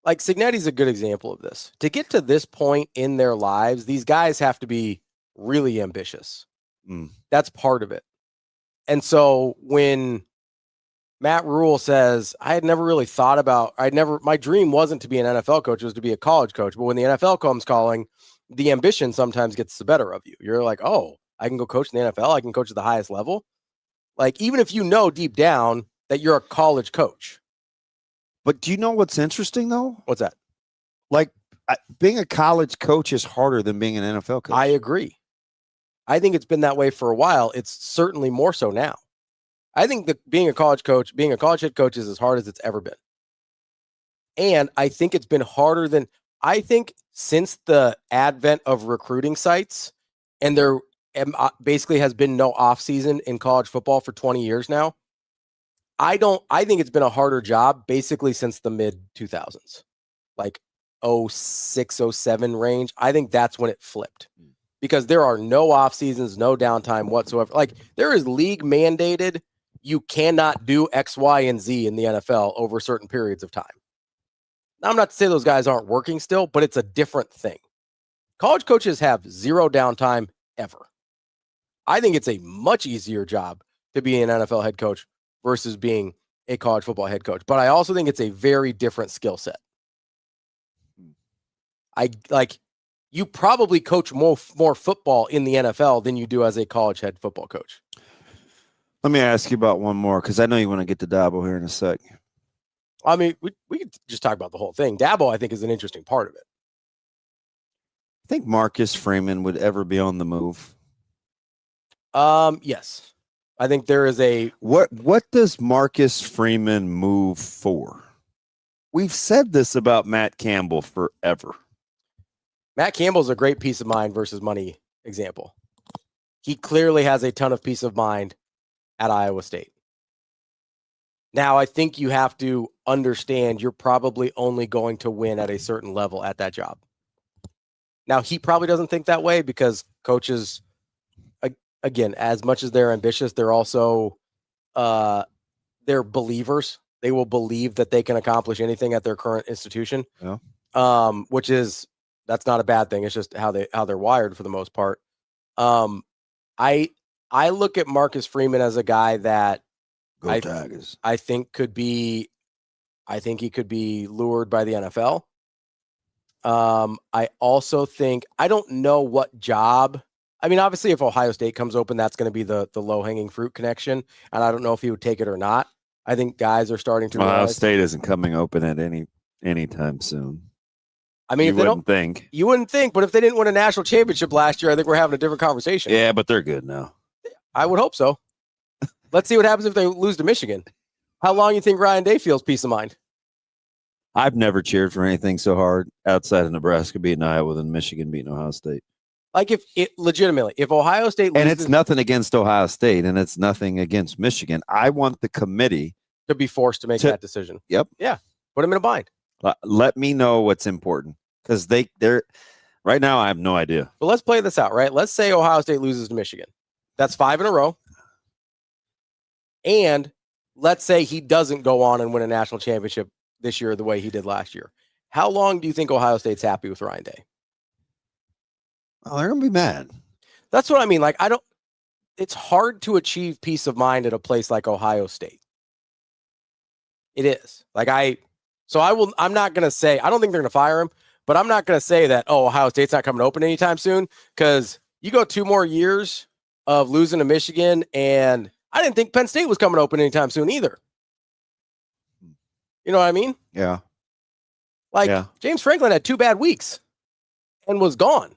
like Cignetti's a good example of this. To get to this point in their lives, these guys have to be really ambitious. That's part of it. And so when Matt Rule says, I had never really thought about, my dream wasn't to be an NFL coach, it was to be a college coach. But when the NFL comes calling, the ambition sometimes gets the better of you. You're like, oh, I can go coach in the NFL. I can coach at the highest level. Like, even if you know deep down that you're a college coach. But do you know what's interesting, though? What's that? Like, being a college coach is harder than being an NFL coach. I agree. I think it's been that way for a while. It's certainly more so now. I think that being a college head coach is as hard as it's ever been. And I think it's been harder than, I think since the advent of recruiting sites, and there basically has been no off season in college football for 20 years now. I think it's been a harder job basically since the mid 2000s, like 06, 07 range. I think that's when it flipped because there are no off seasons, no downtime whatsoever. Like there is league mandated. You cannot do X, Y, and Z in the NFL over certain periods of time. Now, I'm not to say those guys aren't working still, but it's a different thing. College coaches have zero downtime ever. I think it's a much easier job to be an NFL head coach versus being a college football head coach. But I also think it's a very different skill set. You probably coach more football in the NFL than you do as a college head football coach. Let me ask you about one more, because I know you want to get to Dabo here in a sec. I mean, we could just talk about the whole thing. Dabo, I think, is an interesting part of it. I think Marcus Freeman would ever be on the move. Yes. I think there is a... What does Marcus Freeman move for? We've said this about Matt Campbell forever. Matt Campbell's a great peace of mind versus money example. He clearly has a ton of peace of mind at Iowa State. Now, I think you have to understand you're probably only going to win at a certain level at that job. Now, he probably doesn't think that way because coaches, again, as much as they're ambitious, they're also they're believers. They will believe that they can accomplish anything at their current institution. Yeah. That's not a bad thing. It's just how they're wired for the most part. I look at Marcus Freeman as a guy that I think he could be lured by the NFL. I also think, I don't know what job. I mean, obviously, if Ohio State comes open, that's going to be the low-hanging fruit connection. And I don't know if he would take it or not. I think guys are starting to Ohio realize. State isn't coming open at any time soon. I mean, you wouldn't think. You wouldn't think, but if they didn't win a national championship last year, I think we're having a different conversation. Yeah, but they're good now. I would hope so. Let's see what happens if they lose to Michigan. How long do you think Ryan Day feels peace of mind? I've never cheered for anything so hard outside of Nebraska beating Iowa than Michigan beating Ohio State. Like if Ohio State loses, and it's nothing against Ohio State and it's nothing against Michigan. I want the committee to be forced to make that decision. Yep. Yeah. Put them in a bind. Let me know what's important because they're right now. I have no idea. But let's play this out, right? Let's say Ohio State loses to Michigan. That's 5 in a row. And let's say he doesn't go on and win a national championship this year the way he did last year. How long do you think Ohio State's happy with Ryan Day? Oh, they're going to be mad. That's what I mean. Like, it's hard to achieve peace of mind at a place like Ohio State. It is. I'm not going to say, I don't think they're going to fire him, but I'm not going to say that, Ohio State's not coming open anytime soon, because you go 2 more years of losing to Michigan, and I didn't think Penn State was coming open anytime soon either. You know what I mean? Yeah. James Franklin had 2 bad weeks and was gone.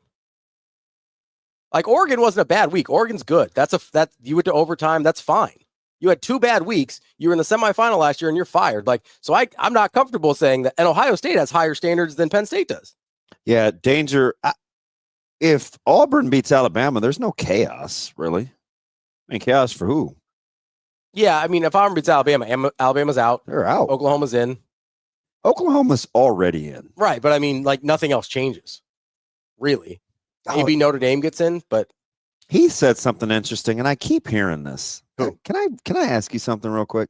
Like, Oregon wasn't a bad week. Oregon's good. You went to overtime. That's fine. You had 2 bad weeks. You were in the semifinal last year and you're fired. I'm not comfortable saying that. And Ohio State has higher standards than Penn State does. Yeah. Danger. If Auburn beats Alabama, there's no chaos, really. I mean, chaos for who? Yeah. I mean, if Auburn beats Alabama, Alabama's out. They're out. Oklahoma's in. Oklahoma's already in. Right. But I mean, nothing else changes. Really. Maybe Notre Dame gets in, but he said something interesting, and I keep hearing this. Can I ask you something real quick?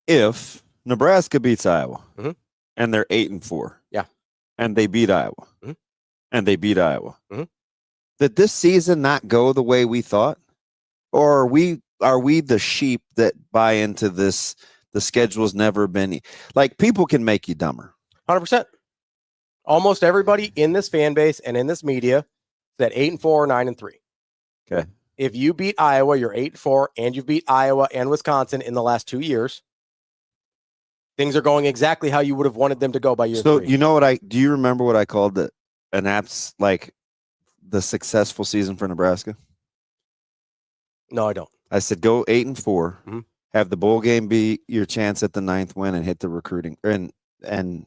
If Nebraska beats Iowa, Mhm. and they're 8-4. Yeah. And they beat Iowa, Mhm. and they beat Iowa. Mhm. Did this season not go the way we thought, or are we the sheep that buy into this? The schedule's never been like people can make you dumber. 100%. Almost everybody in this fan base and in this media said 8-4, 9-3. Okay. If you beat Iowa, you're 8-4, and you've beat Iowa and Wisconsin in the last 2 years. Things are going exactly how you would have wanted them to go by year So 3. you know what do you remember what I called an apps like the successful season for Nebraska? No, I don't. I said go 8-4, Mhm. have the bowl game be your chance at the 9th win, and hit the recruiting and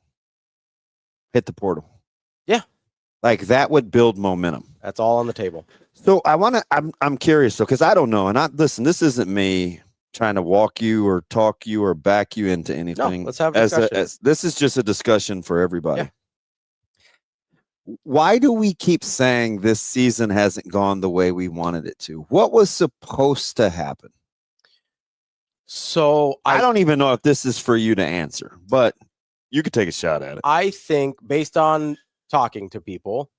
hit the portal. Yeah. Like that would build momentum. That's all on the table. So I'm curious though, because I don't know. And listen, this isn't me trying to walk you or talk you or back you into anything. let's have a discussion. This is just a discussion for everybody. Yeah. Why do we keep saying this season hasn't gone the way we wanted it to? What was supposed to happen? So I don't even know if this is for you to answer, but you could take a shot at it. I think based on talking to people,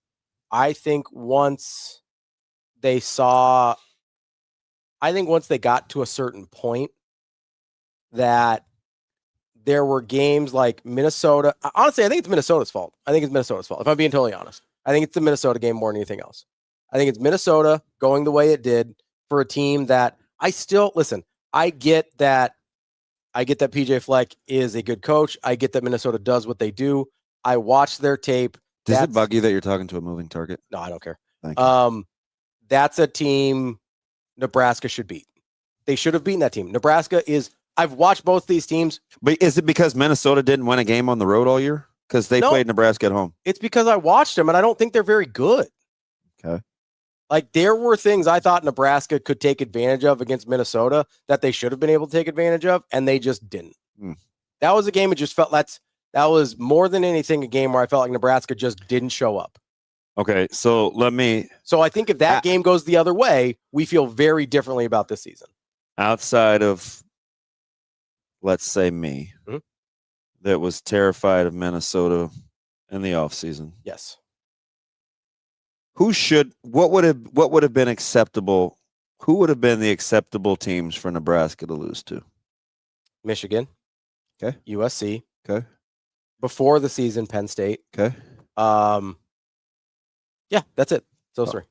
I think once they got to a certain point that there were games like Minnesota. Honestly, I think it's Minnesota's fault. If I'm being totally honest. I think it's the Minnesota game more than anything else. I think it's Minnesota going the way it did for a team that I get that PJ Fleck is a good coach. I get that Minnesota does what they do. I watched their tape. Does it bug you that you're talking to a moving target? No, I don't care. Thank you. That's a team Nebraska should beat. They should have beaten that team. I've watched both these teams. But is it because Minnesota didn't win a game on the road all year? Because they played Nebraska at home. It's because I watched them, and I don't think they're very good. Okay. Like, there were things I thought Nebraska could take advantage of against Minnesota that they should have been able to take advantage of, and they just didn't. That was a game it just felt that was more than anything a game where I felt like Nebraska just didn't show up. Okay, so So I think if that game goes the other way, we feel very differently about this season. Outside of, let's say me, that was terrified of Minnesota in the offseason. Yes. What would have been acceptable? Who would have been the acceptable teams for Nebraska to lose to? Michigan. Okay. USC. Okay. Before the season, Penn State. Okay. Yeah, that's it. Those three.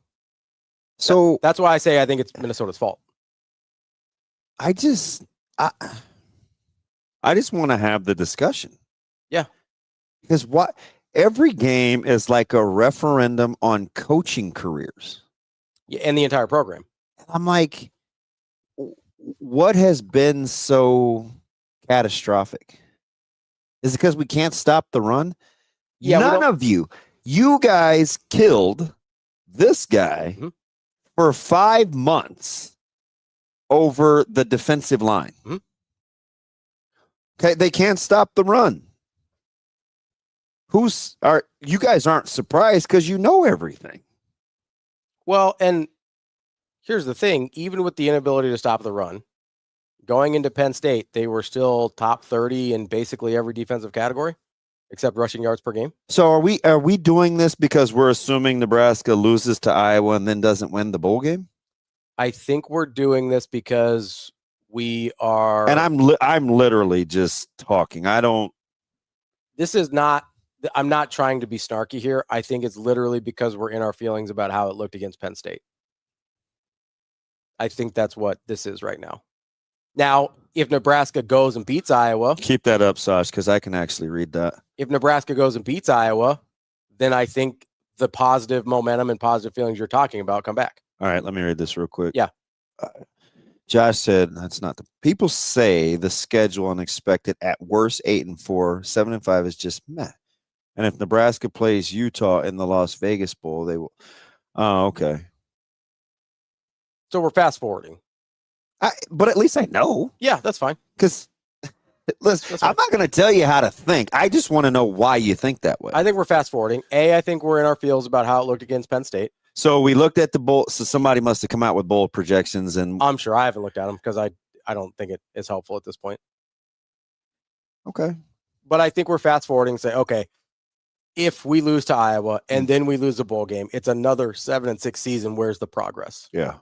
So that's why I say I think it's Minnesota's fault. I just want to have the discussion. Yeah. Because every game is like a referendum on coaching careers. Yeah, and the entire program. I'm like, what has been so catastrophic? Is it because we can't stop the run? Yeah, None of you guys killed this guy for 5 months over the defensive line. Okay, they can't stop the run. You guys aren't surprised because you know everything. Well, and here's the thing, even with the inability to stop the run, going into Penn State, they were still top 30 in basically every defensive category except rushing yards per game. So are we doing this because we're assuming Nebraska loses to Iowa and then doesn't win the bowl game? I think we're doing this because we are. And I'm literally just talking. I'm not trying to be snarky here. I think it's literally because we're in our feelings about how it looked against Penn State. I think that's what this is right now. Now, if Nebraska goes and beats Iowa. Keep that up, Sash, because I can actually read that. If Nebraska goes and beats Iowa, then I think the positive momentum and positive feelings you're talking about come back. All right, let me read this real quick. Yeah. Josh said, that's not the people say the schedule unexpected at worst 8-4, 7-5 is just meh. And if Nebraska plays Utah in the Las Vegas Bowl, they will. Oh, okay. So we're fast forwarding. But at least I know. Yeah, that's fine. Because listen, I'm not going to tell you how to think. I just want to know why you think that way. I think we're fast forwarding. I think we're in our feels about how it looked against Penn State. So we looked at the bowl. So somebody must have come out with bold projections, and I'm sure I haven't looked at them because I don't think it is helpful at this point. Okay. But I think we're fast forwarding and say, okay, if we lose to Iowa and then we lose a bowl game, it's another 7-6 season. Where's the progress? Yeah.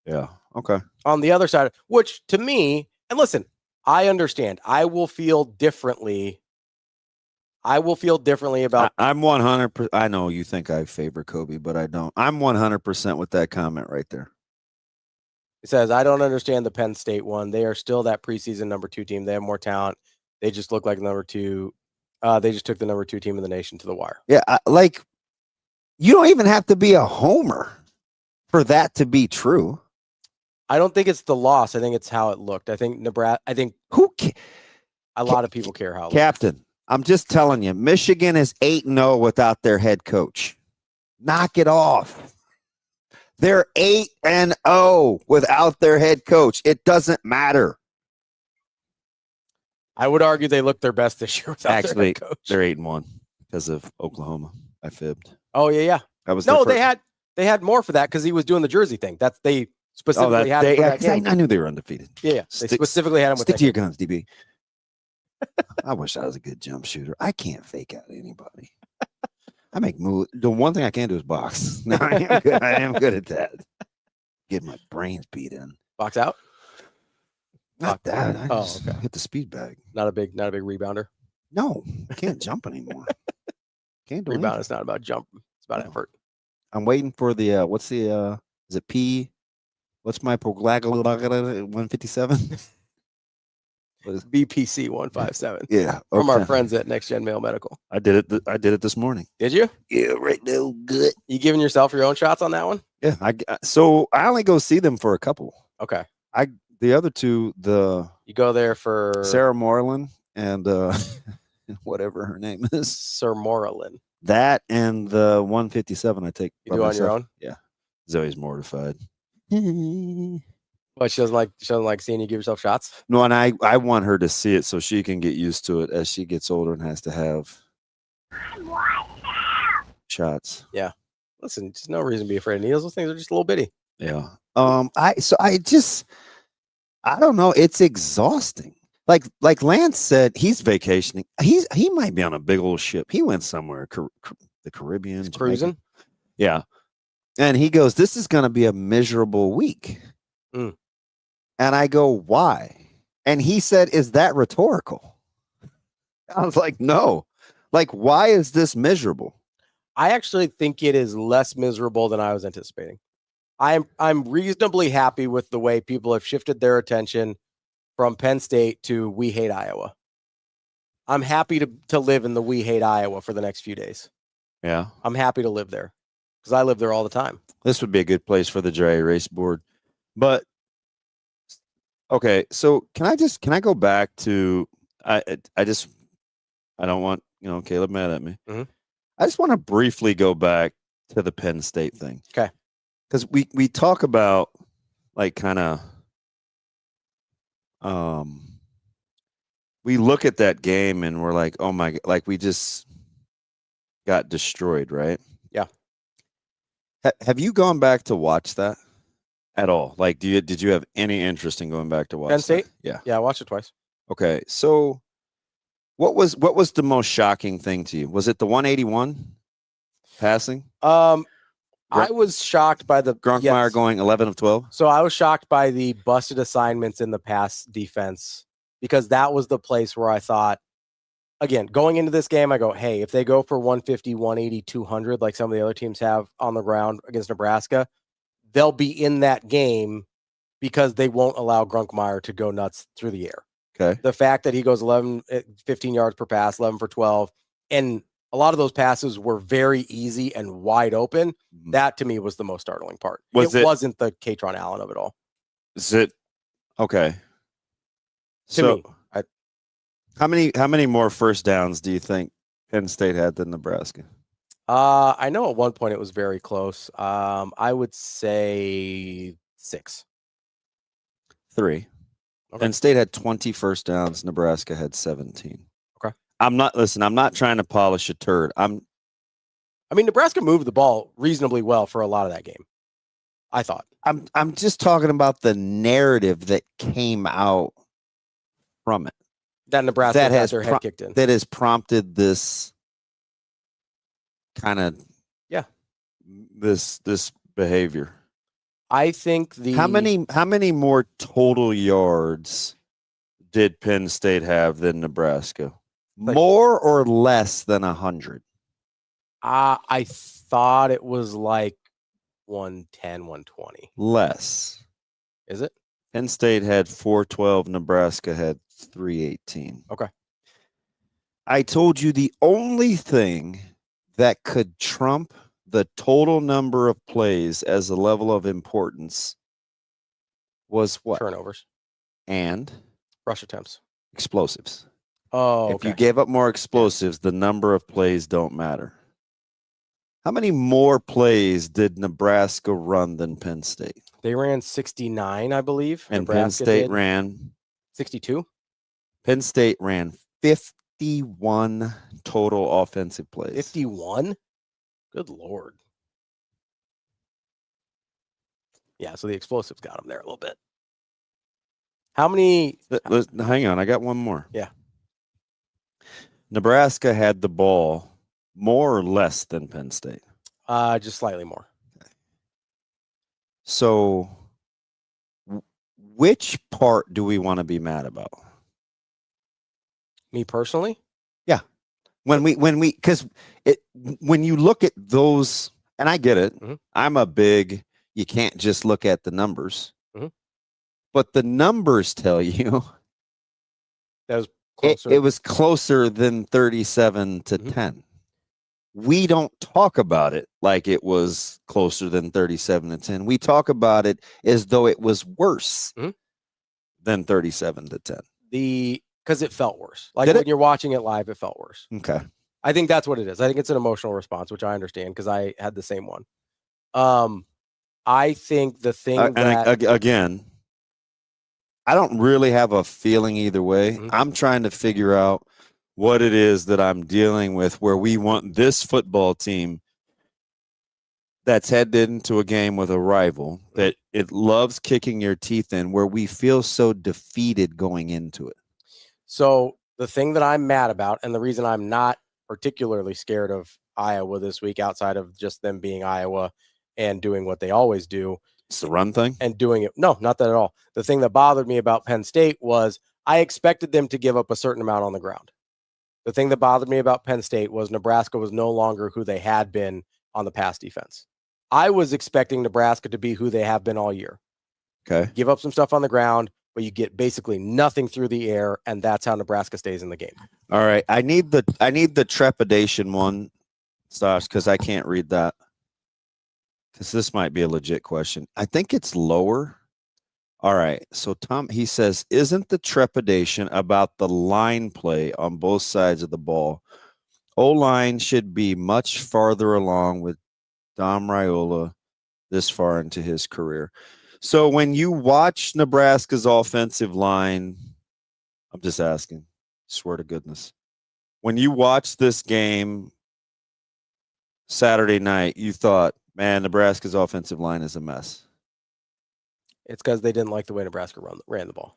Yeah. Okay. On the other side, which to me, and listen, I understand. I will feel differently about. I'm 100%. I know you think I favor Kobe, but I don't. I'm 100% with that comment right there. It says, I don't understand the Penn State one. They are still that preseason number 2 team. They have more talent. They just look like number 2. They just took the number 2 team in the nation to the wire. Yeah. You don't even have to be a homer for that to be true. I don't think it's the loss. I think it's how it looked. I think Nebraska. I think a lot of people care how it Captain, I'm just telling you, Michigan is 8-0 without their head coach. Knock it off. They're 8-0 without their head coach. It doesn't matter. I would argue they look their best this year without their head coach. They're 8-1 because of Oklahoma. I fibbed. Oh yeah. That was they had more for that because he was doing the jersey thing. They specifically had him for that game. I knew they were undefeated. Yeah. They specifically had him with stick to your guns, DB. I wish I was a good jump shooter. I can't fake out anybody. I make moves. The one thing I can't do is box. No, I am good at that. Get my brains beat in. Box out? Not that. I just hit the speed bag. Not a big rebounder. No, I can't jump anymore. Can't do Rebound anything. is not about jump. It's about effort. I'm waiting for the what's the is it P? What's my 157? BPC 157. Yeah, From our okay. friends at Next Gen Mail Medical. I did it this morning. Did you? Yeah, right now, good. You giving yourself your own shots on that one? Yeah, so I only go see them for a couple. Okay. The other two, you go there for Sarah Moreland and whatever her name is, Sir Moreland. That and the 157 I take. You do on your own? Yeah. Zoe's mortified. But she doesn't like seeing you give yourself shots. No, and I want her to see it so she can get used to it as she gets older and has to have shots. Yeah. Listen, there's no reason to be afraid of needles. Those things are just a little bitty. Yeah. I don't know. It's exhausting. Like Lance said, he's vacationing. He might be on a big old ship. He went somewhere, the Caribbean, He's cruising. Yeah. And he goes, this is going to be a miserable week. Mm. And I go, why? And he said, is that rhetorical? I was like, no. Like, why is this miserable? I actually think it is less miserable than I was anticipating. I'm reasonably happy with the way people have shifted their attention from Penn State to we hate Iowa. I'm happy to live in the we hate Iowa for the next few days. Yeah. I'm happy to live there because I live there all the time. This would be a good place for the dry erase board. But okay, so can I go back to I don't want, Caleb mad at me. Mm-hmm. I just want to briefly go back to the Penn State thing. Okay. Because we talk about like kind of we look at that game and we're like, oh my God, like we just got destroyed, right? Yeah. Have you gone back to watch that at all? Like, did you have any interest in going back to watch Penn State? that? Yeah. Yeah, I watched it twice. Okay. So what was the most shocking thing to you? Was it the 181 passing? I was shocked by the Grunkmeyer going 11 of 12. So I was shocked by the busted assignments in the pass defense because that was the place where I thought, again, going into this game, I go, hey, if they go for 150, 180, 200, like some of the other teams have on the ground against Nebraska, they'll be in that game because they won't allow Grunkmeyer to go nuts through the air. Okay. The fact that he goes 15 yards per pass, 11 for 12, and a lot of those passes were very easy and wide open. Mm-hmm. That to me was the most startling part. It wasn't the Katron Allen of it all. Is it okay? To me, how many more first downs do you think Penn State had than Nebraska? I know at one point it was very close. I would say 6. 3. Okay. Penn State had 20 first downs. Nebraska had 17. Okay. I'm not trying to polish a turd. I mean, Nebraska moved the ball reasonably well for a lot of that game, I thought. I'm just talking about the narrative that came out from it. that Nebraska that got has their head kicked in. that has prompted this kind of this behavior. I think how many more total yards did Penn State have than Nebraska? More or less than 100? I thought it was like 110, 120. Less. Is it? Penn State had 412. Nebraska had 318. Okay. I told you the only thing that could trump the total number of plays as a level of importance was what? Turnovers. And? Rush attempts. Explosives. Oh, If you gave up more explosives, the number of plays don't matter. How many more plays did Nebraska run than Penn State? They ran 69, I believe. And Nebraska Penn State did ran 62. Penn State ran 51 total offensive plays. 51? Good Lord. Yeah, so the explosives got them there a little bit. How many? Hang on, I got one more. Yeah. Nebraska had the ball more or less than Penn State? Just slightly more. So which part do we want to be mad about? Me personally? Yeah. When you look at those, and I get it, I'm a big, you can't just look at the numbers, but the numbers tell you that was closer. It was closer than 37 to 10. We don't talk about it like it was closer than 37 to 10. We talk about it as though it was worse than 37 to 10. Because it felt worse. Like when you're watching it live, it felt worse. Okay. I think that's what it is. I think it's an emotional response, which I understand because I had the same one. I think the thing again, I don't really have a feeling either way. I'm trying to figure out what it is that I'm dealing with where we want this football team that's headed into a game with a rival that it loves kicking your teeth in, where we feel so defeated going into it. So the thing that I'm mad about, and the reason I'm not particularly scared of Iowa this week, outside of just them being Iowa and doing what they always do. It's the run thing? And doing it. No, not that at all. The thing that bothered me about Penn State was I expected them to give up a certain amount on the ground. The thing that bothered me about Penn State was Nebraska was no longer who they had been on the pass defense. I was expecting Nebraska to be who they have been all year. Okay. Give up some stuff on the ground, but you get basically nothing through the air, and that's how Nebraska stays in the game. All right. I need the trepidation one, Stosh, because I can't read that. Because this might be a legit question. I think it's lower. All right. So Tom, he says, isn't the trepidation about the line play on both sides of the ball? O-line should be much farther along with Dom Raiola this far into his career. So when you watch Nebraska's offensive line, I'm just asking, swear to goodness. When you watch this game Saturday night, you thought, man, Nebraska's offensive line is a mess. It's because they didn't like the way Nebraska ran the ball.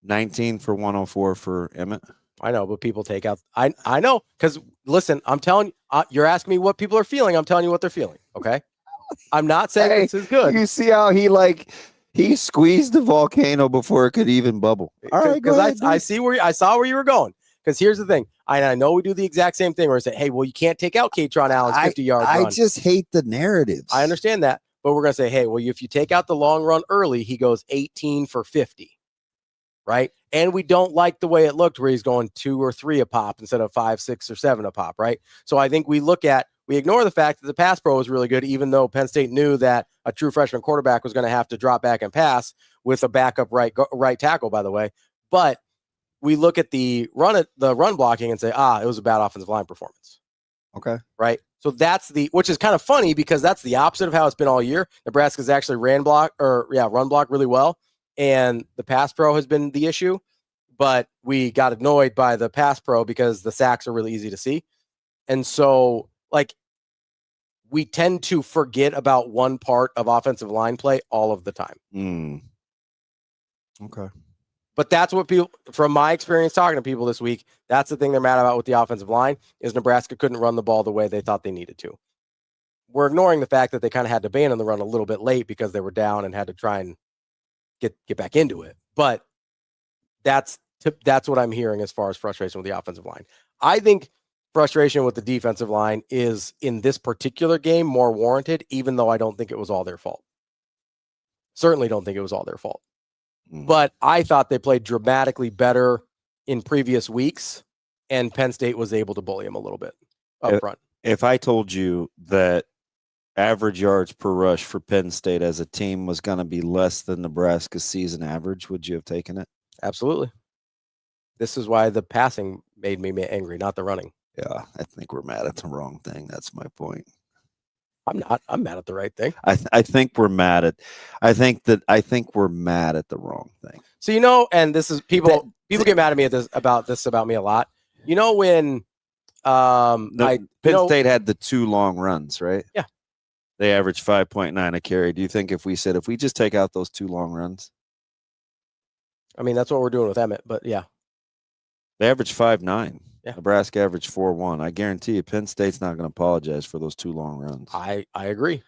19 for 104 for Emmett. I know, but people take out. I know, because listen, I'm telling you, you're asking me what people are feeling. I'm telling you what they're feeling. Okay, I'm not saying this is good. You see how he squeezed the volcano before it could even bubble. All right, because I saw where you were going. Because here's the thing, I know we do the exact same thing where we say, hey, well, you can't take out Katron Allen's 50-yard run. I just hate the narratives. I understand that, but we're gonna say, hey, well, if you take out the long run early, he goes 18 for 50. Right. And we don't like the way it looked where he's going 2 or 3 a pop instead of 5, 6, or 7 a pop. Right. So I think we ignore the fact that the pass pro was really good, even though Penn State knew that a true freshman quarterback was going to have to drop back and pass with a backup right tackle, by the way. But we look at the run blocking and say, it was a bad offensive line performance. Okay. Right. So which is kind of funny because that's the opposite of how it's been all year. Nebraska's actually run block really well. And the pass pro has been the issue, but we got annoyed by the pass pro because the sacks are really easy to see. And so we tend to forget about one part of offensive line play all of the time. Okay. But that's what people, from my experience talking to people this week, that's the thing they're mad about with the offensive line is Nebraska couldn't run the ball the way they thought they needed to. We're ignoring the fact that they kind of had to ban on the run a little bit late because they were down and had to try and get back into it. But that's what I'm hearing as far as frustration with the offensive line. I think frustration with the defensive line is in this particular game more warranted, even though I don't think it was all their fault. Certainly don't think it was all their fault. But I thought they played dramatically better in previous weeks, and Penn State was able to bully them a little bit up front. If I told you that average yards per rush for Penn State as a team was going to be less than Nebraska's season average, would you have taken it? Absolutely. This is why the passing made me angry, not the running. Yeah, I think we're mad at the wrong thing. That's my point. I'm not. I'm mad at the right thing. I think we're mad at. I think we're mad at the wrong thing. So and this is people get mad at me about me a lot. When Penn State had the 2 long runs, right? Yeah. They averaged 5.9 a carry. Do you think if we just take out those 2 long runs? I mean, that's what we're doing with Emmett, but yeah. They averaged 5.9. Yeah. Nebraska averaged 4.1. I guarantee you Penn State's not going to apologize for those 2 long runs. I agree.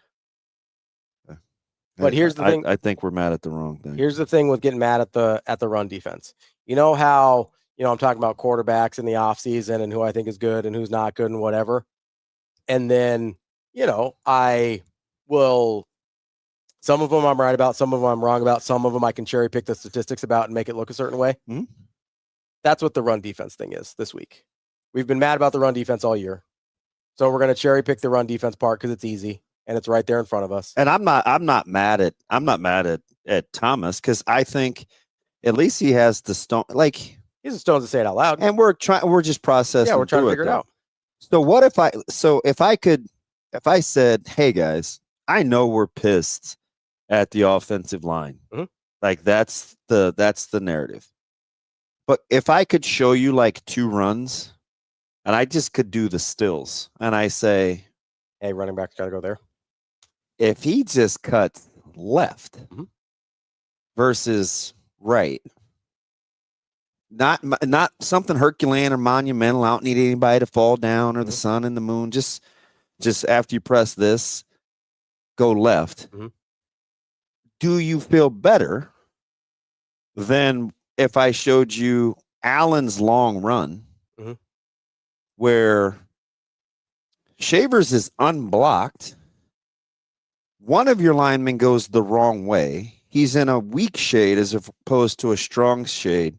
But here's the thing. I think we're mad at the wrong thing. Here's the thing with getting mad at the run defense. You know how, I'm talking about quarterbacks in the offseason and who I think is good and who's not good and whatever. And then, I will, some of them I'm right about, some of them I'm wrong about, some of them I can cherry pick the statistics about and make it look a certain way. Mm-hmm. That's what the run defense thing is this week. We've been mad about the run defense all year. So we're going to cherry pick the run defense part because it's easy and it's right there in front of us. And I'm not mad at Thomas because I think at least he has the stone. Like he has the stones to say it out loud. And we're just processing. Yeah, we're trying to figure it out. So what if I said, hey guys, I know we're pissed at the offensive line. Mm-hmm. Like that's the narrative. But if I could show you like 2 runs and I just could do the stills and I say, hey, running back's got to go there. If he just cuts left mm-hmm. versus right, not something Herculean or monumental. I don't need anybody to fall down or the sun and the moon. Just after you press this, go left. Mm-hmm. Do you feel better than if I showed you Allen's long run mm-hmm. where Shavers is unblocked? One of your linemen goes the wrong way. He's in a weak shade as opposed to a strong shade.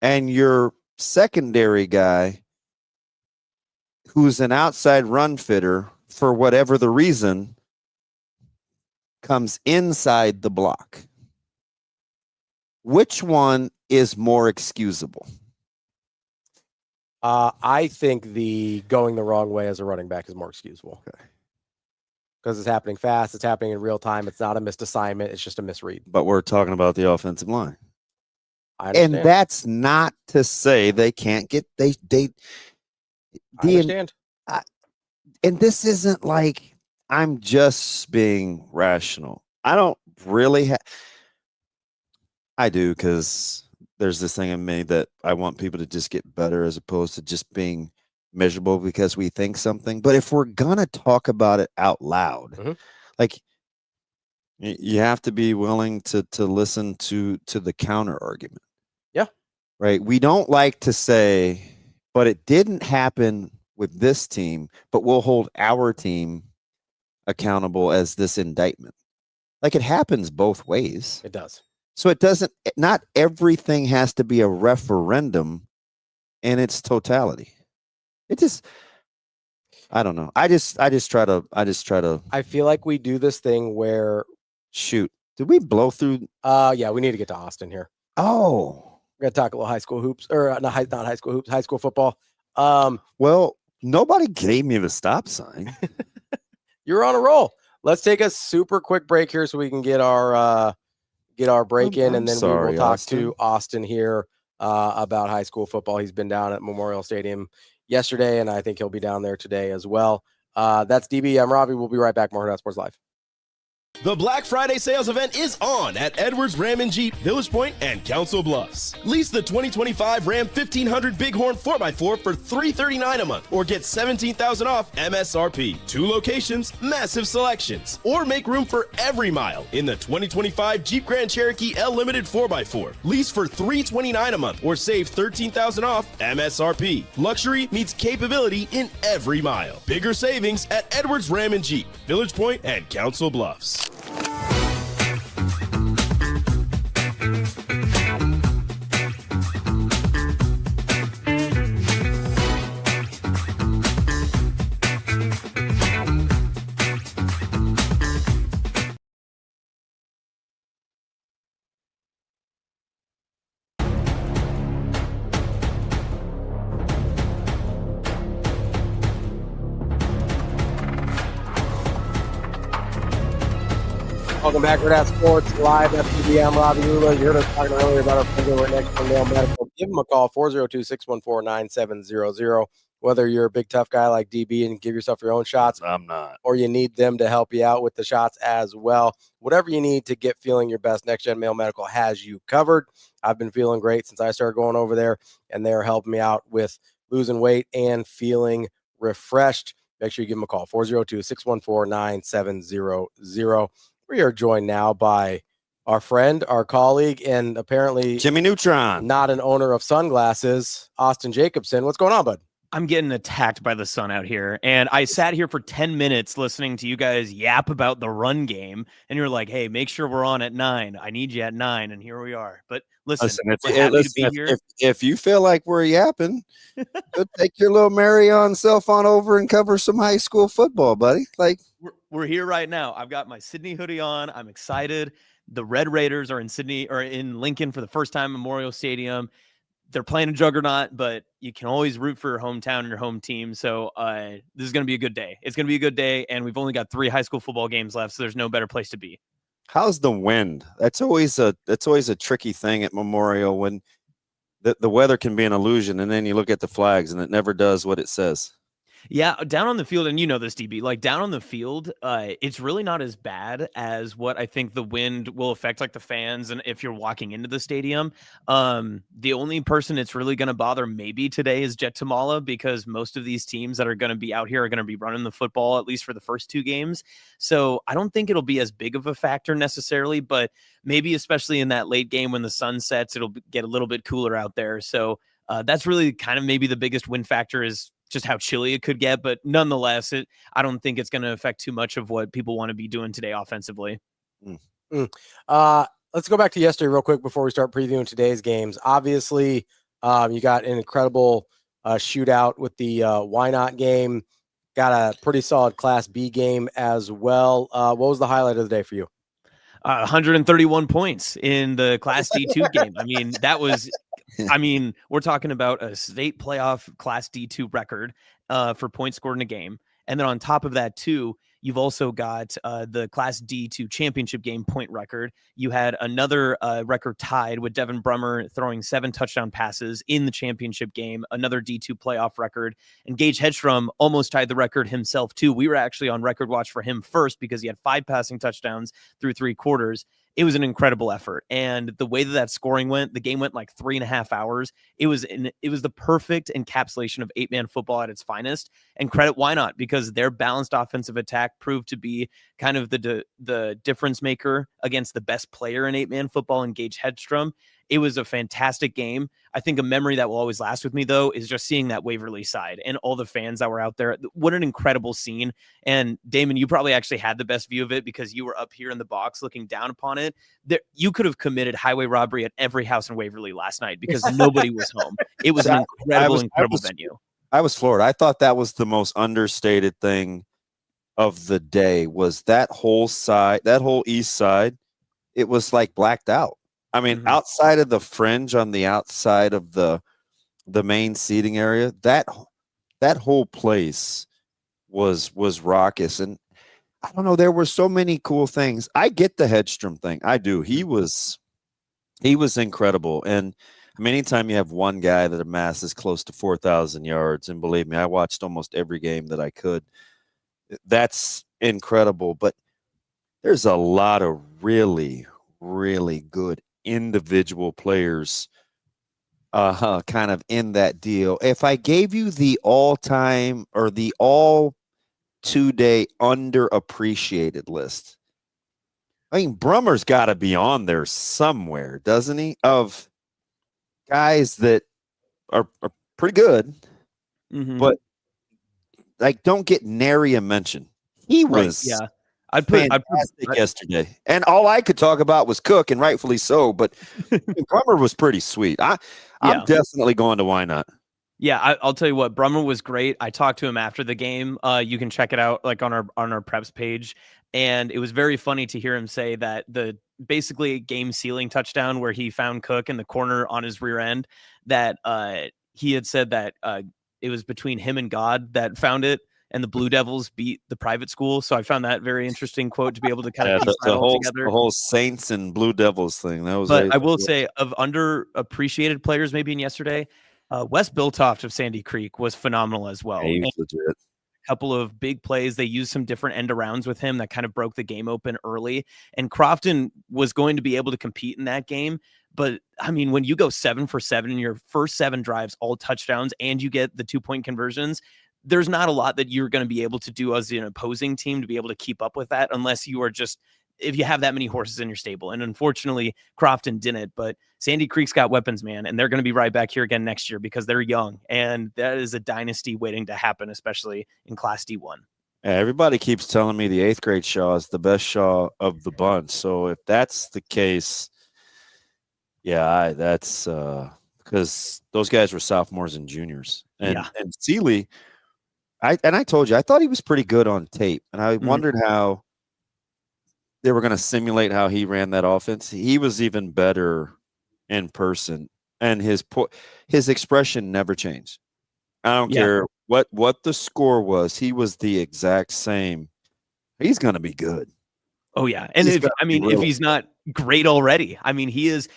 And your secondary guy, who's an outside run fitter, for whatever the reason, comes inside the block. Which one is more excusable? I think the going the wrong way as a running back is more excusable. Okay. Because it's happening fast. It's happening in real time. It's not a missed assignment. It's just a misread. But we're talking about the offensive line. And that's not to say they can't get I understand. And this isn't like I'm just being rational. I don't really I do, because there's this thing in me that I want people to just get better as opposed to just being miserable because we think something. But if we're gonna talk about it out loud, mm-hmm. like you have to be willing to listen to the counter argument. Yeah. Right. We don't like to say, but it didn't happen with this team, but we'll hold our team accountable as this indictment. Like it happens both ways. It does. So not everything has to be a referendum in its totality. It just, I don't know. I just try to. I feel like we do this thing where, shoot, did we blow through? Yeah, we need to get to Austin here. Oh, we're gonna talk a little high school hoops, or not high school hoops, high school football. Well, nobody gave me the stop sign. You're on a roll. Let's take a super quick break here so we can get our break in, and then we will talk to Austin here about high school football. He's been down at Memorial Stadium yesterday, and I think he'll be down there today as well. That's DB. I'm Ravi. We'll be right back. More Hurrdat Sports Live. The Black Friday sales event is on at Edwards Ram and Jeep, Village Point, and Council Bluffs. Lease the 2025 Ram 1500 Bighorn 4x4 for $339 a month, or get $17,000 off MSRP. 2 locations, massive selections, or make room for every mile in the 2025 Jeep Grand Cherokee L Limited 4x4. Lease for $329 a month, or save $13,000 off MSRP. Luxury meets capability in every mile. Bigger savings at Edwards Ram and Jeep, Village Point, and Council Bluffs. Welcome back to Hurrdat Sports live at PBM. Ravi, Lulla. You heard us talking earlier about our friends over at Next Gen Medical. Give them a call, 402-614-9700. Whether you're a big tough guy like DB and give yourself your own shots, I'm not, or you need them to help you out with the shots as well. Whatever you need to get feeling your best, Next Gen Male Medical has you covered. I've been feeling great since I started going over there, and they're helping me out with losing weight and feeling refreshed. Make sure you give them a call, 402-614-9700. We are joined now by our friend, our colleague, and apparently Jimmy Neutron, not an owner of sunglasses, Austin Jacobsen. What's going on, bud? I'm getting attacked by the sun out here. And I sat here for 10 minutes listening to you guys yap about the run game. And you're like, hey, make sure we're on at 9. I need you at 9. And here we are. But listen, if you feel like we're yapping, go take your little Marion cell phone over and cover some high school football, buddy. Like we're here right now. I've got my Sydney hoodie on. I'm excited. The Red Raiders are in Sydney or in Lincoln for the first time, Memorial Stadium. They're playing a juggernaut, but you can always root for your hometown and your home team. So this is going to be a good day. It's going to be a good day, and we've only got 3 high school football games left, so there's no better place to be. How's the wind? That's always a tricky thing at Memorial when the weather can be an illusion, and then you look at the flags, and it never does what it says. Yeah, down on the field, and you know this, DB, like down on the field, it's really not as bad as what I think the wind will affect, like the fans, and if you're walking into the stadium. The only person it's really going to bother maybe today is Jet Tamala, because most of these teams that are going to be out here are going to be running the football, at least for the first 2 games. So I don't think it'll be as big of a factor necessarily, but maybe especially in that late game when the sun sets, it'll get a little bit cooler out there. So that's really kind of maybe the biggest win factor is just how chilly it could get, but nonetheless, I don't think it's going to affect too much of what people want to be doing today offensively. Let's go back to yesterday real quick before we start previewing today's games. Obviously, you got an incredible shootout with the Why Not game. Got a pretty solid Class B game as well. What was the highlight of the day for you? 131 points in the Class D2 game. I mean, that was... we're talking about a state playoff Class D2 record for points scored in a game. And then on top of that, too, you've also got the Class D2 championship game point record. You had another record tied with Devin Brummer throwing 7 touchdown passes in the championship game, another D2 playoff record. And Gage Hedstrom almost tied the record himself, too. We were actually on record watch for him first because he had 5 passing touchdowns through 3 quarters. It was an incredible effort. And the way that scoring went, the game went like 3.5 hours. It was the perfect encapsulation of 8-man football at its finest. And credit Why Not, because their balanced offensive attack proved to be kind of the difference maker against the best player in 8-man football, in Gage Hedstrom. It was a fantastic game. I think a memory that will always last with me, though, is just seeing that Waverly side and all the fans that were out there. What an incredible scene. And Damon, you probably actually had the best view of it because you were up here in the box looking down upon it. You could have committed highway robbery at every house in Waverly last night because nobody was home. It was an incredible venue. I was floored. I thought that was the most understated thing of the day was that whole side, that whole east side. It was like blacked out. I mean, outside of the fringe on the outside of the main seating area, that whole place was raucous. And I don't know, there were so many cool things. I get the Hedstrom thing. I do. He was incredible. And I mean, anytime you have one guy that amasses close to 4,000 yards, and believe me, I watched almost every game that I could. That's incredible. But there's a lot of really, really good individual players kind of in that deal. If I gave you the all-time or the all 2-day underappreciated list, I mean, Brummer's got to be on there somewhere, doesn't he? Of guys that are pretty good, but like don't get nary a mention. He was I'd put yesterday, and all I could talk about was Cook, and rightfully so. But Brummer was pretty sweet. I'm definitely going to Why Not. Yeah, I'll tell you what, Brummer was great. I talked to him after the game. You can check it out like on our preps page, and it was very funny to hear him say that the basically game sealing touchdown where he found Cook in the corner on his rear end, that he had said that it was between him and God that found it, and the Blue Devils beat the private school. So I found that very interesting quote to be able to kind of piece that all together. The whole Saints and Blue Devils thing. That was. But I will say, of underappreciated players, maybe in yesterday, Wes Biltoft of Sandy Creek was phenomenal as well. He was legit. A couple of big plays. They used some different end arounds with him that kind of broke the game open early. And Crofton was going to be able to compete in that game. But I mean, when you go 7 for 7 in your first 7 drives, all touchdowns, and you get the 2-point conversions, there's not a lot that you're going to be able to do as an opposing team to be able to keep up with that, unless you are just, if you have that many horses in your stable. And unfortunately, Crofton didn't, but Sandy Creek's got weapons, man. And they're going to be right back here again next year because they're young. And that is a dynasty waiting to happen, especially in Class D1. Yeah, everybody keeps telling me the 8th grade Shaw is the best Shaw of the bunch. So if that's the case, yeah, that's because those guys were sophomores and juniors. And Seeley, I told you, I thought he was pretty good on tape. And I wondered how they were going to simulate how he ran that offense. He was even better in person, and his expression never changed. I don't care what the score was. He was the exact same. He's going to be good. Oh yeah. And if he's not great already, I mean, he is.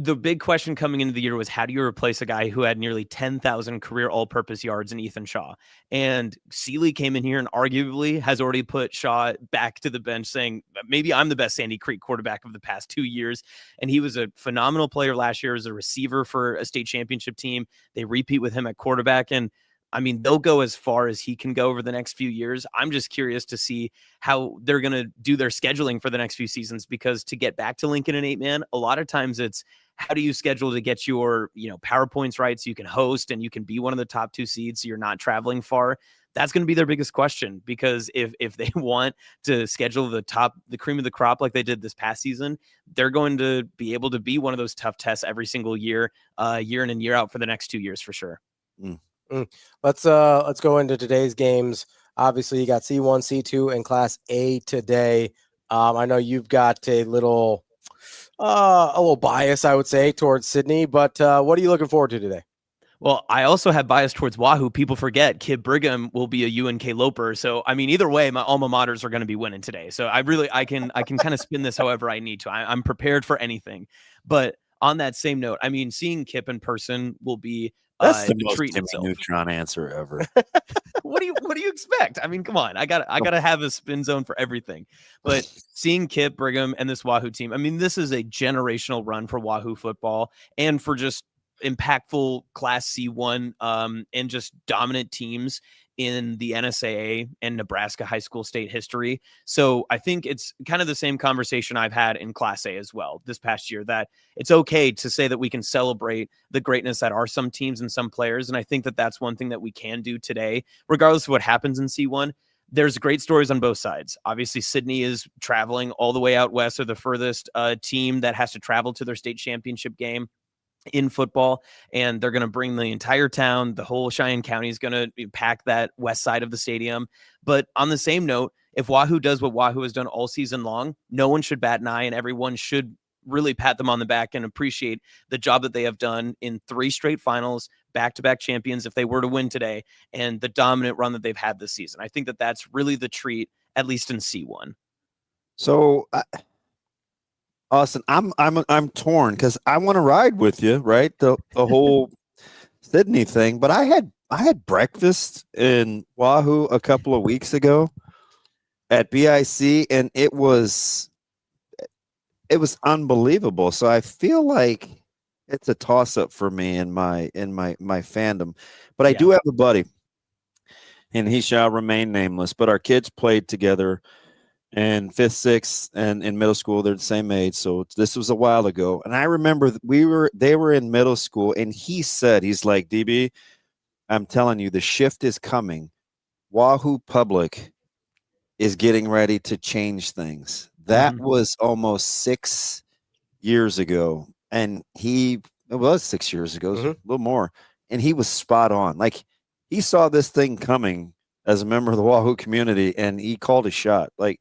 The big question coming into the year was, how do you replace a guy who had nearly 10,000 career all-purpose yards in Ethan Shaw? And Seeley came in here and arguably has already put Shaw back to the bench, saying, maybe I'm the best Sandy Creek quarterback of the past 2 years. And he was a phenomenal player last year as a receiver for a state championship team. They repeat with him at quarterback. And I mean, they'll go as far as he can go over the next few years. I'm just curious to see how they're going to do their scheduling for the next few seasons, because to get back to Lincoln and 8-man, a lot of times it's, how do you schedule to get your, PowerPoints right so you can host and you can be one of the top 2 seeds so you're not traveling far? That's going to be their biggest question, because if they want to schedule the cream of the crop like they did this past season, they're going to be able to be one of those tough tests every single year, year in and year out for the next 2 years for sure. Let's go into today's games. Obviously, you got C1, C2, and Class A today. I know you've got a little bias, I would say, towards Sydney, but what are you looking forward to today? Well, I also have bias towards Wahoo. People forget Kid Brigham will be a UNK Loper. So, I mean, either way, my alma maters are going to be winning today. So I can kind of spin this however I need to. I'm prepared for anything. But on that same note, I mean, seeing Kip in person will be that's the most Timmy Neutron answer ever. What do you expect? I mean, come on. I gotta have a spin zone for everything. But seeing Kip Brigham and this Wahoo team, I mean, this is a generational run for Wahoo football and for just impactful Class C1 and just dominant teams in the NSAA and Nebraska high school state history. So I think it's kind of the same conversation I've had in Class A as well this past year, that it's okay to say that we can celebrate the greatness that are some teams and some players. And I think that that's one thing that we can do today, regardless of what happens in C1. There's great stories on both sides. Obviously, Sydney is traveling all the way out west, or the furthest team that has to travel to their state championship game in football, and they're going to bring the entire town. The whole Cheyenne County is going to pack that west side of the stadium. But on the same note, if Wahoo does what Wahoo has done all season long, no one should bat an eye, and everyone should really pat them on the back and appreciate the job that they have done in 3 straight finals, back-to-back champions if they were to win today, and the dominant run that they've had this season. I think that that's really the treat, at least in C1. So Austin, I'm torn because I want to ride with you, right? The whole Sydney thing, but I had breakfast in Wahoo a couple of weeks ago, at BIC, and it was unbelievable. So I feel like it's a toss up for me in my fandom. But I do have a buddy, and he shall remain nameless. But our kids played together in 5th, 6th, and in middle school. They're the same age, so this was a while ago. And I remember they were in middle school, and he said, he's like, DB, I'm telling you, the shift is coming. Wahoo Public is getting ready to change things. That was almost 6 years ago, and it was 6 years ago, a little more, and he was spot on. Like, he saw this thing coming as a member of the Wahoo community, and he called a shot. Like,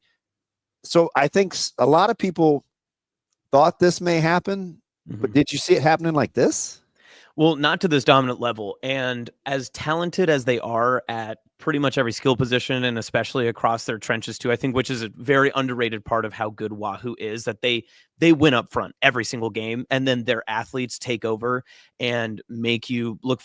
so I think a lot of people thought this may happen, but did you see it happening like this? Well, not to this dominant level. And as talented as they are at pretty much every skill position, and especially across their trenches too, I think, which is a very underrated part of how good Wahoo is, that they win up front every single game, and then their athletes take over and make you look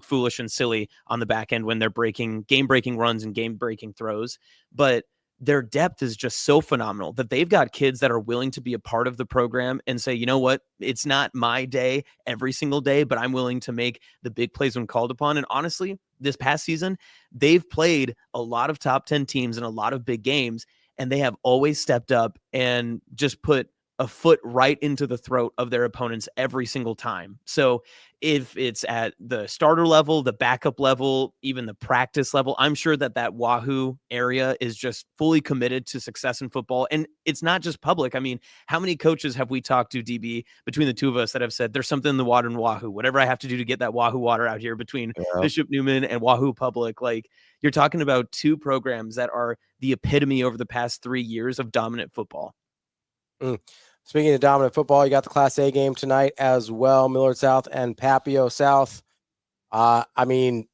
foolish and silly on the back end when they're game-breaking runs and game-breaking throws. But their depth is just so phenomenal that they've got kids that are willing to be a part of the program and say, you know what, it's not my day every single day, but I'm willing to make the big plays when called upon. And honestly, this past season, they've played a lot of top 10 teams in a lot of big games, and they have always stepped up and just put a foot right into the throat of their opponents every single time. So if it's at the starter level, the backup level, even the practice level, I'm sure that Wahoo area is just fully committed to success in football. And it's not just public. I mean, how many coaches have we talked to, DB, between the two of us, that have said there's something in the water in Wahoo, whatever I have to do to get that Wahoo water out here between Bishop Neumann and Wahoo Public? Like, you're talking about two programs that are the epitome over the past 3 years of dominant football. Speaking of dominant football, you got the Class A game tonight as well, Millard South and Papio South. I mean,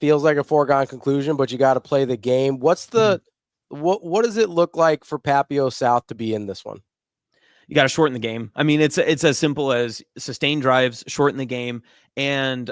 feels like a foregone conclusion, but you got to play the game. What's the what does it look like for Papio South to be in this one? You got to shorten the game. I mean, it's as simple as sustained drives, shorten the game, and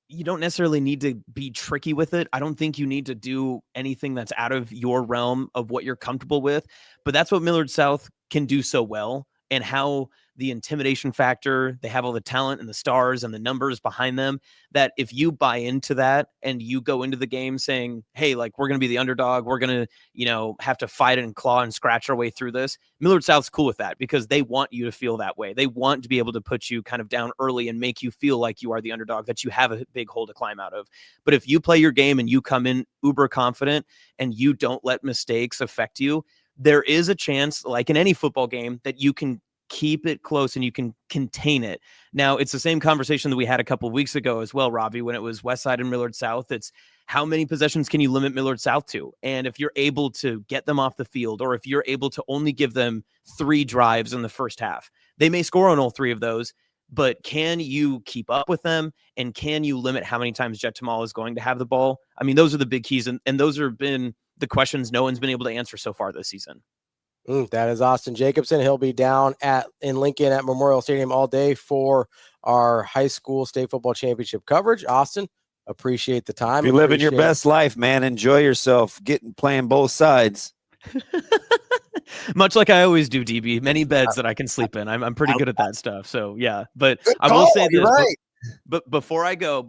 you don't necessarily need to be tricky with it. I don't think you need to do anything that's out of your realm of what you're comfortable with, but that's what Millard South can do so well, and how the intimidation factor, they have all the talent and the stars and the numbers behind them, that if you buy into that and you go into the game saying, hey, like, we're going to be the underdog, we're going to, have to fight and claw and scratch our way through this, Millard South's cool with that, because they want you to feel that way. They want to be able to put you kind of down early and make you feel like you are the underdog, that you have a big hole to climb out of. But if you play your game and you come in uber confident and you don't let mistakes affect you, there is a chance, like in any football game, that you can keep it close and you can contain it. Now, it's the same conversation that we had a couple of weeks ago as well, Ravi, when it was Westside and Millard South. It's how many possessions can you limit Millard South to? And if you're able to get them off the field, or if you're able to only give them 3 drives in the first half, they may score on all 3 of those, but can you keep up with them? And can you limit how many times Jet Tamal is going to have the ball? I mean, those are the big keys. And those have been the questions no one's been able to answer so far this season. That is Austin Jacobsen. He'll be down in Lincoln at Memorial Stadium all day for our high school state football championship coverage. Austin, appreciate the time. You're living your best life, man. Enjoy yourself. Playing both sides. Much like I always do, DB. Many beds that I can sleep in. I'm pretty good at that stuff. So yeah, but I will say this. Right. But before I go,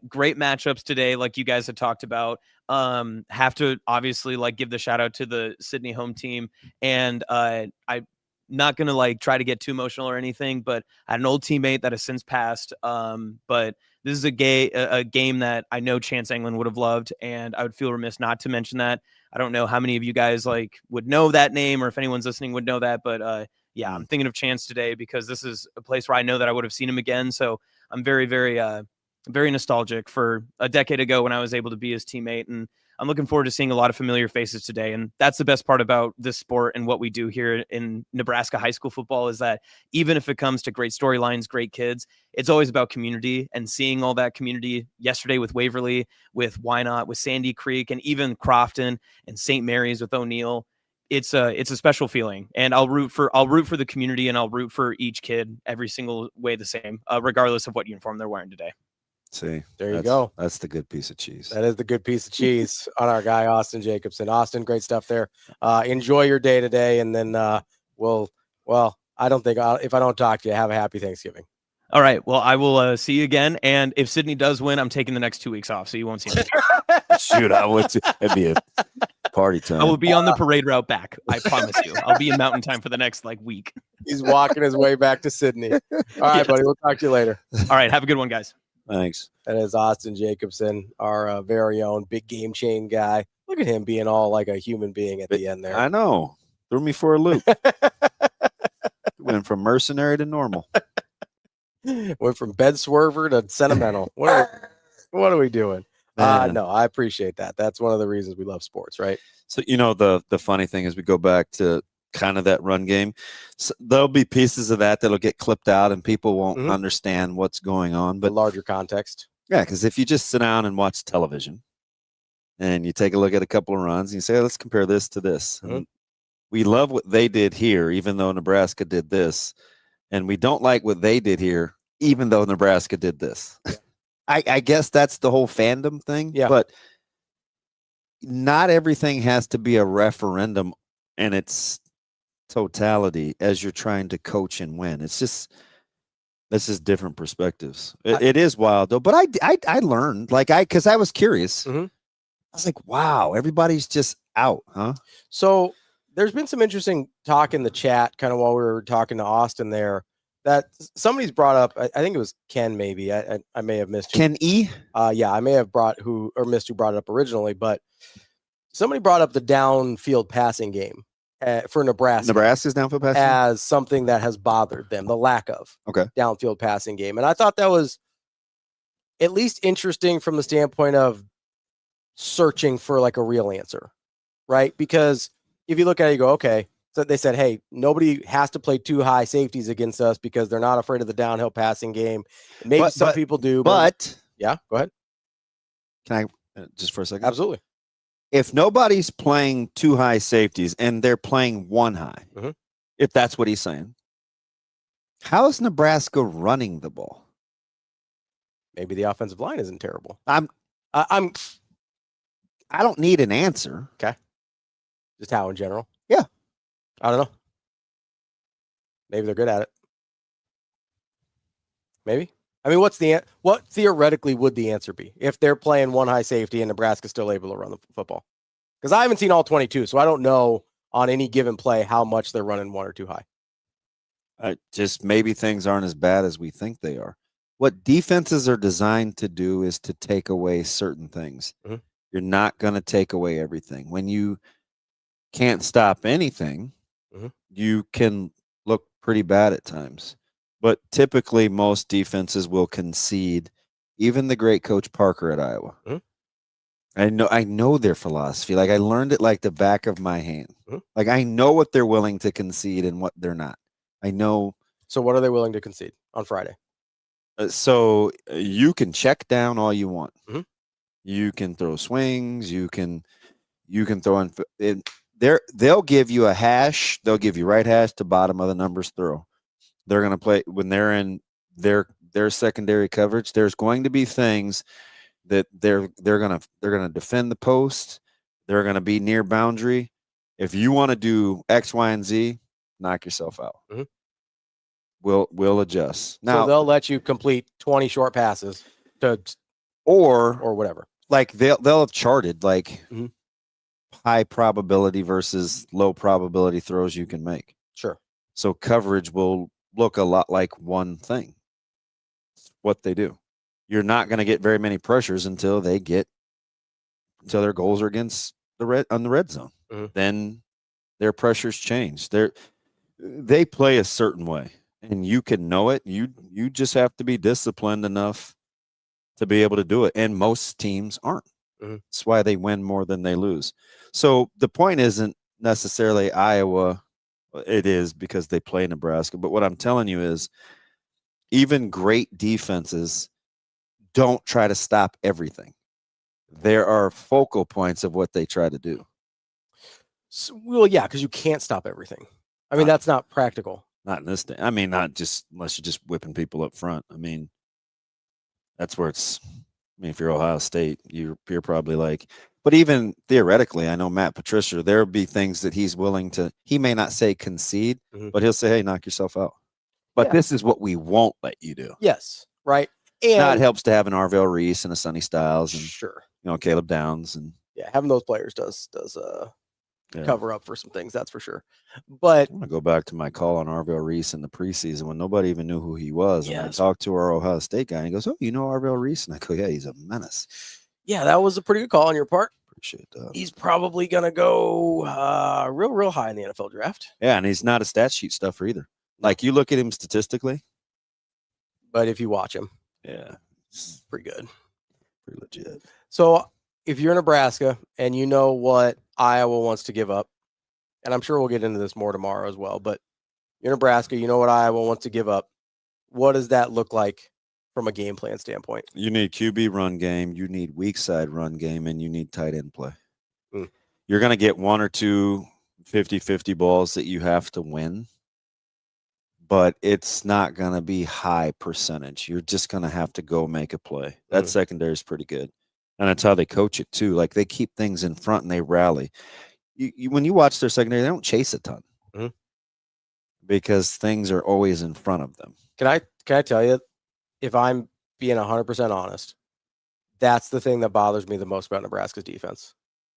great matchups today, like you guys had talked about. Have to obviously give the shout out to the Sydney home team, and I'm not gonna try to get too emotional or anything, but I had an old teammate that has since passed. But this is a game that I know Chance Englund would have loved, and I would feel remiss not to mention that. I don't know how many of you guys would know that name, or if anyone's listening would know that, but yeah, I'm thinking of Chance today because this is a place where I know that I would have seen him again. So I'm very, very, very nostalgic for a decade ago when I was able to be his teammate. And I'm looking forward to seeing a lot of familiar faces today. And that's the best part about this sport and what we do here in Nebraska high school football, is that even if it comes to great storylines, great kids, it's always about community, and seeing all that community yesterday with Waverly, with Wynot, with Sandy Creek, and even Crofton and St. Mary's with O'Neill. It's a special feeling, and I'll root for the community, and I'll root for each kid every single way the same, regardless of what uniform they're wearing today. See, There you go. That's the good piece of cheese. That is the good piece of cheese on our guy, Austin Jacobsen. Austin, great stuff there. Enjoy your day today. And then I don't think if I don't talk to you, have a happy Thanksgiving. All right. Well, I will see you again. And if Sydney does win, I'm taking the next 2 weeks off, so you won't see me. Shoot, I would too. It'd be a party time. I will be on the parade route back. I promise you. I'll be in Mountain Time for the next week. He's walking his way back to Sydney. All right, Yes. buddy. We'll talk to you later. All right. Have a good one, guys. Thanks. That is Austin Jacobsen, our very own big game chain guy. Look at him being all like a human being at the end there. I know. Threw me for a loop. Went from mercenary to normal. Went from bed swerver to sentimental. What are we doing? No, I appreciate that. That's one of the reasons we love sports, right? So, the funny thing is we go back to kind of that run game. So there'll be pieces of that'll get clipped out and people won't understand what's going on. But the larger context. Yeah, because if you just sit down and watch television and you take a look at a couple of runs and you say, let's compare this to this. And we love what they did here, even though Nebraska did this. And we don't like what they did here, even though Nebraska did this. Yeah. I guess that's the whole fandom thing. Yeah. But not everything has to be a referendum in its totality as you're trying to coach and win. It's just different perspectives. It is wild though. But I learned because I was curious. I was like, wow, everybody's just out, huh? So there's been some interesting talk in the chat kind of while we were talking to Austin there that somebody's brought up. I think it was Ken, maybe. I may have missed Ken E. Yeah, I may have missed who brought it up originally, but somebody brought up the downfield passing game for Nebraska. Nebraska's downfield passing as something that has bothered them, the lack of downfield passing game. And I thought that was at least interesting from the standpoint of searching for like a real answer, right? Because if you look at it, you go, okay, so they said, hey, nobody has to play two high safeties against us because they're not afraid of the downhill passing game. Maybe some people do. But yeah, go ahead. Can I just for a second? Absolutely. If nobody's playing two high safeties and they're playing one high, if that's what he's saying, how is Nebraska running the ball? Maybe the offensive line isn't terrible. I don't need an answer. Okay. Just how in general? Yeah. I don't know. Maybe they're good at it. Maybe. I mean, what theoretically would the answer be if they're playing one high safety and Nebraska's still able to run the football? Because I haven't seen all 22, so I don't know on any given play how much they're running one or two high. Just maybe things aren't as bad as we think they are. What defenses are designed to do is to take away certain things. You're not going to take away everything. When you can't stop anything, you can look pretty bad at times. But typically, most defenses will concede. Even the great Coach Parker at Iowa. I know their philosophy. Like I learned it like the back of my hand. Like I know what they're willing to concede and what they're not. I know. So what are they willing to concede on Friday? So you can check down all you want. You can throw swings. You can throw in. They'll give you a hash. They'll give you right hash to bottom of the numbers throw. They're going to play when they're in their secondary coverage. There's going to be things that they're going to defend the post. They're going to be near boundary. If you want to do X, Y, and Z, knock yourself out. We'll adjust. Now so they'll let you complete 20 short passes or whatever. Like they'll have charted like high probability versus low probability throws you can make. Sure. So coverage will look a lot like one thing. It's what they do. You're not going to get very many pressures until their goals are against the red zone. Then their pressures change. They play a certain way, and you can know it. You just have to be disciplined enough to be able to do it. And most teams aren't. That's why they win more than they lose. So the point isn't necessarily Iowa. It is because they play Nebraska. But what I'm telling you is even great defenses don't try to stop everything. There are focal points of what they try to do. So, well, yeah, because you can't stop everything. I mean, that's not practical. Not in this day. I mean, not just unless you're just whipping people up front. I mean, That's where it's. I mean, if you're Ohio State, you're probably like. But even theoretically, I know Matt Patricia. There'll be things that he's willing to. He may not say concede, but he'll say, "Hey, knock yourself out." But this is what we won't let you do. Yes, right. And now it helps to have an Arvell Reese and a Sonny Styles and sure, Caleb Downs and having those players does cover up for some things, that's for sure. But I'm gonna go back to my call on Arvell Reese in the preseason when nobody even knew who he was. And I talked to our Ohio State guy and he goes, "Oh, you know Arvell Reese?" And I go, "Yeah, he's a menace." Yeah, that was a pretty good call on your part. Appreciate that. He's probably gonna go real high in the NFL draft. Yeah, and he's not a stat sheet stuffer either. Like you look at him statistically, but if you watch him, it's pretty good, pretty legit. So if you're Nebraska and you know what Iowa wants to give up, and I'm sure we'll get into this more tomorrow as well, but you're Nebraska, you know what Iowa wants to give up. What does that look like from a game plan standpoint? You need QB run game, you need weak side run game, and you need tight end play. You're going to get one or two 50-50 balls that you have to win, but it's not going to be high percentage. You're just going to have to go make a play. That secondary is pretty good. And that's how they coach it too. Like they keep things in front and they rally. When you watch their secondary, they don't chase a ton because things are always in front of them. Can I tell you, if I'm being 100% honest, that's the thing that bothers me the most about Nebraska's defense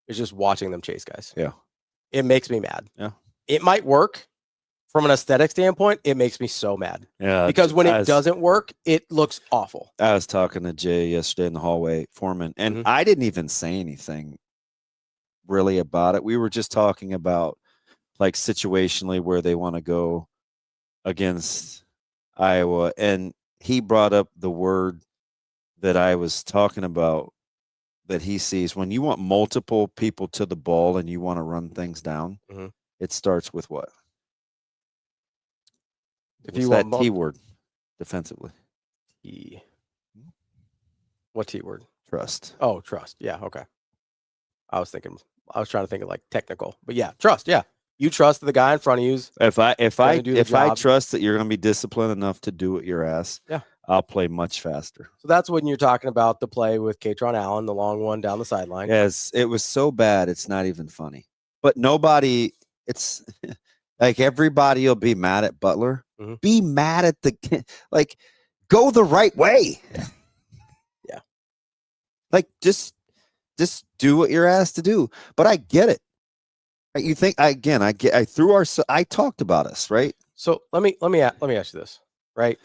is just watching them chase guys. Yeah. It makes me mad. Yeah. It might work from an aesthetic standpoint. It makes me so mad. Yeah. Because when it doesn't work, it looks awful. I was talking to Jay yesterday in the hallway, Foreman, and I didn't even say anything really about it. We were just talking about like situationally where they want to go against Iowa. And he brought up the word that I was talking about that he sees when you want multiple people to the ball and you want to run things down, it starts with what? If you want that T word defensively. What T word? Trust. Oh, trust. Yeah. Okay. I was trying to think of like technical, but yeah, trust. Yeah. You trust the guy in front of you. If I trust that you're going to be disciplined enough to do what you're asked, I'll play much faster. So that's when you're talking about the play with Katron Allen, the long one down the sideline. Yes, it was so bad it's not even funny. But nobody, it's like everybody will be mad at Butler. Be mad at go the right way. Yeah. Like just do what you're asked to do. But I get it. You think I talked about us, right? So let me ask you this, right?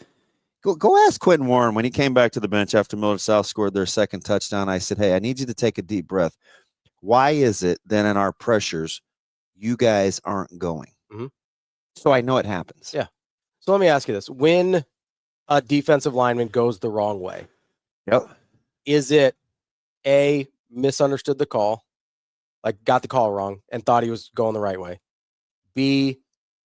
Go ask Quentin Warren when he came back to the bench after Miller South scored their second touchdown. I said, "Hey, I need you to take a deep breath. Why is it that in our pressures, you guys aren't going?" So I know it happens. Yeah. So let me ask you this: when a defensive lineman goes the wrong way, is it A, misunderstood the call, like got the call wrong and thought he was going the right way? B,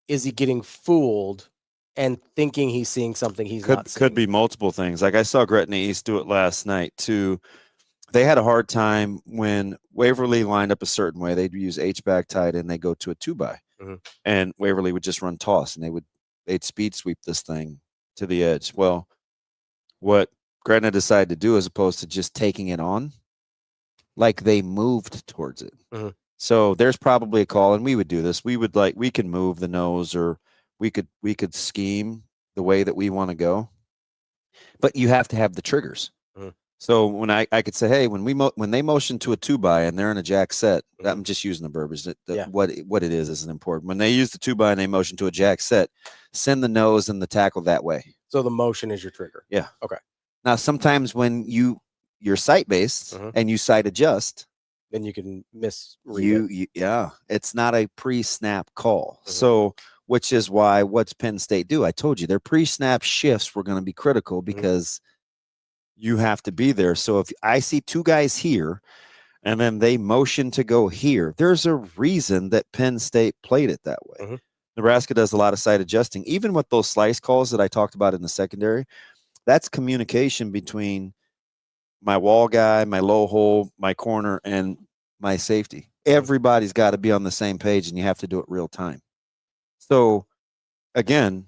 is he getting fooled and thinking he's seeing something he's not seeing? Could be multiple things. Like I saw Gretna East do it last night too. They had a hard time when Waverly lined up a certain way. They'd use H-back tight and they go to a 2-by. And Waverly would just run toss and they'd speed sweep this thing to the edge. Well, what Gretna decided to do as opposed to just taking it on, like they moved towards it. So there's probably a call, and we would do this. We can move the nose, or we could scheme the way that we want to go, but you have to have the triggers. So when I could say, hey, when they motion to a 2-by and they're in a jack set, I'm just using the verbiage. What it is isn't important. When they use the 2-by and they motion to a jack set, send the nose and the tackle that way. So the motion is your trigger. Yeah. Okay. Now sometimes when you're sight based and you sight adjust, then you can misread it. It's not a pre-snap call. So which is why what's Penn State do? I told you their pre-snap shifts were going to be critical because you have to be there. So if I see two guys here and then they motion to go here, there's a reason that Penn State played it that way. Nebraska does a lot of sight adjusting. Even with those slice calls that I talked about in the secondary, that's communication between my wall guy, my low hole, my corner, and my safety. Everybody's got to be on the same page, and you have to do it real time. So, again,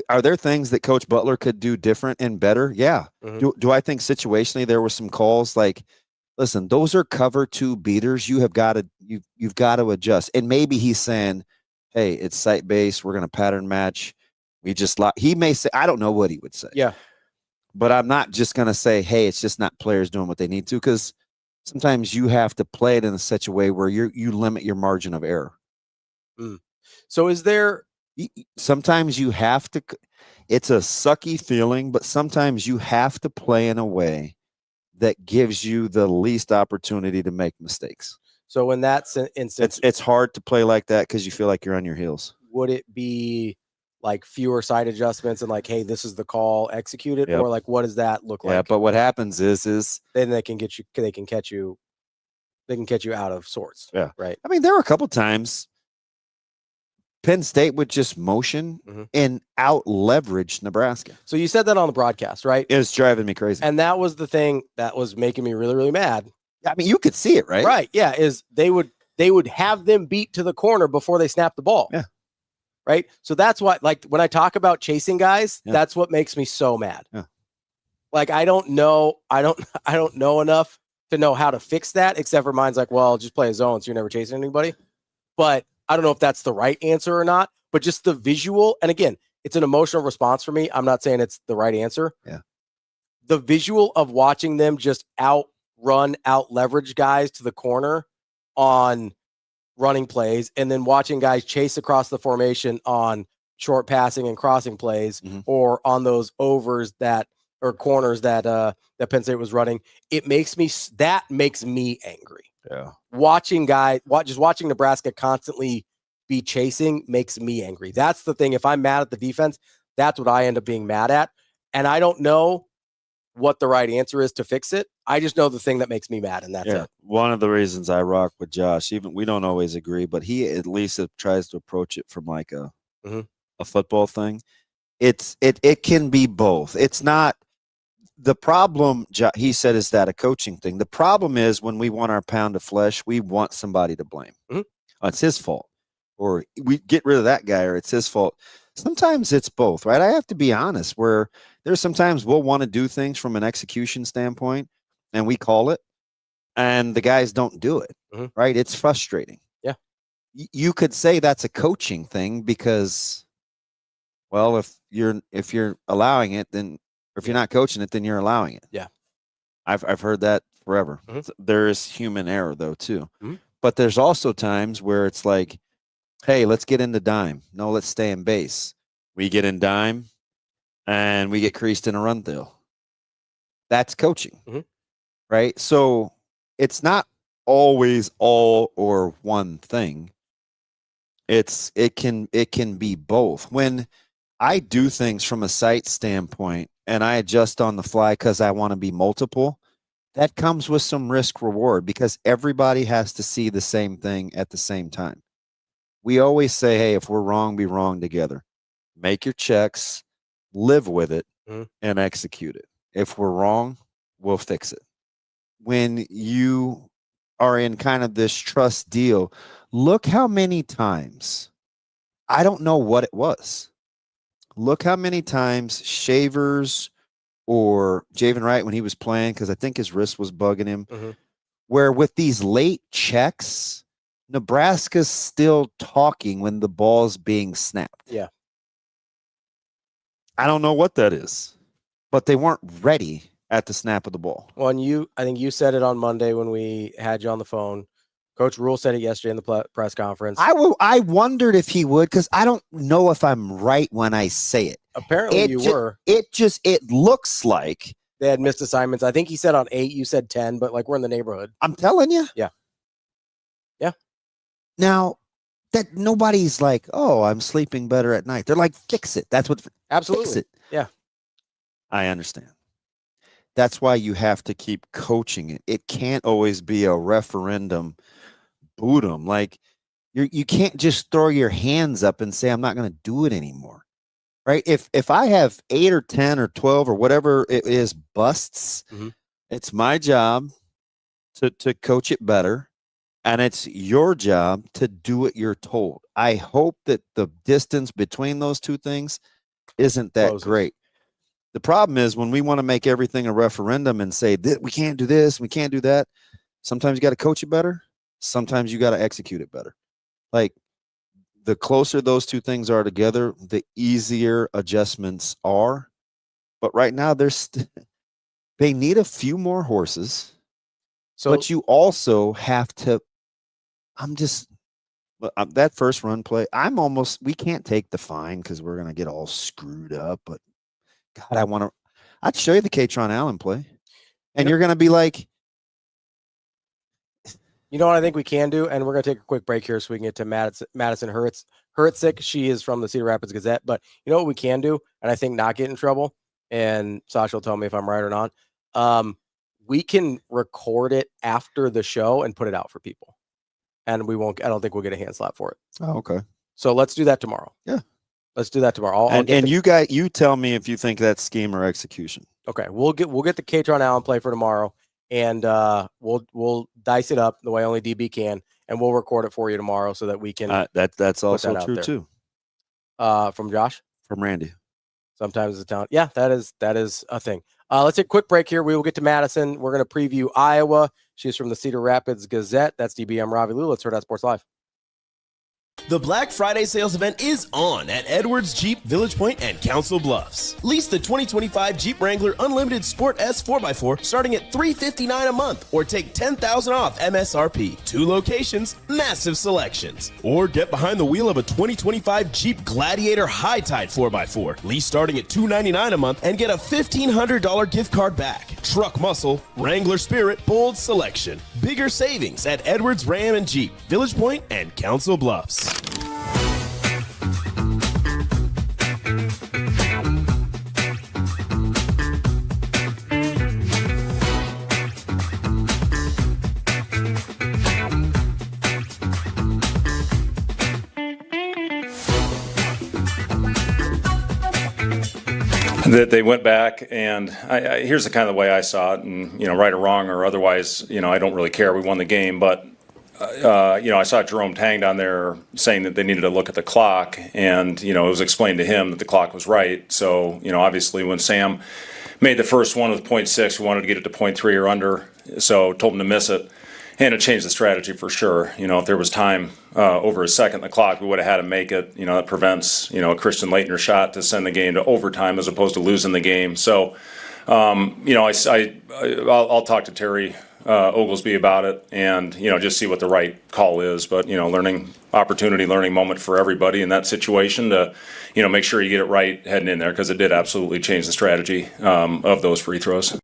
Are there things that Coach Butler could do different and better? Yeah. Do I think situationally there were some calls like, listen, those are cover 2 beaters. You've got to adjust. And maybe he's saying, hey, it's site based. We're going to pattern match. He may say, I don't know what he would say. Yeah. But I'm not just going to say, hey, it's just not players doing what they need to, because sometimes you have to play it in such a way where you limit your margin of error. So is there, sometimes you have to, it's a sucky feeling, but sometimes you have to play in a way that gives you the least opportunity to make mistakes. So in that instance, it's hard to play like that because you feel like you're on your heels. Would it be like fewer side adjustments and like, hey, this is the call, execute it? Or like, what does that look like? Yeah, but what happens is then they can catch you out of sorts. Yeah. Right. I mean, there were a couple times Penn State would just motion and out leverage Nebraska. So you said that on the broadcast, right? It was driving me crazy. And that was the thing that was making me really, really mad. I mean, you could see it, right? Right. Yeah. Is they would have them beat to the corner before they snap the ball. Yeah. Right. So that's why, like, when I talk about chasing guys, that's what makes me so mad. Yeah. Like, I don't know enough to know how to fix that, except for mine's like, well, just play a zone, so you're never chasing anybody. But I don't know if that's the right answer or not, but just the visual. And again, it's an emotional response for me. I'm not saying it's the right answer. Yeah. The visual of watching them just out leverage guys to the corner on running plays, and then watching guys chase across the formation on short passing and crossing plays, or on those overs or corners that Penn State was running. That makes me angry. Yeah. Watching Nebraska constantly be chasing makes me angry. That's the thing. If I'm mad at the defense, that's what I end up being mad at. And I don't know what the right answer is to fix it. I just know the thing that makes me mad, and that's it. One of the reasons I rock with Josh, even we don't always agree, but he at least tries to approach it from like a football thing. It can be both. It's not the problem. He said, is that a coaching thing? The problem is when we want our pound of flesh, we want somebody to blame. It's his fault, or we get rid of that guy, or it's his fault. Sometimes it's both, right? I have to be honest, where there's sometimes we'll want to do things from an execution standpoint and we call it, and the guys don't do it, right? It's frustrating. Yeah. You could say that's a coaching thing because, well, if you're allowing it, then, or if you're not coaching it, then you're allowing it. Yeah. I've heard that forever. There is human error though too. But there's also times where it's like, hey, let's get into dime. No, let's stay in base. We get in dime and we get creased in a run through. That's coaching, right? So it's not always all or one thing. It can be both. When I do things from a site standpoint and I adjust on the fly because I want to be multiple, that comes with some risk reward because everybody has to see the same thing at the same time. We always say, hey, if we're wrong, be wrong together. Make your checks, live with it, and execute it. If we're wrong, we'll fix it. When you are in kind of this trust deal, look how many times, I don't know what it was. Look how many times Shavers or Javen Wright, when he was playing, because I think his wrist was bugging him, where with these late checks, Nebraska's still talking when the ball's being snapped. Yeah. I don't know what that is, but they weren't ready at the snap of the ball. Well, and I think you said it on Monday when we had you on the phone. Coach Rule said it yesterday in the press conference. I wondered if he would, because I don't know if I'm right when I say it. Apparently you were. It looks like they had missed assignments. I think he said on 8, you said 10, but like we're in the neighborhood. I'm telling you. Yeah. Yeah. Now, that nobody's like, oh, I'm sleeping better at night. They're like, fix it. That's what. Absolutely. Fix it. Yeah. I understand. That's why you have to keep coaching it. It can't always be a referendum. Boot 'em. Like you can't just throw your hands up and say, I'm not going to do it anymore. Right? If I have 8 or 10 or 12 or whatever it is busts, it's my job to coach it better. And it's your job to do what you're told. I hope that the distance between those two things isn't that Closes. great. The problem is when we want to make everything a referendum and say that we can't do this, we can't do that. Sometimes you got to coach it better. Sometimes you got to execute it better. Like the closer those two things are together, the easier adjustments are. But right now, they need a few more horses. But you also have to. That first run play. We can't take the fine because we're gonna get all screwed up. But God, I'd show you the Katron Allen play, and you're gonna be like, you know what I think we can do, and we're gonna take a quick break here so we can get to Madison Hricik. She is from the Cedar Rapids Gazette. But you know what we can do, and I think not get in trouble. And Sasha will tell me if I'm right or not. We can record it after the show and put it out for people. And I don't think we'll get a hand slap for it. oh, okay. So let's do that tomorrow. Yeah. Let's do that tomorrow. You tell me if you think that's scheme or execution. Okay. We'll get the Katron Allen play for tomorrow, and we'll dice it up the way only DB can, and we'll record it for you tomorrow so that we can. That's also true too. From Josh? From Randy. Sometimes it's down. Yeah, that is a thing. Let's take a quick break here. We will get to Madison. We're going to preview Iowa. She's from the Cedar Rapids Gazette. That's DBM Ravi Lulla. Let's Hurrdat Sports Live. The Black Friday sales event is on at Edwards Jeep, Village Point, and Council Bluffs. Lease the 2025 Jeep Wrangler Unlimited Sport S 4x4 starting at $359 a month, or take $10,000 off MSRP. 2 locations, massive selections. Or get behind the wheel of a 2025 Jeep Gladiator High Tide 4x4. Lease starting at $299 a month and get a $1,500 gift card back. Truck muscle, Wrangler Spirit, bold selection. Bigger savings at Edwards Ram and Jeep, Village Point, and Council Bluffs. That they went back, and here's the kind of the way I saw it, and right or wrong or otherwise, I don't really care. We won the game, but I saw Jerome Tang down there saying that they needed to look at the clock, and it was explained to him that the clock was right. So obviously when Sam made the first one with 0.6, we wanted to get it to 0.3 or under, so told him to miss it. And it changed the strategy for sure. If there was time over a second on the clock, we would have had to make it. That prevents, a Christian Leitner shot to send the game to overtime as opposed to losing the game. So, I'll talk to Terry Oglesby about it and, just see what the right call is. But, learning moment for everybody in that situation to, make sure you get it right heading in there, because it did absolutely change the strategy of those free throws.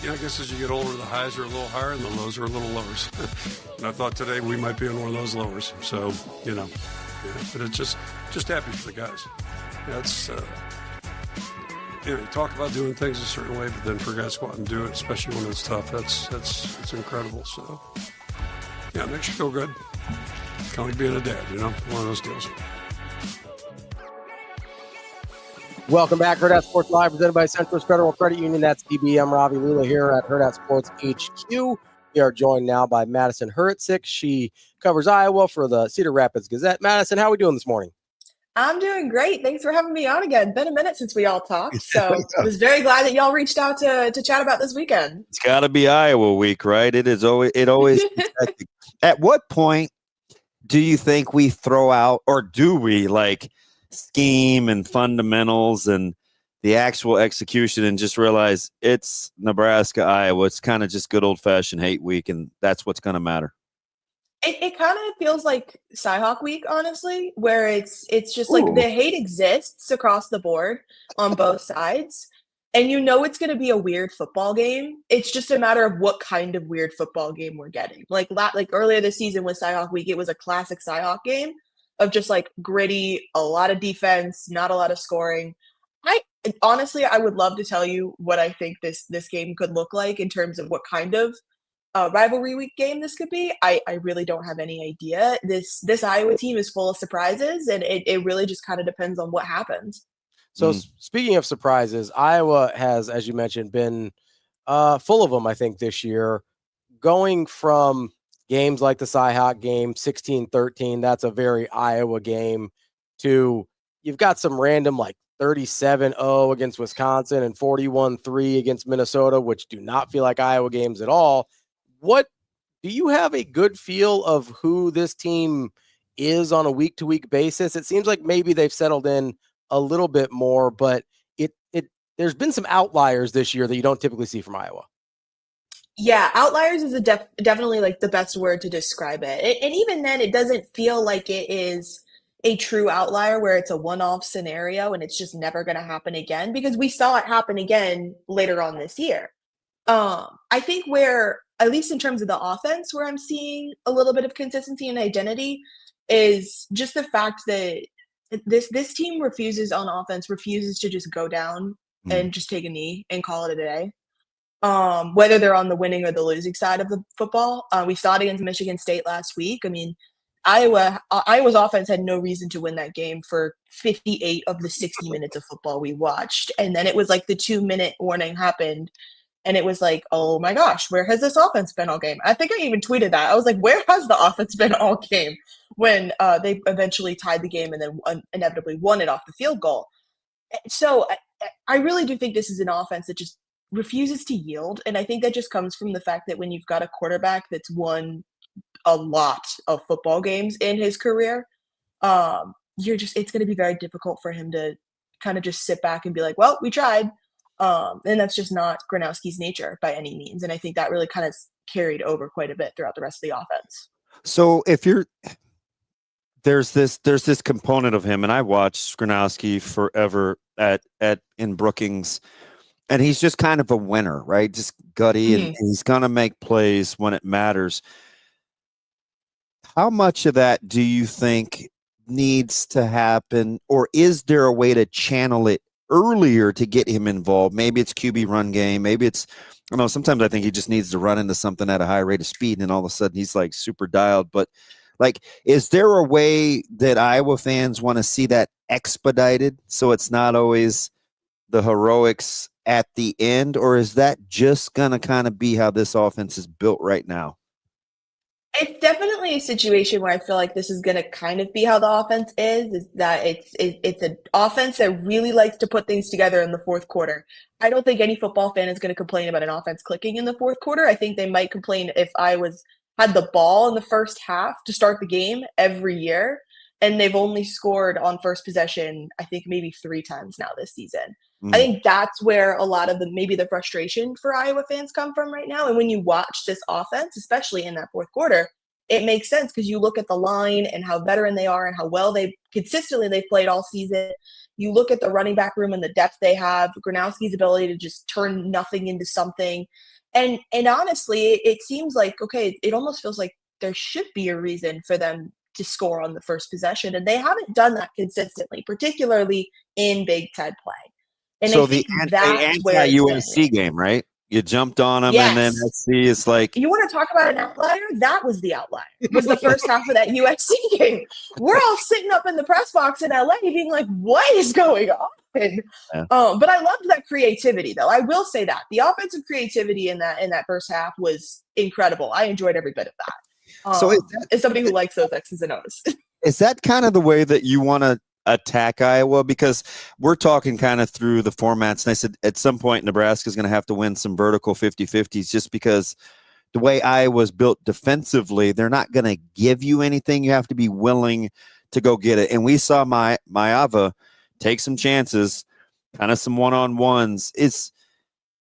Yeah, I guess as you get older, the highs are a little higher and the lows are a little lower. And I thought today we might be on one of those lowers. So, but it's just happy for the guys. Yeah, it's, you talk about doing things a certain way, but then for guys to go out and do it, especially when it's tough, it's incredible. So, yeah, it makes you feel good. Kind of like being a dad, one of those deals. Welcome back, Hurrdat Sports Live, presented by Centris Federal Credit Union. That's DBM Ravi Lulla here at Hurrdat Sports HQ. We are joined now by Madison Hricik. She covers Iowa for the Cedar Rapids Gazette. Madison, how are we doing this morning? I'm doing great. Thanks for having me on again. Been a minute since we all talked, so I was very glad that y'all reached out to chat about this weekend. It's got to be Iowa week, right? It always. At what point do you think we throw out, or do we like scheme and fundamentals and the actual execution and just realize it's Nebraska, Iowa? It's kind of just good old fashioned hate week, and that's what's going to matter. It kind of feels like Cyhawk week, honestly, where it's just like the hate exists across the board on both sides. And you know it's going to be a weird football game. It's just a matter of what kind of weird football game we're getting. Like earlier this season with Cyhawk week, it was a classic Cyhawk game of just like gritty, a lot of defense, not a lot of scoring. Honestly, I would love to tell you what I think this game could look like in terms of what kind of rivalry week game this could be. I really don't have any idea. This Iowa team is full of surprises, and it really just kind of depends on what happens. So speaking of surprises, Iowa has, as you mentioned, been full of them, I think, this year. Going from games like the Cyhawk game, 16-13, that's a very Iowa game, to you've got some random like 37-0 against Wisconsin and 41-3 against Minnesota, which do not feel like Iowa games at all. What do you have a good feel of who this team is on a week-to-week basis? It seems like maybe they've settled in a little bit more, but there's been some outliers this year that you don't typically see from Iowa. Yeah, outliers is definitely like the best word to describe it. And even then, it doesn't feel like it is a true outlier where it's a one-off scenario and it's just never going to happen again, because we saw it happen again later on this year. I think where, at least in terms of the offense, where I'm seeing a little bit of consistency and identity is just the fact that this team refuses to just go down and just take a knee and call it a day. Whether they're on the winning or the losing side of the football. We saw it against Michigan State last week. I mean, Iowa's offense had no reason to win that game for 58 of the 60 minutes of football we watched. And then it was like the 2-minute warning happened. And it was like, oh my gosh, where has this offense been all game? I think I even tweeted that. I was like, where has the offense been all game, when they eventually tied the game and then inevitably won it off the field goal? So I really do think this is an offense that just refuses to yield. And I think that just comes from the fact that when you've got a quarterback that's won a lot of football games in his career, it's going to be very difficult for him to kind of just sit back and be like, well, we tried. And that's just not Gronowski's nature by any means. And I think that really kind of carried over quite a bit throughout the rest of the offense. So there's this component of him, and I watched Gronowski forever in Brookings, and he's just kind of a winner, right? Just gutty, and he's going to make plays when it matters. How much of that do you think needs to happen, or is there a way to channel it earlier to get him involved? Maybe it's QB run game. Maybe it's, I don't know, sometimes I think he just needs to run into something at a high rate of speed, and all of a sudden he's like super dialed. But like, is there a way that Iowa fans want to see that expedited so it's not always the heroics at the end, or is that just going to kind of be how this offense is built right now? It's definitely a situation where I feel like this is going to kind of be how the offense is that it's an offense that really likes to put things together in the fourth quarter. I don't think any football fan is going to complain about an offense clicking in the fourth quarter. I think they might complain if had the ball in the first half to start the game every year, and they've only scored on first possession, I think maybe 3 times now this season. I think that's where a lot of the frustration for Iowa fans come from right now. And when you watch this offense, especially in that fourth quarter, it makes sense because you look at the line and how veteran they are and how well they've played all season. You look at the running back room and the depth they have, Gronowski's ability to just turn nothing into something. And honestly, it seems like, okay, it almost feels like there should be a reason for them to score on the first possession. And they haven't done that consistently, particularly in Big Ten play. And so the anti-USC game, right? You jumped on them, yes. And then SC is like... You want to talk about an outlier? That was the outlier. It was the first half of that USC game. We're all sitting up in the press box in LA being like, what is going on? And, Yeah. but I loved that creativity, though. I will say that the offensive creativity in that first half was incredible. I enjoyed every bit of that. So as somebody who likes those X's and O's. Is that kind of the way that you want to attack Iowa? Because we're talking kind of through the formats, and I said at some point Nebraska is going to have to win some vertical 50-50s just because the way Iowa's built defensively, they're not going to give you anything. You have to be willing to go get it. And we saw Maeva take some chances, kind of some one-on-ones.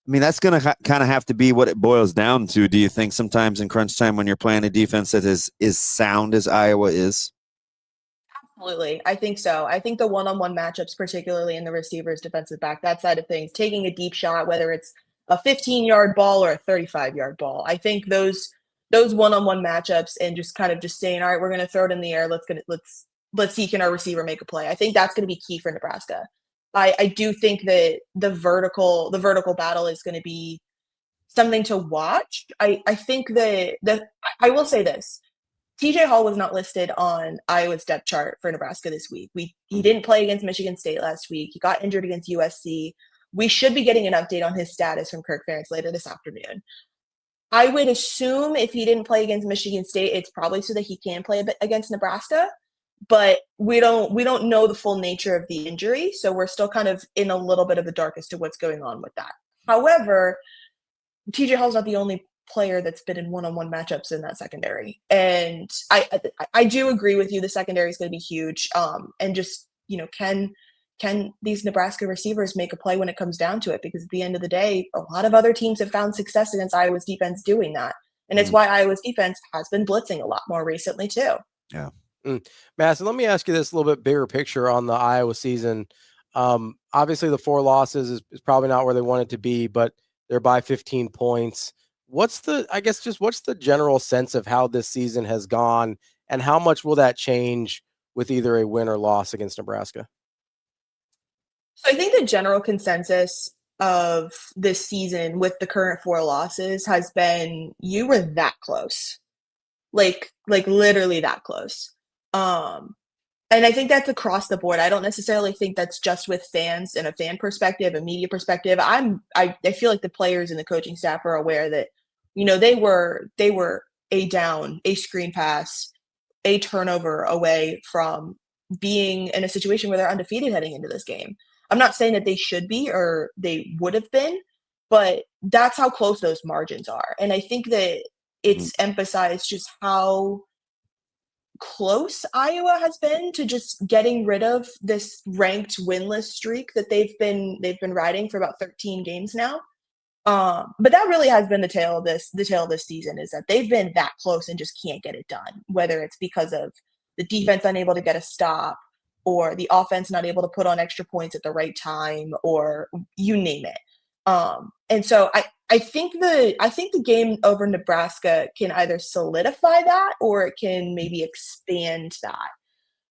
That's going to kind of have to be what it boils down to. Do you think sometimes in crunch time when you're playing a defense that is sound as Iowa is? Absolutely. I think so. I think the one-on-one matchups, particularly in the receivers, defensive back, that side of things, taking a deep shot, whether it's a 15-yard ball or a 35-yard ball. I think those one-on-one matchups and just kind of just saying, all right, we're going to throw it in the air. Let's see, can our receiver make a play? I think that's going to be key for Nebraska. I do think that the vertical battle is going to be something to watch. I think that I will say this. TJ Hall was not listed on Iowa's depth chart for Nebraska this week. He didn't play against Michigan State last week. He got injured against USC. We should be getting an update on his status from Kirk Ferentz later this afternoon. I would assume if he didn't play against Michigan State, it's probably so that he can play a bit against Nebraska. But we don't know the full nature of the injury, so we're still kind of in a little bit of the dark as to what's going on with that. However, TJ Hall's not the only player that's been in one-on-one matchups in that secondary. And I do agree with you. The secondary is going to be huge. And just, can these Nebraska receivers make a play when it comes down to it? Because at the end of the day, a lot of other teams have found success against Iowa's defense doing that. And it's why Iowa's defense has been blitzing a lot more recently too. Yeah. Madison, let me ask you this a little bit bigger picture on the Iowa season. Obviously the 4 losses is probably not where they want it to be, but they're by 15 points. What's the general sense of how this season has gone, and how much will that change with either a win or loss against Nebraska? So I think the general consensus of this season with the current 4 losses has been you were that close. Like literally that close. And I think that's across the board. I don't necessarily think that's just with fans and a fan perspective, a media perspective. I feel like the players and the coaching staff are aware that, they were a screen pass, a turnover away from being in a situation where they're undefeated heading into this game. I'm not saying that they should be or they would have been, but that's how close those margins are. And I think that it's emphasized just how close Iowa has been to just getting rid of this ranked winless streak that they've been riding for about 13 games now. But that really has been the tail of this season, is that they've been that close and just can't get it done, whether it's because of the defense unable to get a stop or the offense not able to put on extra points at the right time, or you name it. And so I think the game over Nebraska can either solidify that or it can maybe expand that.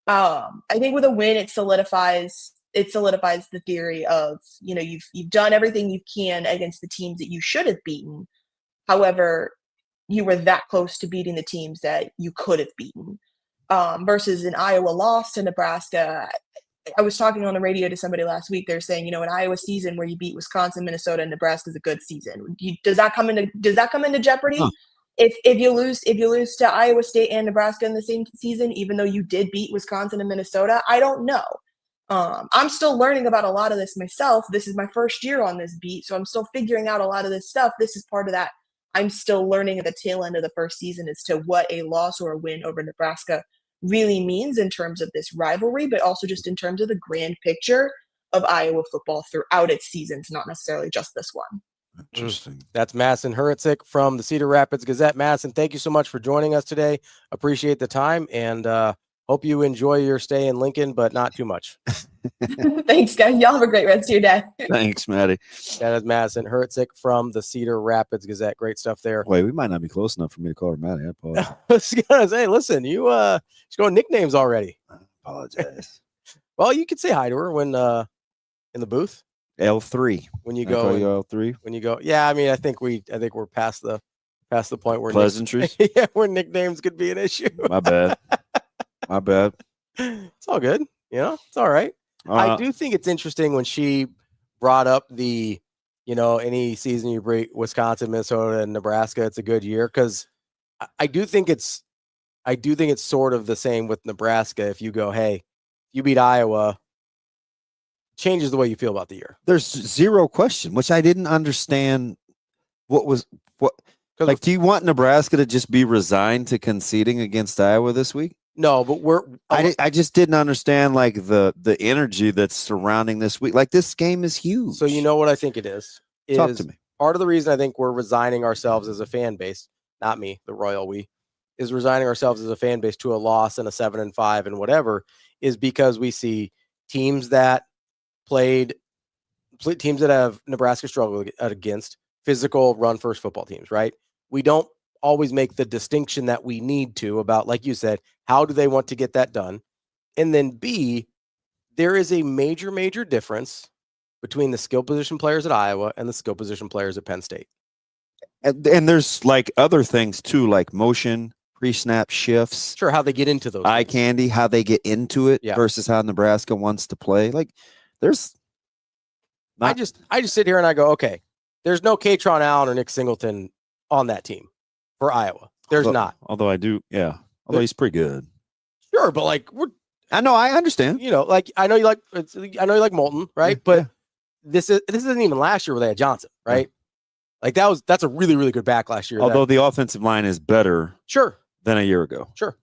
I think with a win, it solidifies the theory of, you've done everything you can against the teams that you should have beaten. However, you were that close to beating the teams that you could have beaten. Versus an Iowa loss to Nebraska. I was talking on the radio to somebody last week. They're saying, an Iowa season where you beat Wisconsin, Minnesota, and Nebraska is a good season. Does that come into jeopardy? Huh. If you lose to Iowa State and Nebraska in the same season, even though you did beat Wisconsin and Minnesota? I don't know. I'm still learning about a lot of this myself. This is my first year on this beat, so I'm still figuring out a lot of this stuff. This is part of that. I'm still learning at the tail end of the first season as to what a loss or a win over Nebraska really means in terms of this rivalry, but also just in terms of the grand picture of Iowa football throughout its seasons, not necessarily just this one. Interesting. That's Madison Hricik from the Cedar Rapids Gazette. Madison, thank you so much for joining us today. Appreciate the time, and hope you enjoy your stay in Lincoln, but not too much. Thanks, guys. Y'all have a great rest of your day. Thanks, Maddie. That is Madison Hricik from the Cedar Rapids Gazette. Great stuff there. Wait, we might not be close enough for me to call her Maddie. I apologize. I was gonna say, listen, she's going nicknames already. I apologize. Well, you could say hi to her when in the booth. L3. When you Can I go call you L3. When you go, yeah. I mean, I think we're past the point where pleasantries. Where nicknames could be an issue. My bad. My bad. It's all good. It's all right. I do think it's interesting when she brought up the, any season you break Wisconsin, Minnesota, and Nebraska, it's a good year, because I do think it's sort of the same with Nebraska. If you go, hey, you beat Iowa, changes the way you feel about the year. There's zero question, which I didn't understand. Like, do you want Nebraska to just be resigned to conceding against Iowa this week? No, but I just didn't understand like the energy that's surrounding this week. Like, this game is huge. So you know what I think it is? Talk to me. Part of the reason I think we're resigning ourselves as a fan base, not me, the royal we, is resigning ourselves as a fan base to a loss and a 7-5 and whatever, is because we see teams that have Nebraska struggled against, physical run first football teams, right? We don't always make the distinction that we need to about, like you said, how do they want to get that done? And then B, there is a major, major difference between the skill position players at Iowa and the skill position players at Penn State. And there's like other things too, like motion, pre-snap shifts. Sure, how they get into those. Eye candy, how they get into it versus how Nebraska wants to play. Like, there's I just sit here and I go, okay, there's no Katron Allen or Nick Singleton on that team for Iowa. There's not. Although I do, yeah. Although he's pretty good. Sure, but like I know, I understand. Like I know you like Moulton, right? But this isn't even last year where they had Johnson, right? Like that's a really, really good back last year. Although the offensive line is better than a year ago. Sure.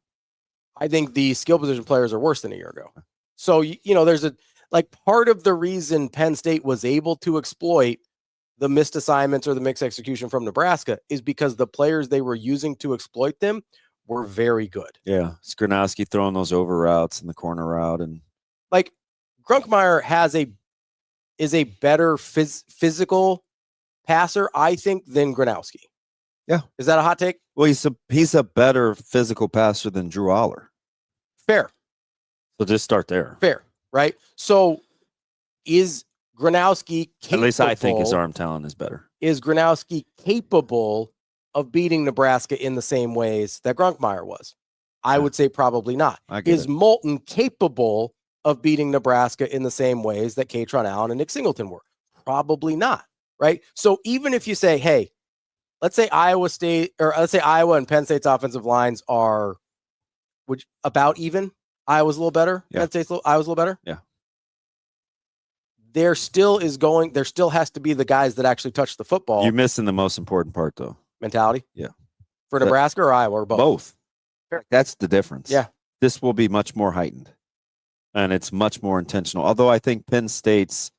I think the skill position players are worse than a year ago. So, there's part of the reason Penn State was able to exploit the missed assignments or the mixed execution from Nebraska is because the players they were using to exploit them were very good. Yeah. Skronowski throwing those over routes in the corner route. And like Grunkmeyer is a better physical passer, I think, than Gronowski. Yeah. Is that a hot take? Well, he's a better physical passer than Drew Aller. Fair. So just start there. Fair, right? So is Gronowski capable? At least I think his arm talent is better. Is Gronowski capable of beating Nebraska in the same ways that Grunkmeyer was? I would say probably not. Is Moulton capable of beating Nebraska in the same ways that Katron Allen and Nick Singleton were? Probably not, right? So even if you say, hey, let's say Iowa and Penn State's offensive lines are about even. Iowa's a little better. Yeah. Penn State's Iowa's a little better. Yeah. There still has to be the guys that actually touch the football. You're missing the most important part, though. Mentality? Yeah. For Nebraska or Iowa or both? Both. That's the difference. Yeah. This will be much more heightened. And it's much more intentional. Although I think Penn State's,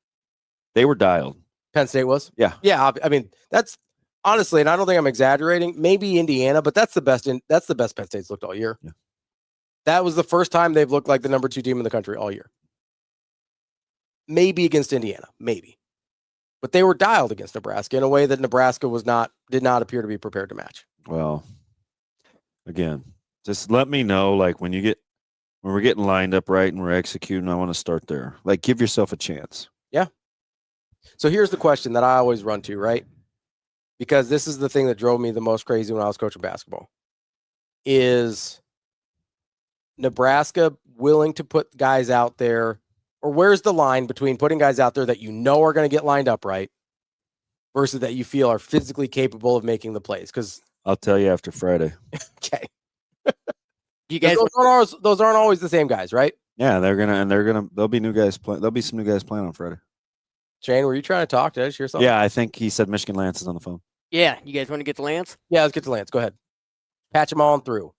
they were dialed. Penn State was? Yeah. Yeah. I mean, that's honestly, and I don't think I'm exaggerating, maybe Indiana, but that's the best Penn State's looked all year. Yeah. That was the first time they've looked like the number 2 team in the country all year. Maybe against Indiana, maybe. But they were dialed against Nebraska in a way that Nebraska did not appear to be prepared to match. Well, again, just let me know, like, when we're getting lined up right and we're executing, I want to start there. Like, give yourself a chance. Yeah. So here's the question that I always run to, right? Because this is the thing that drove me the most crazy when I was coaching basketball. Is Nebraska willing to put guys out there, or where's the line between putting guys out there that you know are going to get lined up right versus that you feel are physically capable of making the plays? Because I'll tell you after Friday. Okay. You guys, those aren't always the same guys, right? Yeah, there'll be new guys playing. There'll be some new guys playing on Friday. Shane, were you trying to talk? Did I hear something? Yeah, I think he said Michigan Lance is on the phone. yeah, you guys want to get to Lance? Yeah, let's get to Lance. Go ahead. Patch them on through.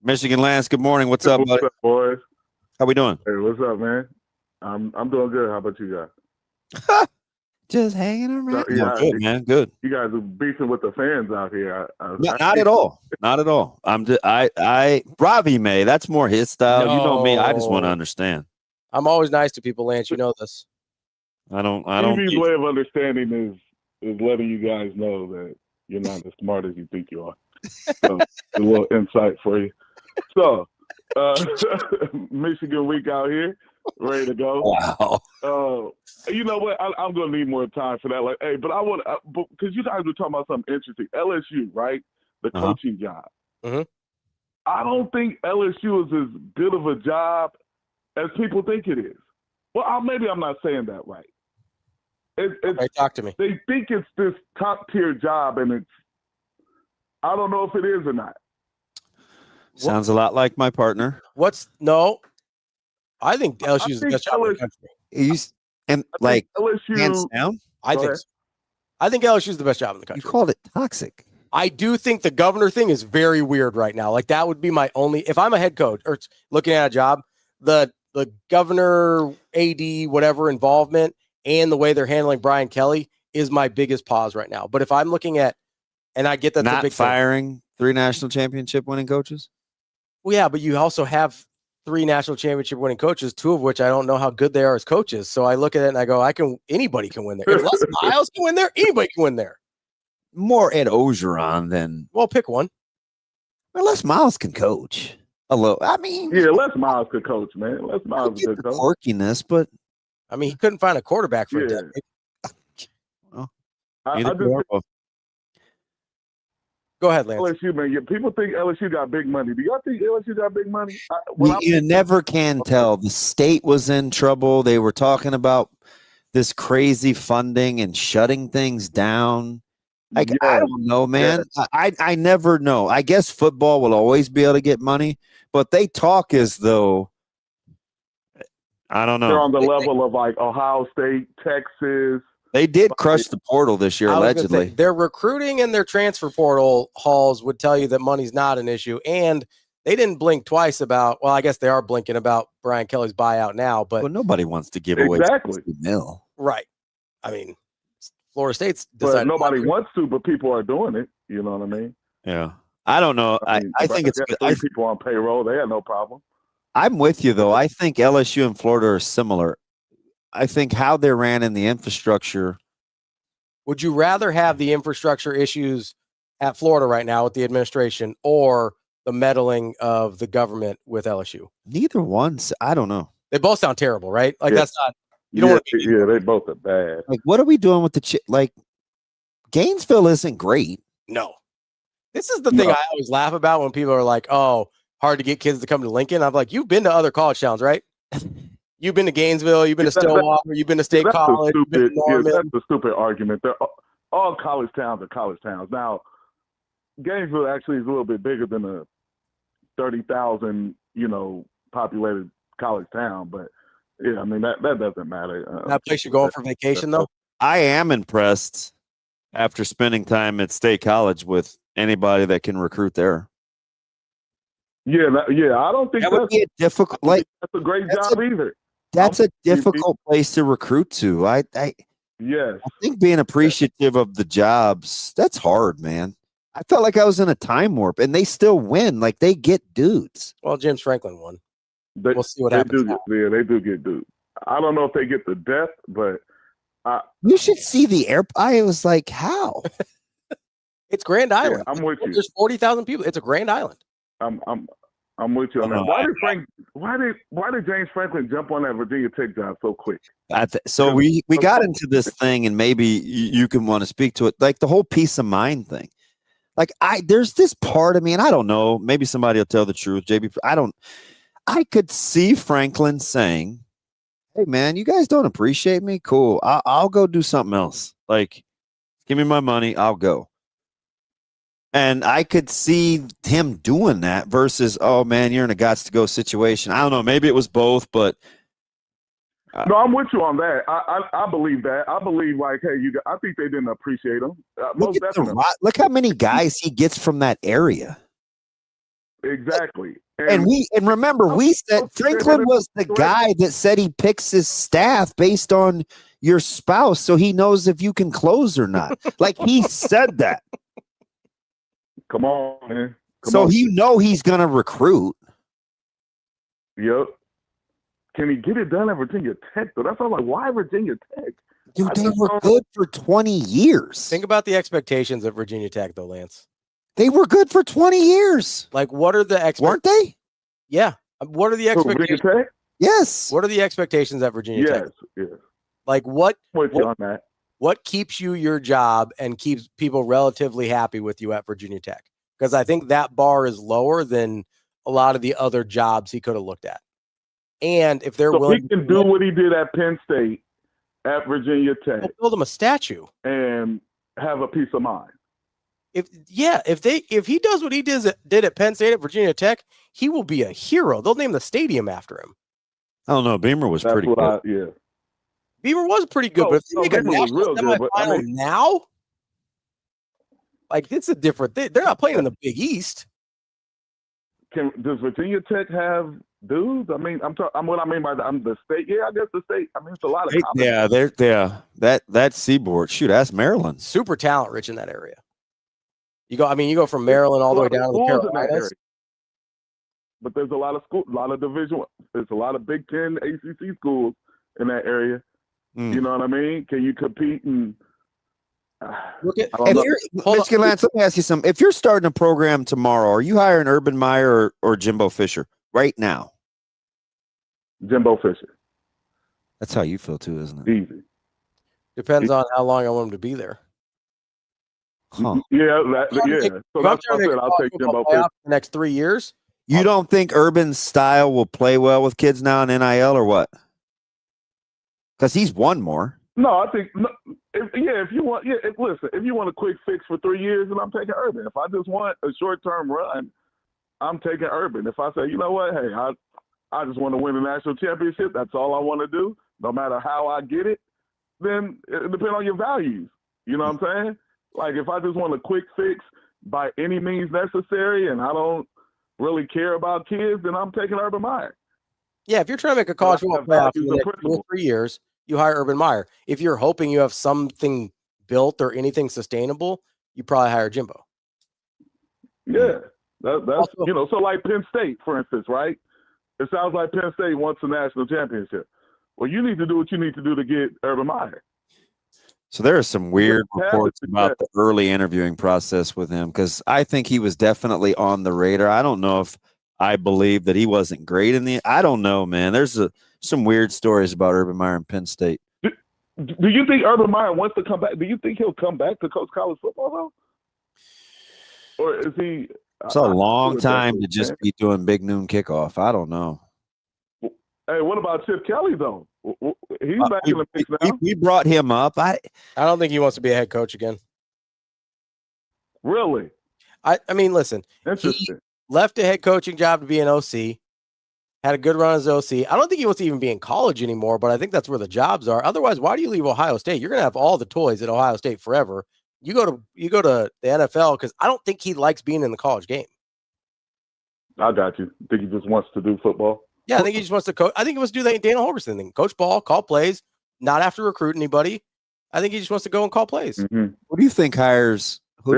Michigan Lance, good morning. What's up, buddy? What's up, boys? How we doing? Hey, what's up, man? I'm doing good. How about you guys? Just hanging around. Yeah, Good, man. Good. You guys are beefing with the fans out here. Not at all. Not at all. Ravi may. That's more his style. You know me. I just want to understand. I'm always nice to people, Lance. You know this. I don't. TV's way of understanding is letting you guys know that you're not as smart as you think you are. So, a little insight for you. So, Michigan week out here, ready to go. Wow. You know what? I'm gonna need more time for that. Like, hey, but I want because you guys were talking about something interesting. LSU, right? The coaching job. Mm-hmm. I don't think LSU is as good of a job as people think it is. Well, maybe I'm not saying that right. Okay, talk to me. They think it's this top tier job, and I don't know if it is or not. Sounds a lot like my partner. No, I think LSU is the best job in the country. Hands down. I think so. I think LSU is the best job in the country. You called it toxic. I do think the governor thing is very weird right now. Like that would be my only, if I'm a head coach or looking at a job, the governor, AD, whatever involvement and the way they're handling Brian Kelly is my biggest pause right now. But if I'm looking at, and I get that's not a big firing 3 national championship winning coaches. Well, yeah, but you also have 3 national championship winning coaches, 2 of which I don't know how good they are as coaches. So I look at it and I go, anybody can win there. If Les Miles can win there, anybody can win there. More Ed Ogeron than. Well, pick one. Well, Les Miles can coach. I mean, yeah, Les Miles could coach, man. Les Miles is a good coach. Quirkiness, but I mean, he couldn't find a quarterback for a decade. Well, go ahead, Lance. LSU, man. People think LSU got big money. Do y'all think LSU got big money? You never can tell. The state was in trouble. They were talking about this crazy funding and shutting things down. I don't know, man. I never know. I guess football will always be able to get money, but they talk as though I don't know. They're on the level of like Ohio State, Texas. They did crush the portal this year, allegedly. Their recruiting and their transfer portal hauls would tell you that money's not an issue. And they didn't blink twice about, well, I guess they are blinking about Brian Kelly's buyout now, but nobody wants to give away $60 million. Right. I mean, Florida State's decided nobody wants to, but people are doing it. You know what I mean? Yeah. I don't know. I think it's good. People on payroll, they have no problem. I'm with you, though. I think LSU and Florida are similar. I think how they ran in the infrastructure. Would you rather have the infrastructure issues at Florida right now with the administration or the meddling of the government with LSU? Neither one. I don't know. They both sound terrible, right? Like that's not. You don't want to they both are bad. Like, what are we doing with the Gainesville isn't great. No. This is the thing I always laugh about when people are like, oh, hard to get kids to come to Lincoln. I'm like, you've been to other college towns, right? You've been to Gainesville, you've been to Stillwater, you've been to State College. That's a stupid argument. All college towns are college towns. Now, Gainesville actually is a little bit bigger than a 30,000, populated college town, but yeah, I mean that doesn't matter. That place you're going for vacation, though. I am impressed after spending time at State College with anybody that can recruit there. Yeah. I don't think that would be a difficult. That's a great job either. That's a difficult place to recruit to. Yes. I think being appreciative of the jobs, that's hard, man. I felt like I was in a time warp, and they still win. Like they get dudes. Well, James Franklin won. We'll see what happens. They do get dudes. I don't know if they get the depth, but you should see the air. I was like, how? It's Grand Island. Yeah, I'm with you. There's 40,000 people. It's a Grand Island. I'm with you on that. Why did James Franklin jump on that Virginia Tech job so quick? So we got into this thing, and maybe you can want to speak to it, like the whole peace of mind thing. Like there's this part of me, and I don't know. Maybe somebody will tell the truth. JB, I could see Franklin saying, "Hey, man, you guys don't appreciate me. Cool, I'll go do something else. Like, give me my money. I'll go." And I could see him doing that versus, oh, man, you're in a gots-to-go situation. I don't know. Maybe it was both, but. No, I'm with you on that. I believe that. I believe, like, hey, I think they didn't appreciate him. Most definitely. Look how many guys he gets from that area. Exactly. And remember, we said Franklin was the guy that said he picks his staff based on your spouse so he knows if you can close or not. Like, he said that. Come on, man. He's going to recruit. Yep. Can he get it done at Virginia Tech, though? That's all. Like, why Virginia Tech? Dude, they were good for 20 years. Think about the expectations at Virginia Tech, though, Lance. They were good for 20 years. Like, what are the weren't they? Yeah. What are the expectations? Virginia Tech? Yes. What are the expectations at Virginia Tech? Yes. Like, what on that? What keeps you your job and keeps people relatively happy with you at Virginia Tech? Because I think that bar is lower than a lot of the other jobs he could have looked at. And if they're so willing, he can do what he did at Penn State, at Virginia Tech, they'll build him a statue and have a peace of mind. If he does what he did at Penn State, at Virginia Tech, he will be a hero. They'll name the stadium after him. I don't know. Beamer was pretty good. Beamer was pretty good, but if they make a national semifinal now, like it's a different thing. They're not playing in the Big East. Does Virginia Tech have dudes? I mean, what I mean by the state. Yeah, I guess the state. I mean, it's a lot of that seaboard. Shoot, ask Maryland. Super talent rich in that area. You go from Maryland all the way down to the Carolinas. But there's a lot of schools, a lot of Division. There's a lot of Big Ten, ACC schools in that area. You know what I mean? Can you compete and Michigan Lance, let me ask you something. If you're starting a program tomorrow, are you hiring Urban Meyer or Jimbo Fisher right now? Jimbo Fisher. That's how you feel too, isn't it? Easy. Depends on how long I want him to be there. Huh. Yeah. So that's what I said. I'll take Jimbo Fisher. The next 3 years. You don't think Urban's style will play well with kids now in NIL or what? Because he's won more. No, I think if you want, listen, if you want a quick fix for 3 years, then I'm taking Urban. If I just want a short-term run, I'm taking Urban. If I say, you know what, hey, I just want to win a national championship, that's all I want to do, no matter how I get it, then it depends on your values. You know what I'm saying? Like if I just want a quick fix by any means necessary and I don't really care about kids, then I'm taking Urban Meyer. Yeah, if you're trying to make a college football playoff in the next 2 or 3 years, you hire Urban Meyer. If you're hoping you have something built or anything sustainable, you probably hire Jimbo. Yeah, that's also, so like Penn State, for instance, right? It sounds like Penn State wants a national championship. Well, you need to do what you need to do to get Urban Meyer. So there are some weird reports about the early interviewing process with him because I think he was definitely on the radar. I don't know if I believe that he wasn't great I don't know, man. There's some weird stories about Urban Meyer and Penn State. Do you think Urban Meyer wants to come back? Do you think he'll come back to coach college football though? Or is he? It's a long time to just be doing big noon kickoff. I don't know. Hey, what about Chip Kelly though? He's back in the mix now. We brought him up. I don't think he wants to be a head coach again. Really? I mean, listen. Interesting. He left a head coaching job to be an OC. Had a good run as OC. I don't think he wants to even be in college anymore, but I think that's where the jobs are. Otherwise, why do you leave Ohio State? You're going to have all the toys at Ohio State forever. You go to the NFL because I don't think he likes being in the college game. I got you. Think he just wants to do football? Yeah, I think he just wants to coach. I think he wants to do that Dana Holgorsen thing. Coach ball, call plays, not have to recruit anybody. I think he just wants to go and call plays. Mm-hmm. Who do you think hires? Who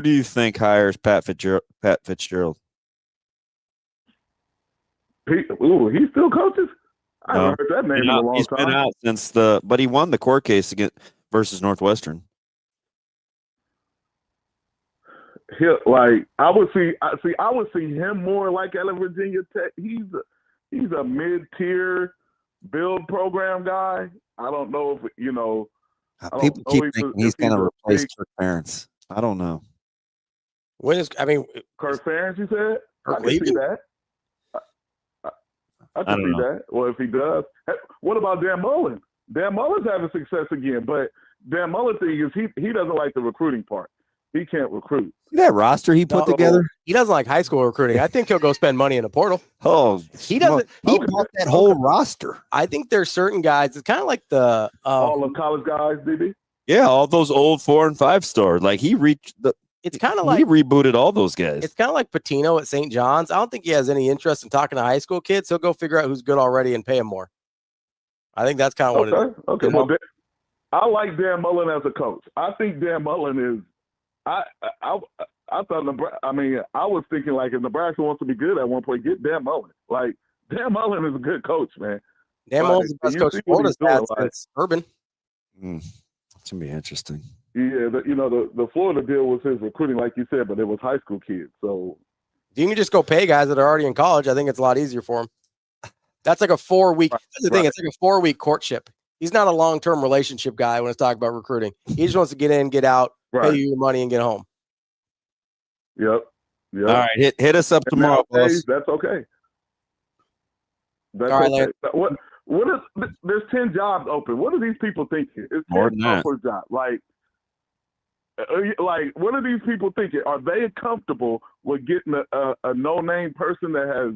do you think hires Pat Fitzgerald? He still coaches? I haven't heard that name in a long he's time. Been out since but he won the court case versus Northwestern. I would see him more like at Virginia Tech. He's a mid-tier build program guy. I don't know if people keep thinking he's going to replace Kirk Ferentz. I don't know. Kirk Ferentz? You said I can see that. I can see that. Well, if he does, what about Dan Mullen? Dan Mullen's having success again, but Dan Mullen thing is he doesn't like the recruiting part. He can't recruit. See that roster he put together? He doesn't like high school recruiting. I think he'll go spend money in a portal. Oh, he doesn't. He bought that whole roster. I think there's certain guys. It's kind of like the all the college guys, did he? Yeah, all those old 4 and 5 stars. Like he reached the. It's kind of like he rebooted all those guys. It's kind of like Patino at St. John's. I don't think he has any interest in talking to high school kids. He'll go figure out who's good already and pay him more. I think that's kind of what it is. Okay. Well, I like Dan Mullen as a coach. I think Dan Mullen is. I thought. I mean, I was thinking like if Nebraska wants to be good at one point, get Dan Mullen. Like Dan Mullen is a good coach, man. Dan Mullen's the best coach Florida's had since Urban. It's gonna be interesting. Yeah, the Florida deal was his recruiting, like you said, but it was high school kids. So if you can just go pay guys that are already in college, I think it's a lot easier for him. That's like a 4-week. That's the thing. It's like a 4-week courtship. He's not a long-term relationship guy when it's talking about recruiting. He just wants to get in, get out, pay you your money, and get home. Yep. All right, hit us up tomorrow, boss. That's okay. That's All right, okay. Lance. What is? There's 10 jobs open. What are these people thinking? It's 10 More than that. software jobs. Like, what are these people thinking? Are they comfortable with getting a no-name person that has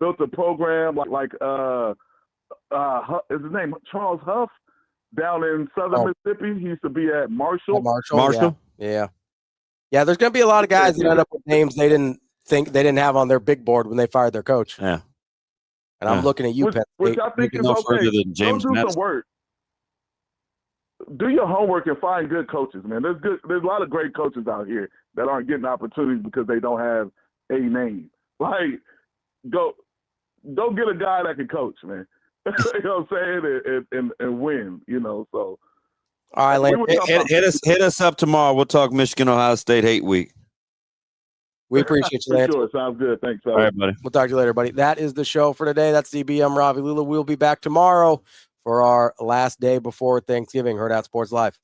built a program like is his name Charles Huff down in Southern Mississippi? He used to be at Marshall. Marshall. Yeah. There's going to be a lot of guys that end up with names they didn't have on their big board when they fired their coach. Yeah. And I'm looking at you, Penn which State. I think is no okay. further than James Go do Madison. some work. Do your homework and find good coaches, man. There's a lot of great coaches out here that aren't getting opportunities because they don't have a name. Like, go get a guy that can coach, man. You know what I'm saying? And win, so. All right, Lance. Hit us up tomorrow. We'll talk Michigan, Ohio State hate week. We appreciate you, Lance. Sure, sounds good. Thanks, All right, buddy. We'll talk to you later, buddy. That is the show for today. That's DB. I'm Ravi Lulla. We'll be back tomorrow for our last day before Thanksgiving. Hurrdat Sports Live.